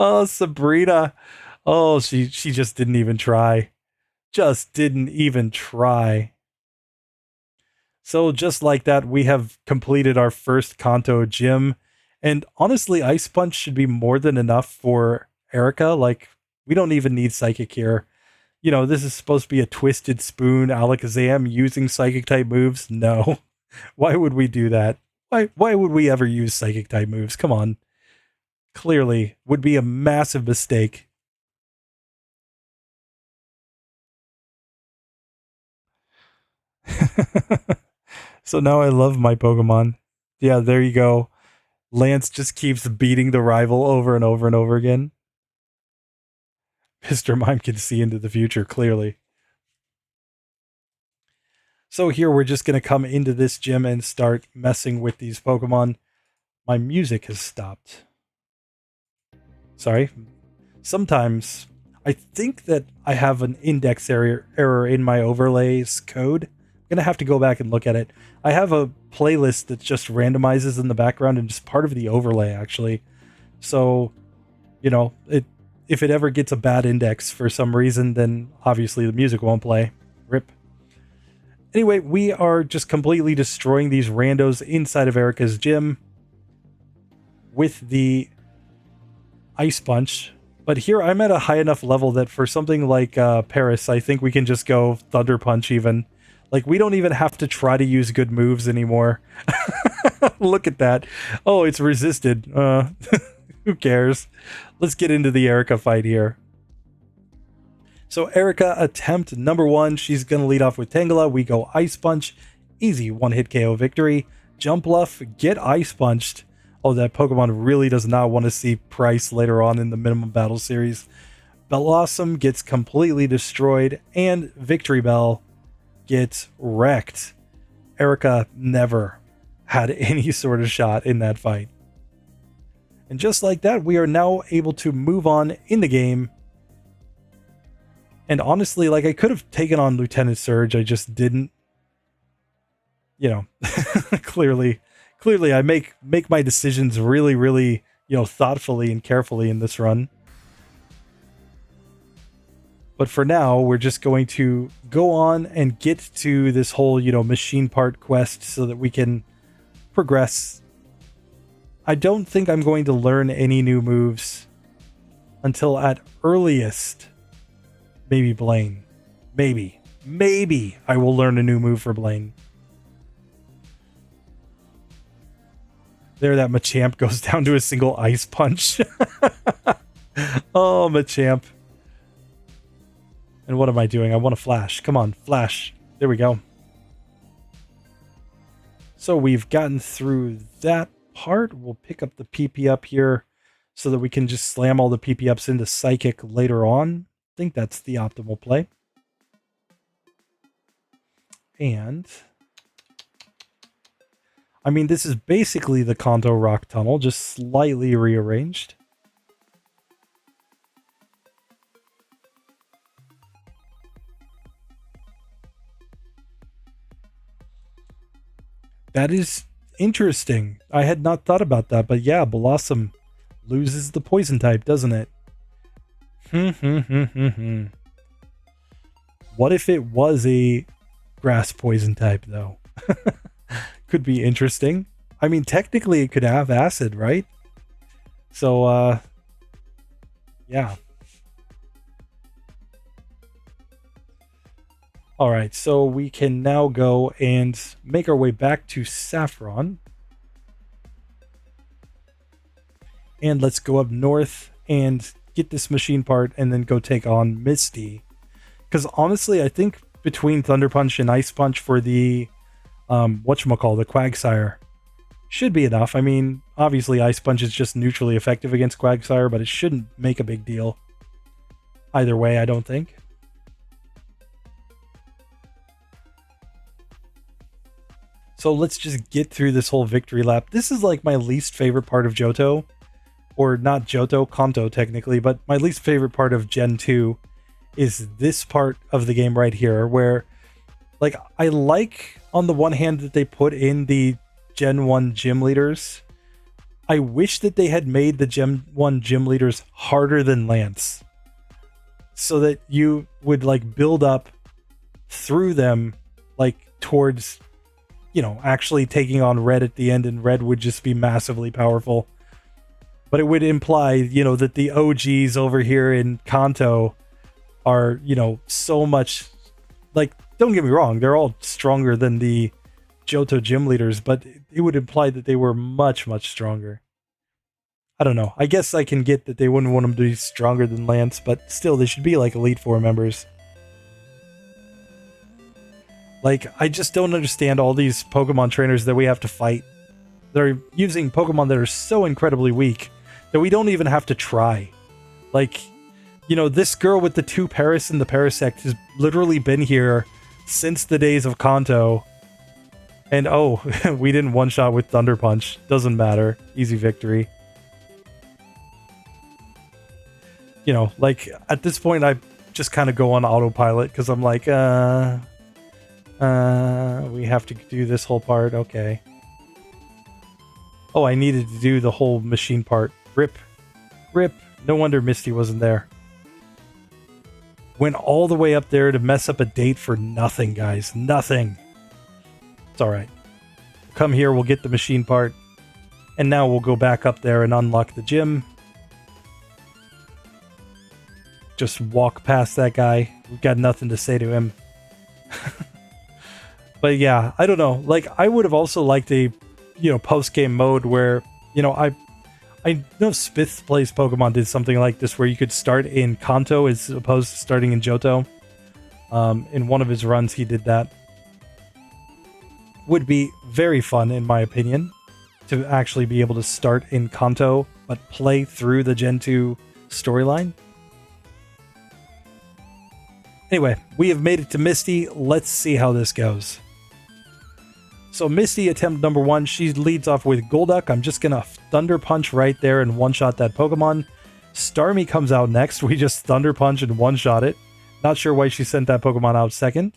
Oh, Sabrina. Oh, she just didn't even try. Just didn't even try. So just like that, we have completed our first Kanto gym. And honestly, Ice Punch should be more than enough for Erica. Like, we don't even need Psychic here. This is supposed to be a Twisted Spoon Alakazam using Psychic type moves. No. Why would we do that? Why would we ever use Psychic type moves? Come on. Clearly, would be a massive mistake. So now I love my Pokemon. Yeah, there you go. Lance just keeps beating the rival over and over and over again. Mr. Mime can see into the future, clearly. So here we're just going to come into this gym and start messing with these Pokemon. My music has stopped. Sorry. Sometimes I think that I have an index error in my overlays code. I'm going to have to go back and look at it. I have a playlist that just randomizes in the background and just part of the overlay, actually. So, if it ever gets a bad index for some reason, then obviously the music won't play. RIP. Anyway, we are just completely destroying these randos inside of Erica's gym with the Ice Punch. But here I'm at a high enough level that for something like Paris, I think we can just go Thunder Punch even. Like, we don't even have to try to use good moves anymore. Look at that. Oh, it's resisted. Who cares? Let's get into the Erica fight here. So Erica, attempt number 1. She's going to lead off with Tangela. We go Ice Punch. Easy one-hit KO victory. Jump Bluff. Get Ice Punched. Oh, that Pokemon really does not want to see Pryce later on in the Minimum Battle Series. Bellossom gets completely destroyed. And Victory Bell get wrecked. Erica never had any sort of shot in that fight. And just like that, we are now able to move on in the game. And honestly, like, I could have taken on Lieutenant Surge, I just didn't. You know, clearly I make my decisions really, really, thoughtfully and carefully in this run. But for now, we're just going to go on and get to this whole, machine part quest so that we can progress. I don't think I'm going to learn any new moves until at earliest, maybe Blaine. Maybe I will learn a new move for Blaine. There, that Machamp goes down to a single ice punch. Oh, Machamp. And what am I doing? I want to flash. Come on, flash. There we go. So we've gotten through that part. We'll pick up the PP up here so that we can just slam all the PP ups into Psychic later on. I think that's the optimal play. And I mean, this is basically the Kanto Rock Tunnel, just slightly rearranged. That is interesting. I had not thought about that, but yeah, Blossom loses the poison type, doesn't it? What if it was a grass poison type, though? Could be interesting. I mean, technically it could have acid, right? So, yeah. All right, so we can now go and make our way back to Saffron. And let's go up north and get this machine part and then go take on Misty. Because honestly, I think between Thunder Punch and Ice Punch for the the Quagsire should be enough. I mean, obviously Ice Punch is just neutrally effective against Quagsire, but it shouldn't make a big deal either way, I don't think. So let's just get through this whole victory lap. This is like my least favorite part of Johto, or not Johto, Kanto technically, but my least favorite part of Gen 2 is this part of the game right here, where like I like on the one hand that they put in the Gen 1 gym leaders. I wish that they had made the Gen 1 gym leaders harder than Lance, so that you would like build up through them like towards, actually taking on Red at the end, and Red would just be massively powerful. But it would imply, that the OGs over here in Kanto are, so much, like, don't get me wrong, they're all stronger than the Johto gym leaders, but it would imply that they were much, much stronger. I don't know. I guess I can get that they wouldn't want them to be stronger than Lance, but still, they should be like Elite Four members. Like, I just don't understand all these Pokemon trainers that we have to fight. They're using Pokemon that are so incredibly weak that we don't even have to try. Like, this girl with the 2 Paris and the Parasect has literally been here since the days of Kanto. And oh, we didn't one-shot with Thunder Punch. Doesn't matter. Easy victory. Like, at this point, I just kind of go on autopilot because I'm like, we have to do this whole part. Okay. Oh, I needed to do the whole machine part. Rip. No wonder Misty wasn't there. Went all the way up there to mess up a date for nothing, guys. Nothing. It's alright. Come here, we'll get the machine part. And now we'll go back up there and unlock the gym. Just walk past that guy. We've got nothing to say to him. But yeah, I don't know. Like, I would have also liked a, post-game mode where, I know Spith Plays Pokemon did something like this where you could start in Kanto as opposed to starting in Johto. In one of his runs, he did that. Would be very fun, in my opinion, to actually be able to start in Kanto, but play through the Gen 2 storyline. Anyway, we have made it to Misty. Let's see how this goes. So Misty, attempt number 1, she leads off with Golduck. I'm just going to Thunder Punch right there and one-shot that Pokemon. Starmie comes out next. We just Thunder Punch and one-shot it. Not sure why she sent that Pokemon out second.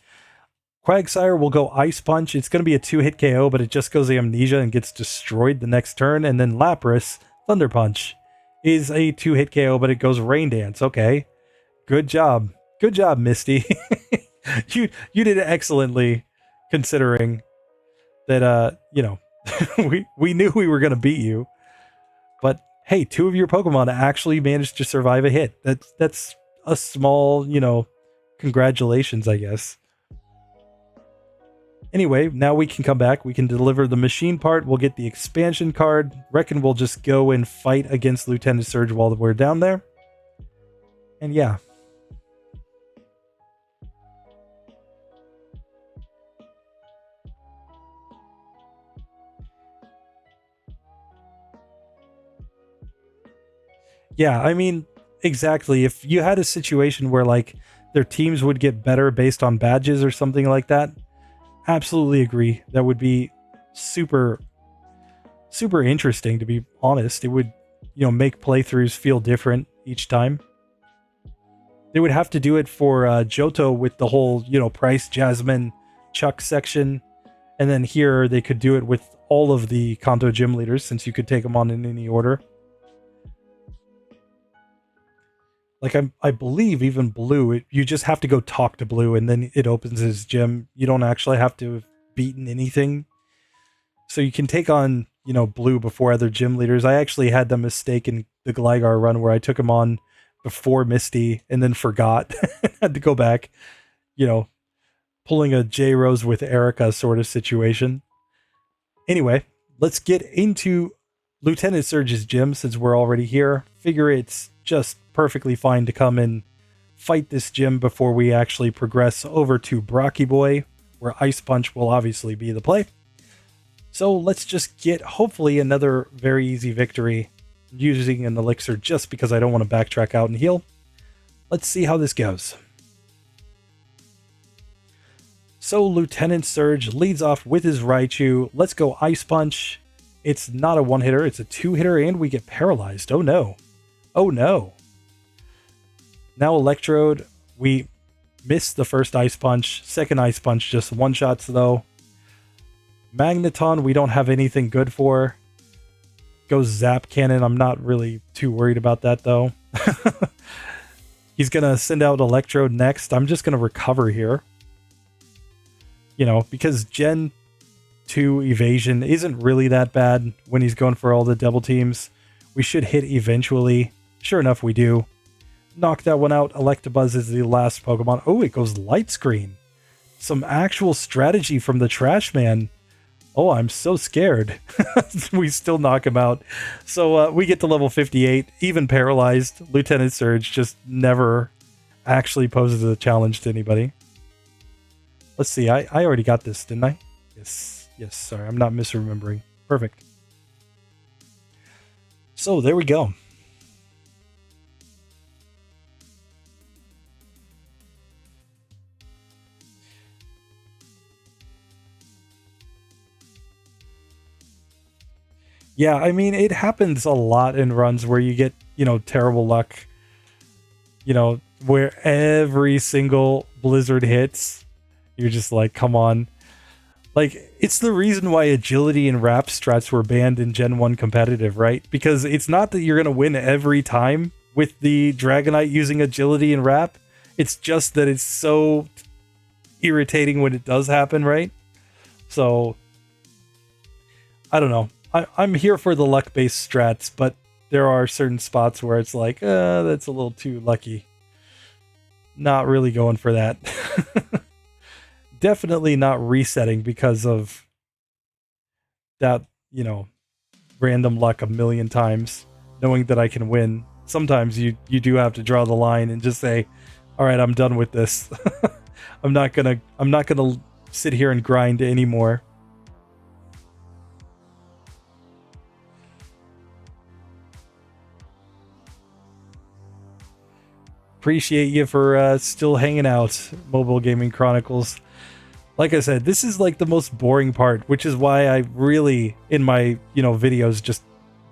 Quagsire will go Ice Punch. It's going to be a 2-hit KO, but it just goes Amnesia and gets destroyed the next turn. And then Lapras, Thunder Punch, is a 2-hit KO, but it goes Rain Dance. Okay. Good job. Good job, Misty. You did excellently, considering that, we knew we were going to beat you. But hey, 2 of your Pokemon actually managed to survive a hit. That's a small, congratulations, I guess. Anyway, now we can come back. We can deliver the machine part. We'll get the expansion card. Reckon we'll just go and fight against Lieutenant Surge while we're down there. And yeah. Yeah, I mean, exactly. If you had a situation where like their teams would get better based on badges or something like that, absolutely agree. That would be super, super interesting, to be honest. It would, make playthroughs feel different each time. They would have to do it for Johto with the whole, Pryce, Jasmine, Chuck section. And then here they could do it with all of the Kanto gym leaders, since you could take them on in any order. Like, I believe even Blue, you just have to go talk to Blue and then it opens his gym. You don't actually have to have beaten anything. So you can take on, Blue before other gym leaders. I actually had the mistake in the Gligar run where I took him on before Misty and then forgot. Had to go back, pulling a J-Rose with Erica sort of situation. Anyway, let's get into Lieutenant Surge's gym since we're already here. Figure it's just perfectly fine to come and fight this gym before we actually progress over to Brocky Boy, where Ice Punch will obviously be the play. So let's just get hopefully another very easy victory using an elixir, just because I don't want to backtrack out and heal. Let's see how this goes. So Lieutenant Surge leads off with his Raichu. Let's go Ice Punch. It's not a 1-hitter, it's a 2-hitter, and we get paralyzed. Oh no. Oh no. Now Electrode, we missed the first Ice Punch. Second Ice Punch, just one-shots though. Magneton, we don't have anything good for. Goes Zap Cannon. I'm not really too worried about that though. He's going to send out Electrode next. I'm just going to recover here. Because Gen 2 evasion isn't really that bad when he's going for all the double teams. We should hit eventually. Sure enough, we do. Knock that one out. Electabuzz is the last Pokemon. Oh, it goes Light Screen. Some actual strategy from the Trash Man. Oh, I'm so scared. We still knock him out. So we get to level 58, even paralyzed. Lieutenant Surge just never actually poses a challenge to anybody. Let's see. I already got this, didn't I? Yes. Yes. Sorry, I'm not misremembering. Perfect. So there we go. Yeah, I mean, it happens a lot in runs where you get, terrible luck. Where every single blizzard hits, you're just like, come on. Like, it's the reason why agility and wrap strats were banned in Gen 1 competitive, right? Because it's not that you're going to win every time with the Dragonite using agility and wrap. It's just that it's so irritating when it does happen, right? So, I don't know. I'm here for the luck-based strats, but there are certain spots where it's like, that's a little too lucky. Not really going for that. Definitely not resetting because of that, random luck a million times, knowing that I can win. Sometimes you do have to draw the line and just say, all right, I'm done with this. I'm not gonna sit here and grind anymore. Appreciate you for still hanging out, Mobile Gaming Chronicles. Like I said, this is like the most boring part, which is why I really, in my, videos, just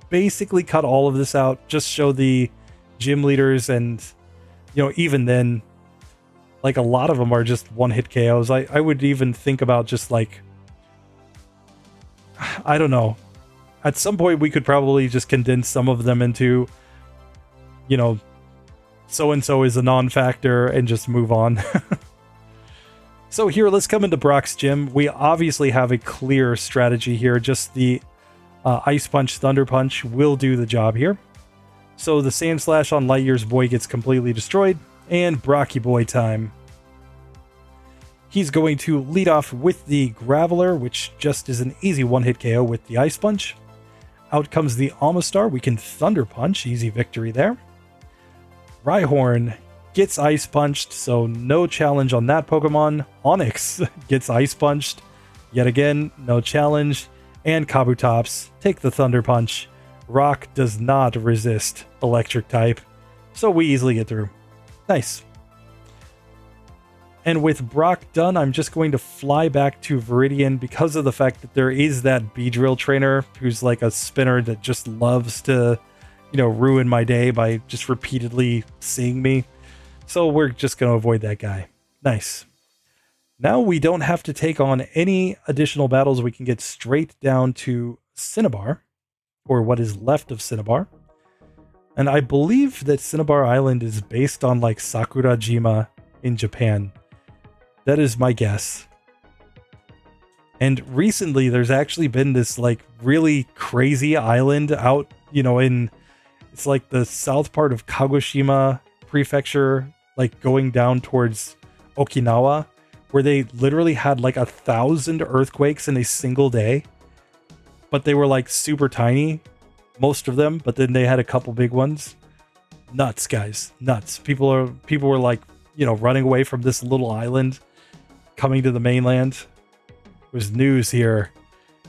basically cut all of this out, just show the gym leaders, and, even then, like a lot of them are just one-hit KOs. I would even think about just like, I don't know. At some point, we could probably just condense some of them into, so-and-so is a non-factor and just move on. So here, let's come into Brock's gym. We obviously have a clear strategy here. Just the Ice Punch, Thunder Punch will do the job here. So the Sand Slash on Lightyear's boy gets completely destroyed, and Brocky boy time. He's going to lead off with the Graveler, which just is an easy one-hit KO with the Ice Punch. Out comes the Amistar. We can Thunder Punch. Easy victory there. Rhyhorn gets Ice Punched, so no challenge on that Pokemon. Onix gets Ice Punched. Yet again, no challenge. And Kabutops take the Thunder Punch. Rock does not resist Electric type, so we easily get through. Nice. And with Brock done, I'm just going to fly back to Viridian because of the fact that there is that Beedrill trainer who's like a spinner that just loves to, ruin my day by just repeatedly seeing me. So we're just going to avoid that guy. Nice. Now we don't have to take on any additional battles. We can get straight down to Cinnabar, or what is left of Cinnabar. And I believe that Cinnabar Island is based on like Sakurajima in Japan. That is my guess. And recently there's actually been this like really crazy island out, it's like the south part of Kagoshima Prefecture, like going down towards Okinawa, where they literally had like 1,000 earthquakes in a single day. But they were like super tiny, most of them, but then they had a couple big ones. Nuts, guys. Nuts. People were like, running away from this little island, coming to the mainland. It was news here.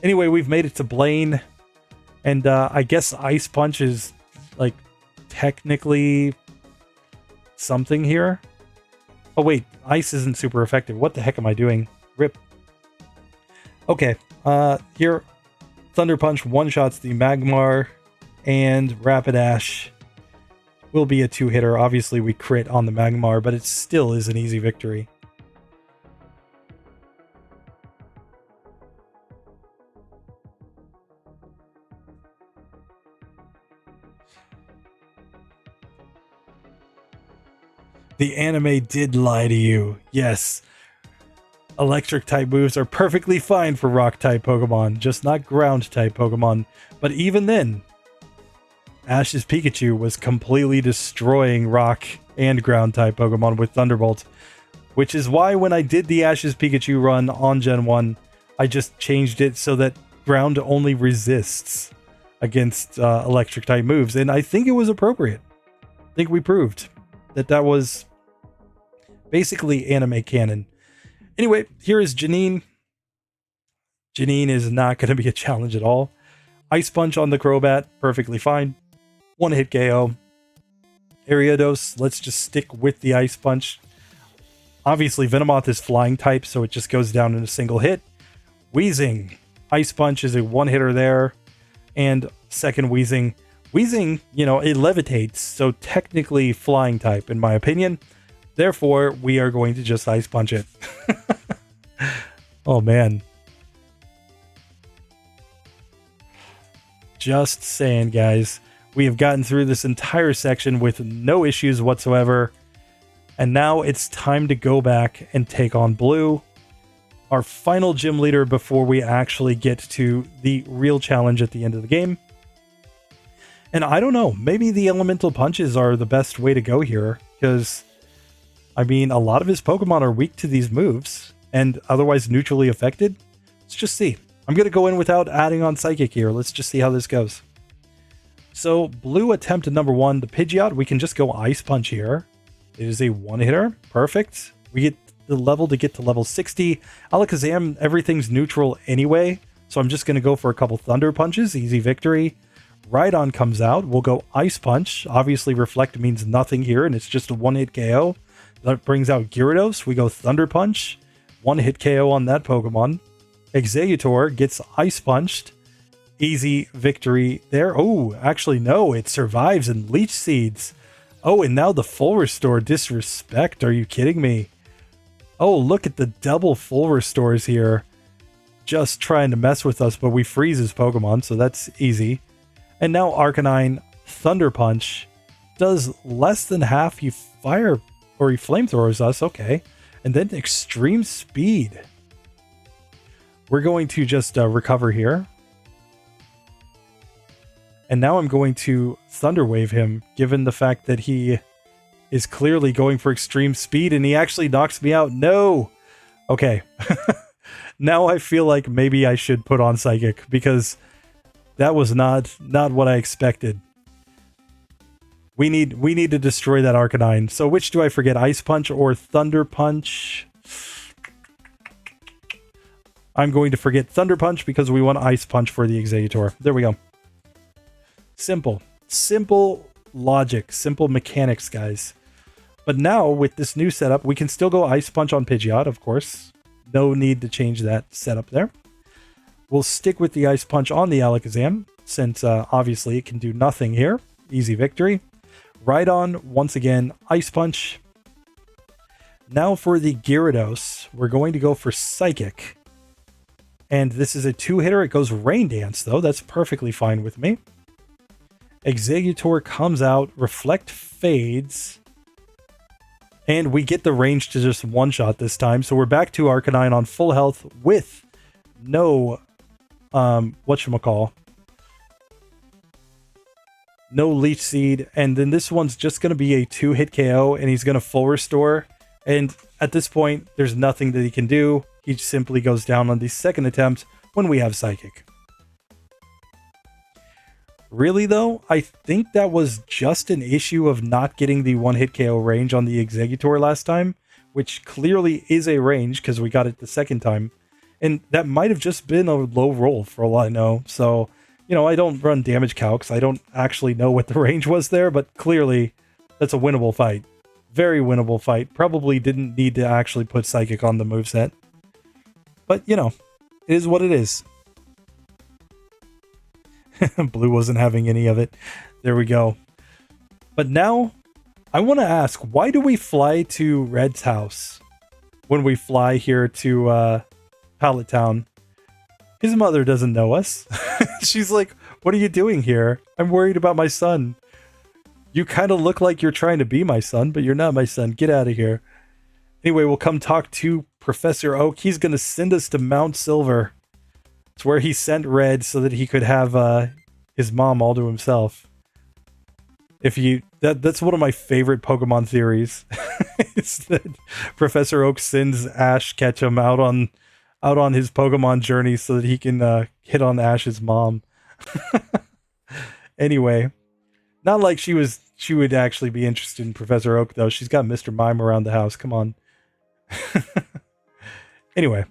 Anyway, we've made it to Blaine, and I guess Ice Punch is like technically something here. Oh wait, ice isn't super effective. What the heck am I doing? Rip. Okay, here, Thunder Punch one-shots the Magmar, and Rapidash will be a two-hitter. Obviously, we crit on the Magmar, but it still is an easy victory. The anime did lie to you. Yes. Electric type moves are perfectly fine for rock type Pokemon, just not ground type Pokemon. But even then, Ash's Pikachu was completely destroying rock and ground type Pokemon with Thunderbolt, which is why when I did the Ash's Pikachu run on Gen 1, I just changed it so that ground only resists against electric type moves, and I think it was appropriate. I think we proved that was basically anime canon. Anyway, here is Janine. Janine is not going to be a challenge at all. Ice Punch on the Crobat, perfectly fine. One hit KO. Ariados, let's just stick with the Ice Punch. Obviously, Venomoth is flying type, so it just goes down in a single hit. Weezing. Ice Punch is a one-hitter there. And second Weezing. Weezing, it levitates, so technically flying type, in my opinion. Therefore, we are going to just Ice Punch it. Oh, man. Just saying, guys. We have gotten through this entire section with no issues whatsoever. And now it's time to go back and take on Blue, our final gym leader, before we actually get to the real challenge at the end of the game. And I don't know, maybe the elemental punches are the best way to go here, because, I mean, a lot of his Pokemon are weak to these moves, and otherwise neutrally affected. Let's just see. I'm going to go in without adding on Psychic here. Let's just see how this goes. So, Blue attempt number 1, the Pidgeot, we can just go Ice Punch here. It is a one-hitter. Perfect. We get the level to get to level 60. Alakazam, everything's neutral anyway, so I'm just going to go for a couple Thunder Punches. Easy victory. Rhydon comes out. We'll go Ice Punch. Obviously, Reflect means nothing here, and it's just a one-hit KO. That brings out Gyarados. We go Thunder Punch. One-hit KO on that Pokemon. Exeggutor gets Ice Punched. Easy victory there. Oh, actually, no. It survives and Leech Seeds. Oh, and now the full restore. Disrespect. Are you kidding me? Oh, look at the double full restores here. Just trying to mess with us, but we freeze his Pokemon, so that's easy. And now Arcanine Thunder Punch does less than half. He fire or he flamethrowers us. Okay. And then Extreme Speed. We're going to just recover here. And now I'm going to Thunder Wave him, given the fact that he is clearly going for Extreme Speed, and he actually knocks me out. No! Okay. Now I feel like maybe I should put on Psychic, because that was not what I expected. We need to destroy that Arcanine. So which do I forget? Ice Punch or Thunder Punch? I'm going to forget Thunder Punch because we want Ice Punch for the Exeggutor. There we go. Simple. Simple logic. Simple mechanics, guys. But now, with this new setup, we can still go Ice Punch on Pidgeot, of course. No need to change that setup there. We'll stick with the Ice Punch on the Alakazam, since obviously it can do nothing here. Easy victory. Rhydon, once again, Ice Punch. Now for the Gyarados, we're going to go for Psychic. And this is a two-hitter. It goes Rain Dance, though. That's perfectly fine with me. Exeggutor comes out. Reflect fades. And we get the range to just one-shot this time. So we're back to Arcanine on full health with no, whatchamacall. No Leech Seed. And then this one's just going to be a two-hit KO, and he's going to full restore. And at this point, there's nothing that he can do. He simply goes down on the second attempt when we have Psychic. Really, though, I think that was just an issue of not getting the one-hit KO range on the Exeggutor last time, which clearly is a range because we got it the second time. And that might have just been a low roll for all I know. So, you know, I don't run damage calcs. I don't actually know what the range was there, but clearly that's a winnable fight. Very winnable fight. Probably didn't need to actually put Psychic on the moveset. But, you know, it is what it is. Blue wasn't having any of it. There we go. But now, I want to ask, why do we fly to Red's house when we fly here to Pallet Town? His mother doesn't know us. She's like, what are you doing here? I'm worried about my son. You kind of look like you're trying to be my son, but you're not my son. Get out of here. Anyway, we'll come talk to Professor Oak. He's going to send us to Mount Silver. It's where he sent Red so that he could have his mom all to himself. That's one of my favorite Pokemon theories. It's that Professor Oak sends Ash Ketchum out on his Pokemon journey so that he can hit on Ash's mom. Anyway, not like she would actually be interested in Professor Oak, though. She's got Mr. Mime around the house. Come on. Anyway.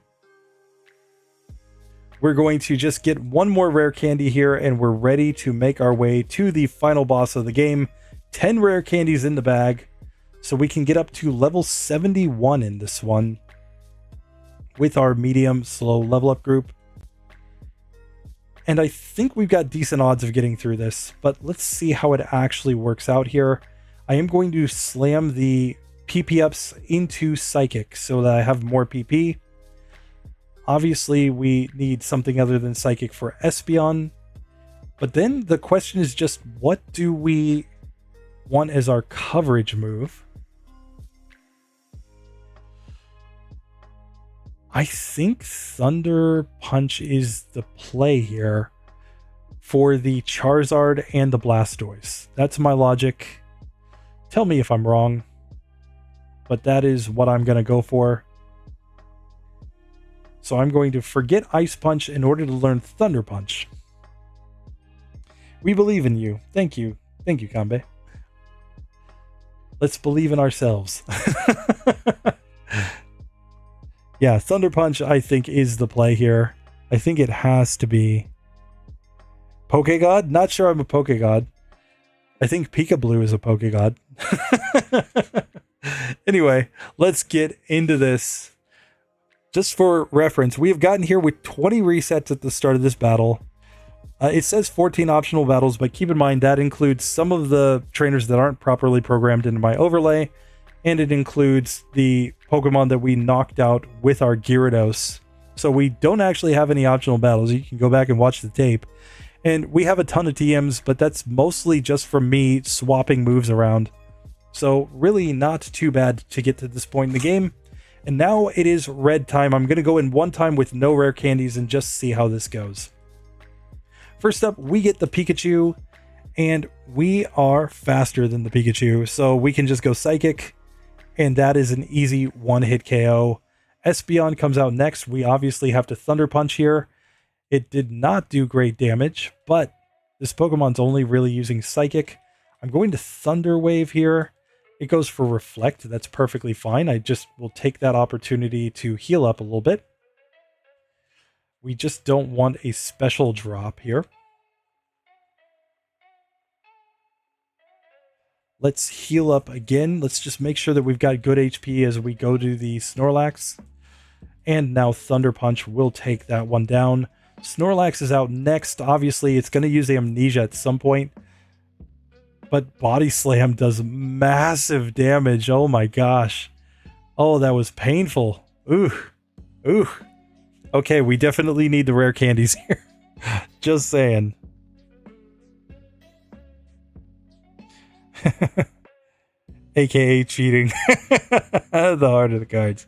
We're going to just get one more rare candy here, and we're ready to make our way to the final boss of the game. 10 rare candies in the bag, so we can get up to level 71 in this one with our medium slow level up group. And I think we've got decent odds of getting through this, but let's see how it actually works out here. I am going to slam the PP ups into Psychic so that I have more PP. Obviously, we need something other than Psychic for Espeon. But then the question is just, what do we want as our coverage move? I think Thunder Punch is the play here for the Charizard and the Blastoise. That's my logic. Tell me if I'm wrong. But that is what I'm going to go for. So I'm going to forget Ice Punch in order to learn Thunder Punch. We believe in you. Thank you. Thank you, Kanbei. Let's believe in ourselves. Yeah, Thunder Punch, I think, is the play here. I think it has to be. Pokegod? Not sure I'm a Pokegod. I think Pika-Blue is a Pokegod. Anyway, let's get into this. Just for reference, we have gotten here with 20 resets at the start of this battle. It says 14 optional battles, but keep in mind that includes some of the trainers that aren't properly programmed into my overlay, and it includes the Pokemon that we knocked out with our Gyarados. So we don't actually have any optional battles. You can go back and watch the tape. And we have a ton of TMs, but that's mostly just from me swapping moves around. So really not too bad to get to this point in the game. And now it is red time. I'm going to go in one time with no rare candies and just see how this goes. First up, we get the Pikachu, and we are faster than the Pikachu, so we can just go Psychic, and that is an easy one-hit KO. Espeon comes out next. We obviously have to Thunder Punch here. It did not do great damage, but this Pokemon's only really using Psychic. I'm going to Thunder Wave here. It goes for Reflect. That's perfectly fine. I just will take that opportunity to heal up a little bit. We just don't want a special drop here. Let's heal up again. Let's just make sure that we've got good HP as we go to the Snorlax. And now Thunder Punch will take that one down. Snorlax is out next. Obviously, it's going to use Amnesia at some point. But Body Slam does massive damage. Oh my gosh. Oh, that was painful. Ooh. Ooh. Okay, we definitely need the rare candies here. Just saying. AKA cheating. The heart of the cards.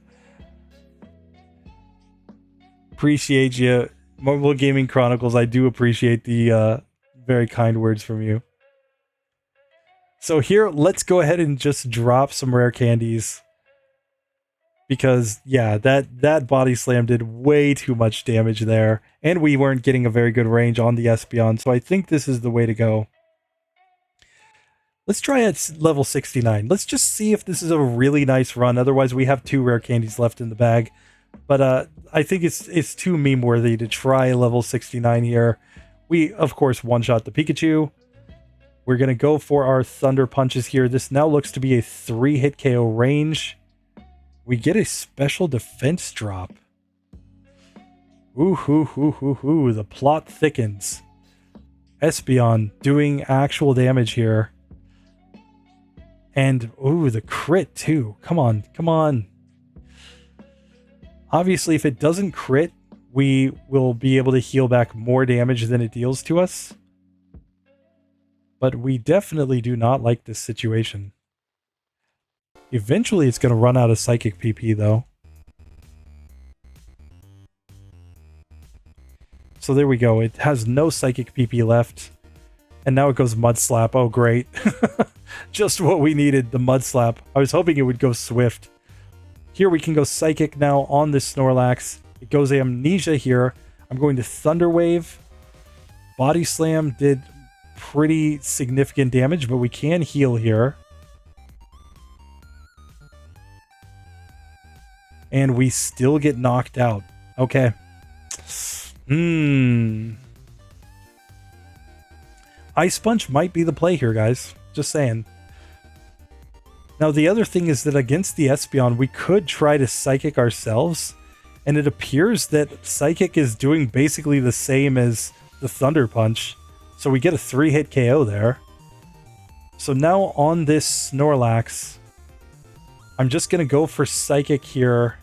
Appreciate you. Mobile Gaming Chronicles, I do appreciate the very kind words from you. So here, let's go ahead and just drop some rare candies. Because, yeah, that Body Slam did way too much damage there. And we weren't getting a very good range on the Espeon. So I think this is the way to go. Let's try at level 69. Let's just see if this is a really nice run. Otherwise, we have 2 rare candies left in the bag. But I think it's too meme-worthy to try level 69 here. We, of course, one-shot the Pikachu. We're going to go for our Thunder Punches here. This now looks to be a 3-hit KO range. We get a special defense drop. Ooh, hoo, hoo, hoo, hoo. The plot thickens. Espeon doing actual damage here. And, ooh, the crit too. Come on, come on. Obviously, if it doesn't crit, we will be able to heal back more damage than it deals to us. But we definitely do not like this situation. Eventually, it's going to run out of Psychic PP, though. So there we go. It has no Psychic PP left. And now it goes Mud Slap. Oh, great. Just what we needed, the Mud Slap. I was hoping it would go Swift. Here we can go Psychic now on this Snorlax. It goes Amnesia here. I'm going to Thunder Wave. Body Slam did pretty significant damage, but we can heal here. And we still get knocked out. Okay. Ice Punch might be the play here, guys. Just saying. Now, the other thing is that against the Espeon, we could try to Psychic ourselves. And it appears that Psychic is doing basically the same as the Thunder Punch. So we get a 3-hit KO there. So now on this Snorlax, I'm just going to go for Psychic here.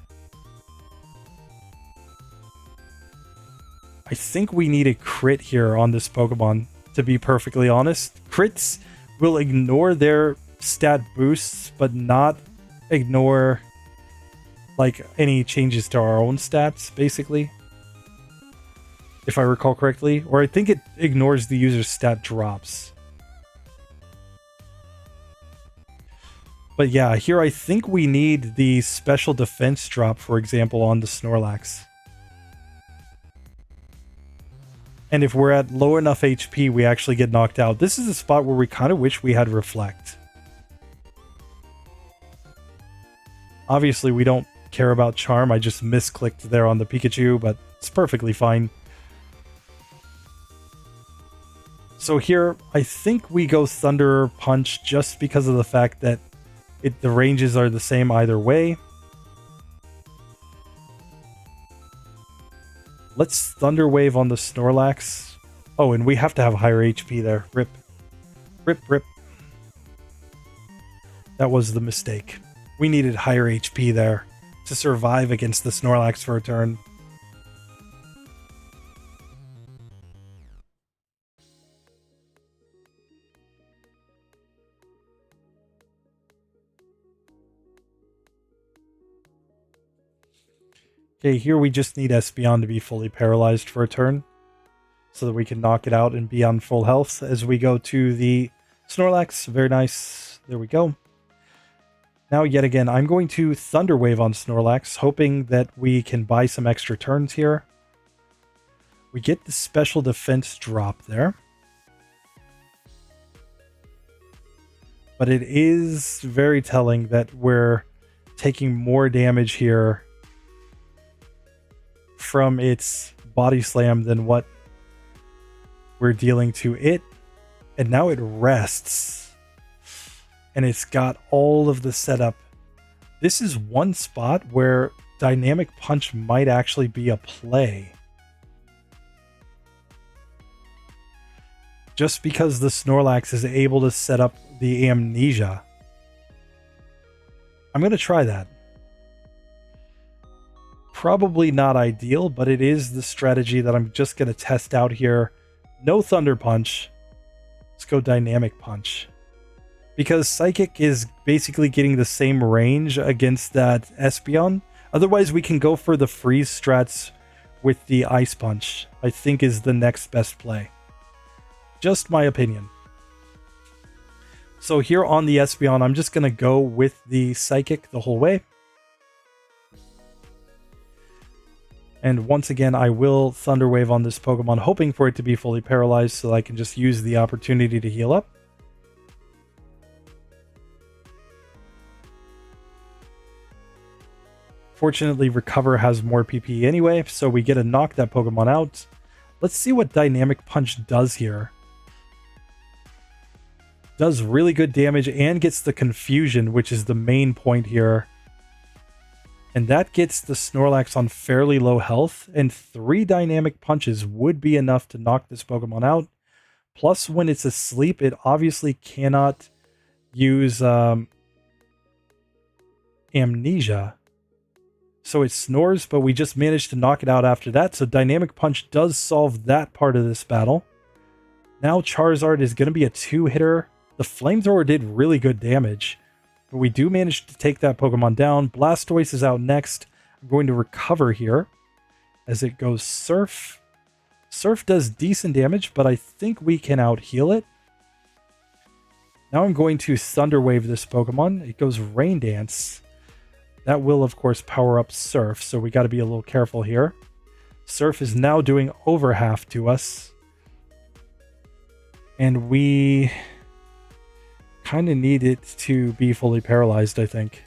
I think we need a crit here on this Pokemon, to be perfectly honest. Crits will ignore their stat boosts, but not ignore like any changes to our own stats, basically. If I recall correctly. Or I think it ignores the user's stat drops. But yeah, here I think we need the special defense drop, for example, on the Snorlax. And if we're at low enough HP, we actually get knocked out. This is a spot where we kind of wish we had Reflect. Obviously, we don't care about Charm. I just misclicked there on the Pikachu, but it's perfectly fine. So here, I think we go Thunder Punch just because of the fact that the ranges are the same either way. Let's Thunder Wave on the Snorlax. Oh, and we have to have higher HP there. Rip. Rip, rip. That was the mistake. We needed higher HP there to survive against the Snorlax for a turn. Okay, here we just need Espeon to be fully paralyzed for a turn so that we can knock it out and be on full health as we go to the Snorlax. Very nice. There we go. Now, yet again, I'm going to Thunder Wave on Snorlax, hoping that we can buy some extra turns here. We get the special defense drop there. But it is very telling that we're taking more damage here from its body slam than what we're dealing to it. And now it rests. And it's got all of the setup. This is one spot where Dynamic Punch might actually be a play. Just because the Snorlax is able to set up the Amnesia. I'm going to try that. Probably not ideal, but it is the strategy that I'm just going to test out here. No Thunder Punch. Let's go Dynamic Punch. Because Psychic is basically getting the same range against that Espeon. Otherwise, we can go for the freeze strats with the Ice Punch. I think is the next best play. Just my opinion. So here on the Espeon, I'm just going to go with the Psychic the whole way. And once again, I will Thunder Wave on this Pokemon, hoping for it to be fully paralyzed so I can just use the opportunity to heal up. Fortunately, Recover has more PP anyway, so we get to knock that Pokemon out. Let's see what Dynamic Punch does here. Does really good damage and gets the confusion, which is the main point here. And that gets the Snorlax on fairly low health, and 3 Dynamic Punches would be enough to knock this Pokemon out. Plus, when it's asleep, it obviously cannot use Amnesia. So it snores, but we just managed to knock it out after that. So Dynamic Punch does solve that part of this battle. Now Charizard is going to be a 2-hitter. The Flamethrower did really good damage. But we do manage to take that Pokemon down. Blastoise is out next. I'm going to Recover here as it goes Surf. Surf does decent damage, but I think we can out-heal it. Now I'm going to Thunder Wave this Pokemon. It goes Rain Dance. That will, of course, power up Surf, so we got to be a little careful here. Surf is now doing over half to us. And we kind of need it to be fully paralyzed, I think.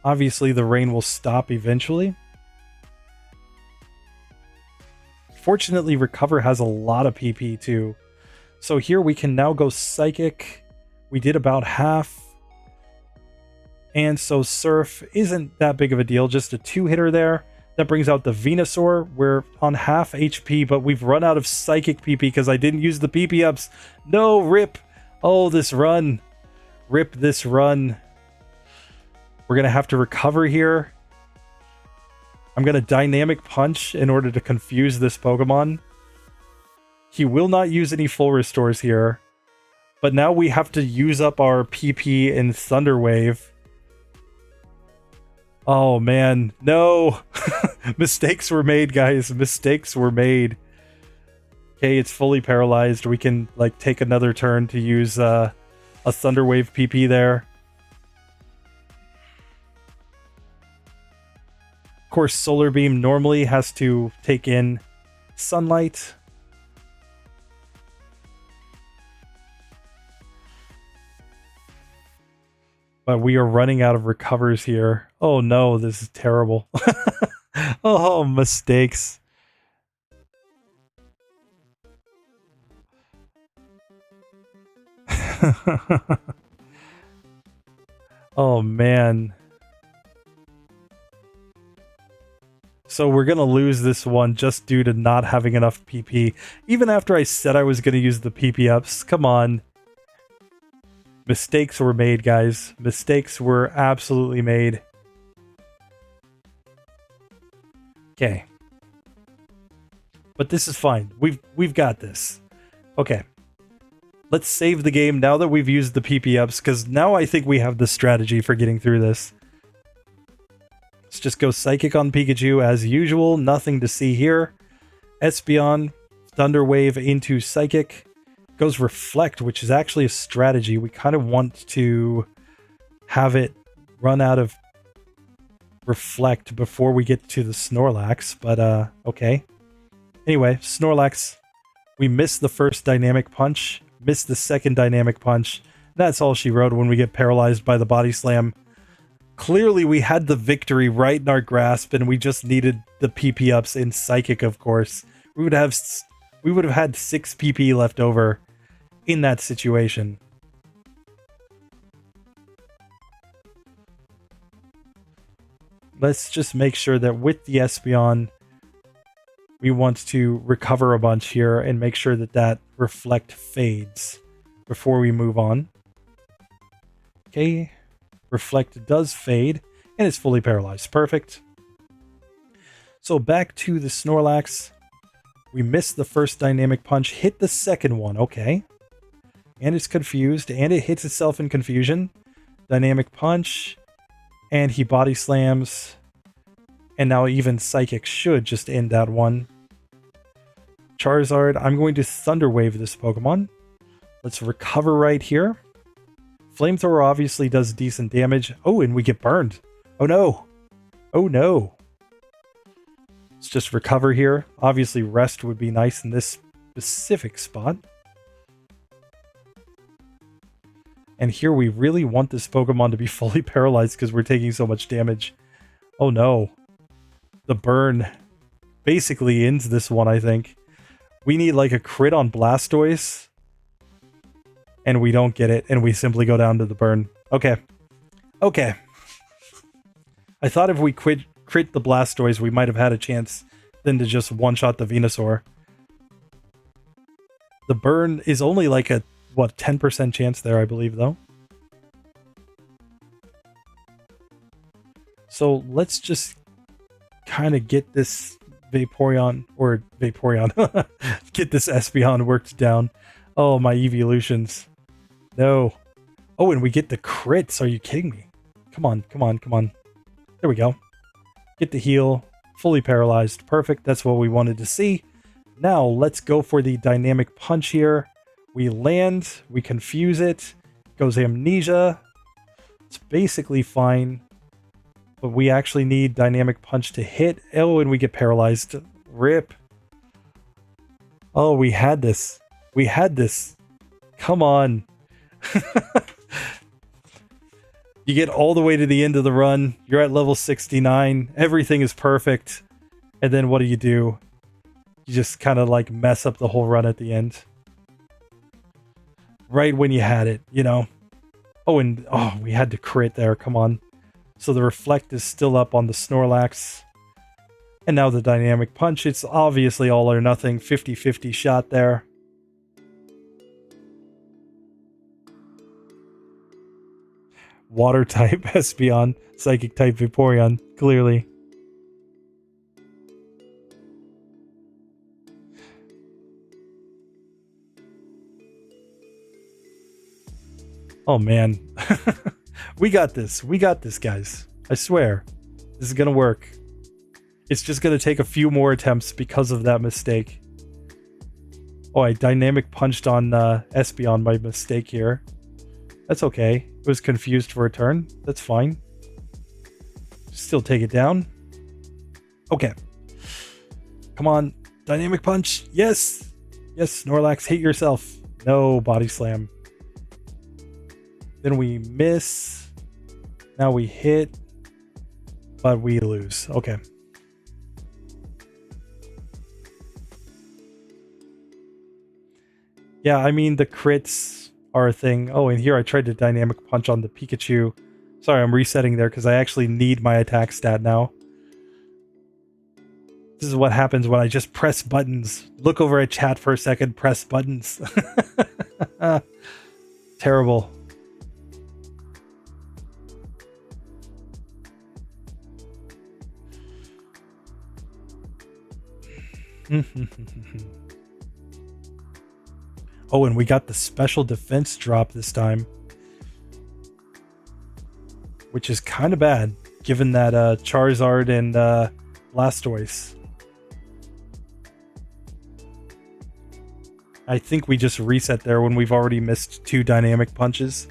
Obviously, the rain will stop eventually. Fortunately, Recover has a lot of PP too. So here we can now go Psychic. We did about half. And so Surf isn't that big of a deal, just a 2-hitter there. That brings out the Venusaur. We're on half HP, but we've run out of Psychic PP because I didn't use the PP ups. No, rip. Oh, this run. Rip this run. We're going to have to recover here. I'm going to Dynamic Punch in order to confuse this Pokemon. He will not use any full restores here. But now we have to use up our PP in Thunder Wave. Oh, man. No. Mistakes were made, guys. Mistakes were made. Okay, it's fully paralyzed. We can like take another turn to use a Thunder Wave PP there. Of course, Solar Beam normally has to take in sunlight. But we are running out of recovers here. Oh no, this is terrible. Oh, mistakes. Oh man. So we're going to lose this one just due to not having enough PP. Even after I said I was going to use the PP ups. Come on. Mistakes were made, guys. Mistakes were absolutely made. Okay. But this is fine. We've got this. Okay. Let's save the game now that we've used the PP ups, because now I think we have the strategy for getting through this. Let's just go Psychic on Pikachu as usual. Nothing to see here. Espeon, Thunder Wave into Psychic. Goes Reflect, which is actually a strategy. We kind of want to have it run out of Reflect before we get to the Snorlax, but okay. Anyway, Snorlax, we missed the first Dynamic Punch, missed the second Dynamic Punch. That's all she wrote when we get paralyzed by the Body Slam. Clearly, we had the victory right in our grasp, and we just needed the PP ups in Psychic, of course. We would have had 6 PP left over in that situation. Let's just make sure that with the Espeon, we want to recover a bunch here and make sure that that Reflect fades before we move on. Okay, Reflect does fade and it's fully paralyzed. Perfect. So back to the Snorlax. We missed the first Dynamic Punch, hit the second one. Okay. And it's confused and it hits itself in confusion. Dynamic Punch. And he Body Slams. And now even Psychic should just end that one. Charizard, I'm going to Thunder Wave this Pokemon. Let's recover right here. Flamethrower obviously does decent damage. Oh, and we get burned. Oh no. Oh no. Let's just recover here. Obviously rest would be nice in this specific spot. And here we really want this Pokemon to be fully paralyzed because we're taking so much damage. Oh no. The burn basically ends this one, I think. We need like a crit on Blastoise. And we don't get it. And we simply go down to the burn. Okay. Okay. I thought if we crit the Blastoise, we might have had a chance then to just one-shot the Venusaur. The burn is only like a, what, 10% chance there, I believe, though. So let's just kind of get this Vaporeon, get this Espeon worked down. Oh, my evolutions. No. Oh, and we get the crits. Are you kidding me? Come on, come on, come on. There we go. Get the heal. Fully paralyzed. Perfect. That's what we wanted to see. Now, let's go for the Dynamic Punch here. We land. We confuse it. Goes Amnesia. It's basically fine. But we actually need Dynamic Punch to hit. Oh, and we get paralyzed. RIP. Oh, we had this. We had this. Come on. You get all the way to the end of the run. You're at level 69. Everything is perfect. And then what do? You just kind of like mess up the whole run at the end. Right when you had it, you know. Oh, and oh, we had to crit there. Come on. So the Reflect is still up on the Snorlax. And now the Dynamic Punch. It's obviously all or nothing. 50-50 shot there. Water type Espeon, Psychic type Vaporeon, clearly. Oh man. We got this. We got this, guys. I swear. This is gonna work. It's just gonna take a few more attempts because of that mistake. Oh, I Dynamic Punched on Espeon by mistake here. That's okay. It was confused for a turn. That's fine. Still take it down. Okay. Come on. Dynamic Punch. Yes. Yes, Snorlax, hit yourself. No, Body Slam. Then we miss. Now we hit, but we lose. Okay. Yeah, I mean, the crits are a thing. Oh, and here I tried to dynamic punch on the Pikachu. Sorry, I'm resetting there because I actually need my attack stat now. This is what happens when I just press buttons. Look over at chat for a second, press buttons. Terrible. Oh, and we got the special defense drop this time, which is kind of bad, given that Charizard and Blastoise. I think we just reset there when we've already missed 2 dynamic punches.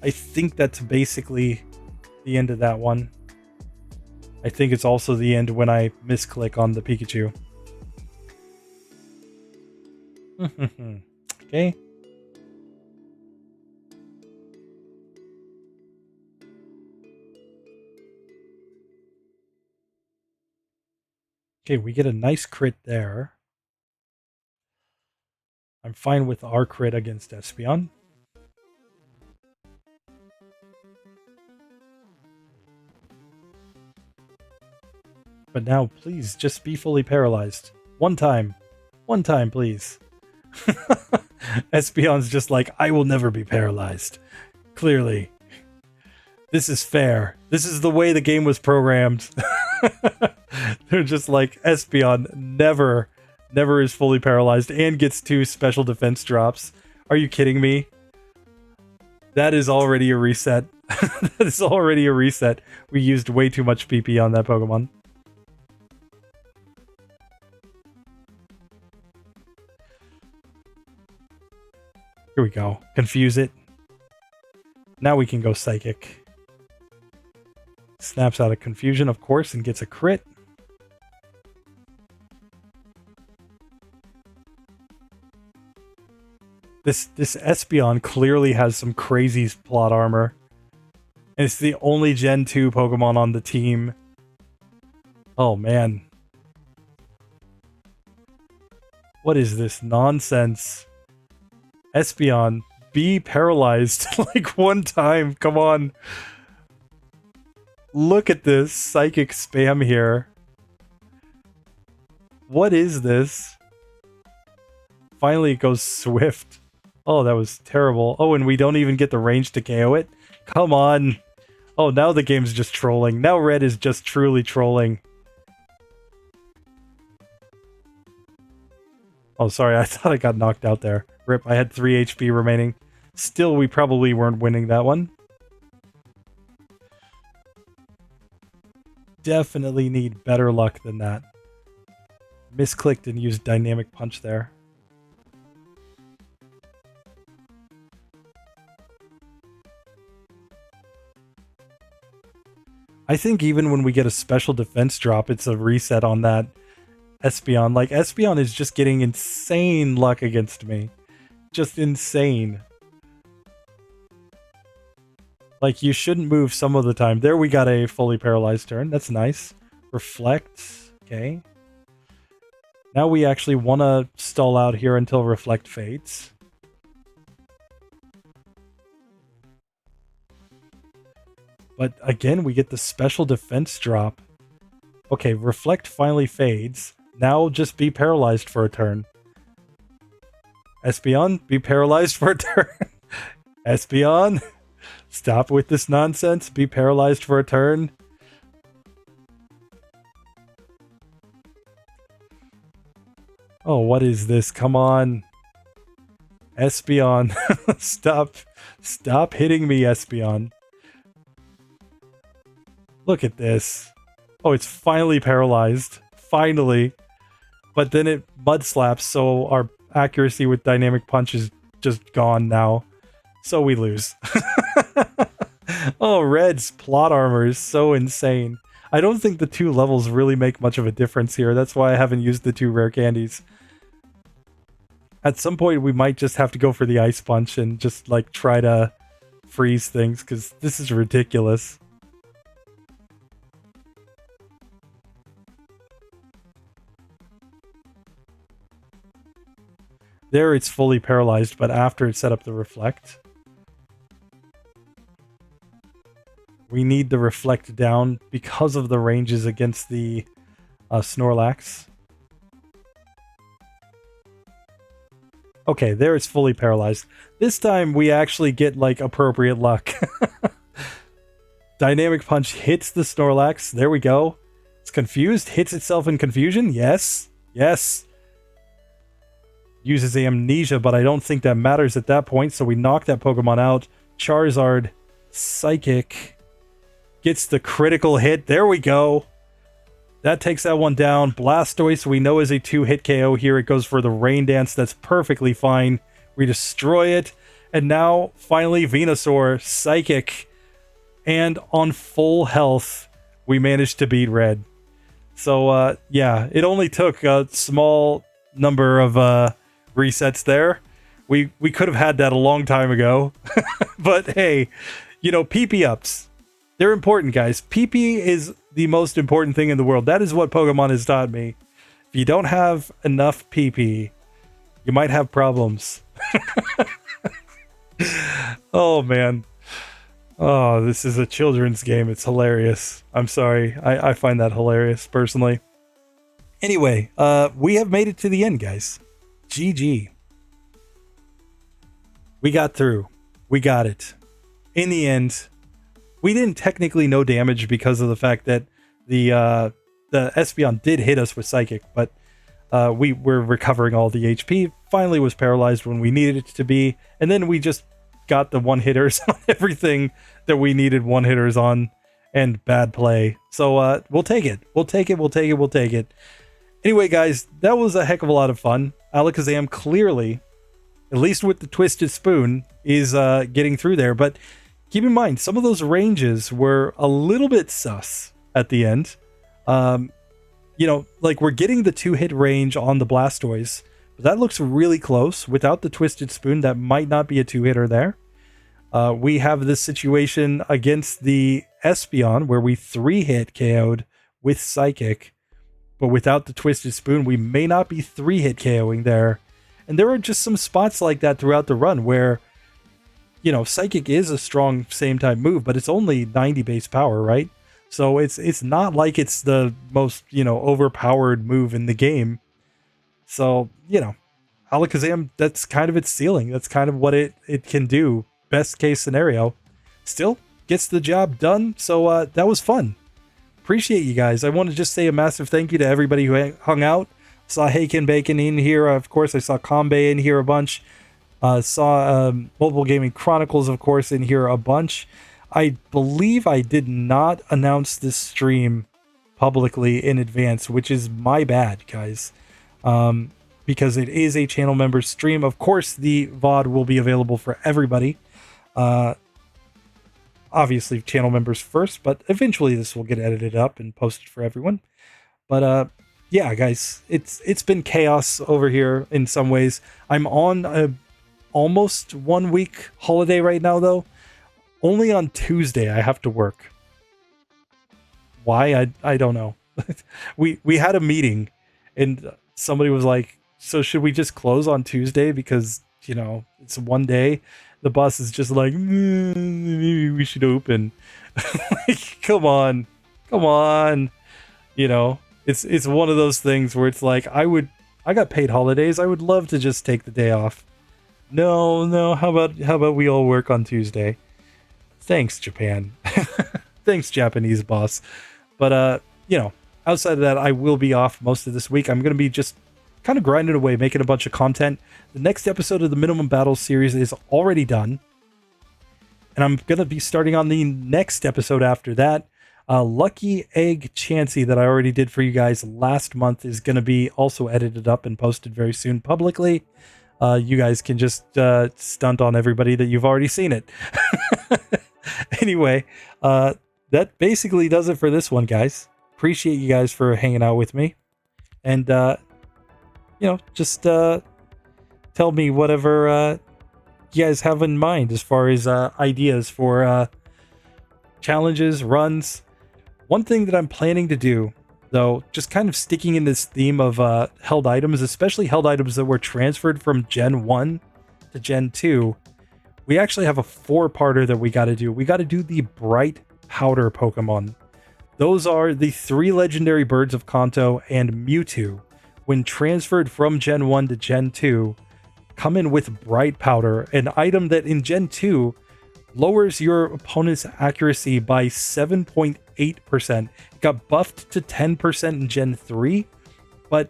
I think that's basically the end of that one. I think it's also the end when I misclick on the Pikachu. Okay. Okay, we get a nice crit there. I'm fine with our crit against Espeon. But now, please, just be fully paralyzed. One time. One time, please. Espeon's just like, I will never be paralyzed. Clearly. This is fair. This is the way the game was programmed. They're just like, Espeon never is fully paralyzed and gets 2 special defense drops. Are you kidding me? That is already a reset. That is already a reset. We used way too much PP on that Pokemon. Here we go. Confuse it. Now we can go Psychic. Snaps out of confusion, of course, and gets a crit. This Espeon clearly has some crazy plot armor. And it's the only Gen 2 Pokemon on the team. Oh, man. What is this nonsense? Espeon, be paralyzed like one time. Come on. Look at this psychic spam here. What is this? Finally, it goes Swift. Oh, that was terrible. Oh, and we don't even get the range to KO it? Come on. Oh, now the game's just trolling. Now Red is just truly trolling. Oh, sorry. I thought I got knocked out there. Rip, I had 3 HP remaining. Still, we probably weren't winning that one. Definitely need better luck than that. Misclicked and used Dynamic Punch there. I think even when we get a special defense drop, it's a reset on that Espeon. Like, Espeon is just getting insane luck against me. Just insane. Like, you shouldn't move some of the time. There we got a fully paralyzed turn. That's nice. Reflect. Okay. Now we actually want to stall out here until Reflect fades. But again, we get the special defense drop. Okay, Reflect finally fades. Now just be paralyzed for a turn. Espeon, be paralyzed for a turn. Espeon, stop with this nonsense. Be paralyzed for a turn. Oh, what is this? Come on. Espeon, stop hitting me, Espeon. Look at this. Oh, it's finally paralyzed. Finally. But then it mud slaps, so our accuracy with Dynamic Punch is just gone now. So we lose. Oh, Red's plot armor is so insane. I don't think the 2 levels really make much of a difference here. That's why I haven't used the 2 rare candies. At some point, we might just have to go for the Ice Punch and just, like, try to freeze things, because this is ridiculous. There it's fully paralyzed, but after it set up the reflect, we need the reflect down because of the ranges against the Snorlax. Okay, there it's fully paralyzed. This time we actually get like appropriate luck. Dynamic Punch hits the Snorlax. There we go. It's confused. Hits itself in confusion. Yes. Yes. Uses Amnesia, but I don't think that matters at that point. So we knock that Pokemon out. Charizard, Psychic, gets the critical hit. There we go. That takes that one down. Blastoise, we know, is a 2-hit KO here. It goes for the Rain Dance. That's perfectly fine. We destroy it. And now, finally, Venusaur, Psychic. And on full health, we managed to beat Red. So, yeah, it only took a small number of resets there. We could have had that a long time ago. But hey, you know, PP ups. They're important, guys. PP is the most important thing in the world. That is what Pokemon has taught me. If you don't have enough PP, you might have problems. Oh, man. Oh, this is a children's game. It's hilarious. I'm sorry. I find that hilarious, personally. Anyway, we have made it to the end, guys. GG. We got through. We got it. In the end, we didn't technically know damage because of the fact that the Espeon did hit us with Psychic, but we were recovering all the HP. Finally was paralyzed when we needed it to be, and then we just got the one-hitters on everything that we needed one-hitters on, and bad play. So we'll take it. We'll take it. We'll take it. We'll take it. Anyway, guys, that was a heck of a lot of fun. Alakazam clearly, at least with the Twisted Spoon, is getting through there, but keep in mind, some of those ranges were a little bit sus at the end. You know, like we're getting the 2-hit range on the Blastoise, but that looks really close. Without the Twisted Spoon, that might not be a 2-hitter there. We have this situation against the Espeon where we 3-hit KO'd with Psychic, but without the Twisted Spoon, we may not be 3-hit KOing there. And there are just some spots like that throughout the run where, you know, Psychic is a strong same-type move, but it's only 90 base power, right? So it's not like it's the most, you know, overpowered move in the game. So, you know, Alakazam, that's kind of its ceiling. That's kind of what it can do. Best case scenario. Still gets the job done. So that was fun. Appreciate you guys. I want to just say a massive thank you to everybody who hung out. Saw Haken Bacon in here. Of course, I saw Combe in here a bunch. Saw Mobile Gaming Chronicles, of course, in here a bunch. I believe I did not announce this stream publicly in advance, which is my bad, guys. Because it is a channel member stream. Of course, the VOD will be available for everybody. Obviously, channel members first, but eventually this will get edited up and posted for everyone. But yeah, guys, it's been chaos over here in some ways. I'm on a almost 1 week holiday right now, though. Only on Tuesday I have to work. Why? I don't know. we had a meeting and somebody was like, so should we just close on Tuesday because, you know, it's one day? The boss is just like, maybe we should open. Like, come on. You know, it's one of those things where it's like, I got paid holidays. I would love to just take the day off. No. How about we all work on Tuesday? Thanks, Japan. Thanks, Japanese boss. But, you know, outside of that, I will be off most of this week. I'm going to be just kind of grinding away, making a bunch of content. The next episode of the Minimum Battle series is already done. And I'm going to be starting on the next episode after that. Lucky Egg Chansey that I already did for you guys last month is going to be also edited up and posted very soon publicly. You guys can just stunt on everybody that you've already seen it. Anyway, that basically does it for this one, guys. Appreciate you guys for hanging out with me. And, you know, just tell me whatever you guys have in mind as far as ideas for challenges, runs. One thing that I'm planning to do Though, just kind of sticking in this theme of held items, especially held items that were transferred from Gen 1 to Gen 2, we actually have a 4-parter that we got to do. We got to do the Bright Powder Pokemon. Those are the 3 legendary birds of Kanto and Mewtwo. When transferred from Gen 1 to Gen 2, come in with Bright Powder, an item that in Gen 2 lowers your opponent's accuracy by 7.8%. It got buffed to 10% in Gen 3, but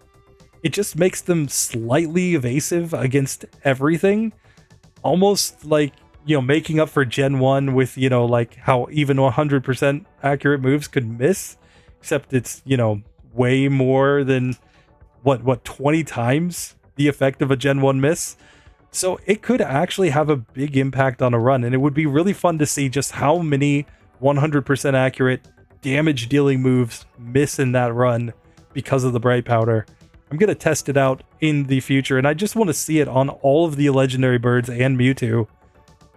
it just makes them slightly evasive against everything. Almost like, making up for Gen 1 with, like how even 100% accurate moves could miss, except it's, way more than what 20 times the effect of a Gen 1 miss. So it could actually have a big impact on a run, and it would be really fun to see just how many 100% accurate damage dealing moves miss in that run because of the Bright Powder. I'm going to test it out in the future, and I just want to see it on all of the legendary birds and Mewtwo.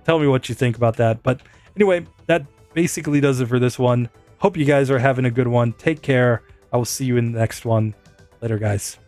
Tell me what you think about that. But anyway, that basically does it for this one. Hope you guys are having a good one. Take care. I will see you in the next one. Later, guys.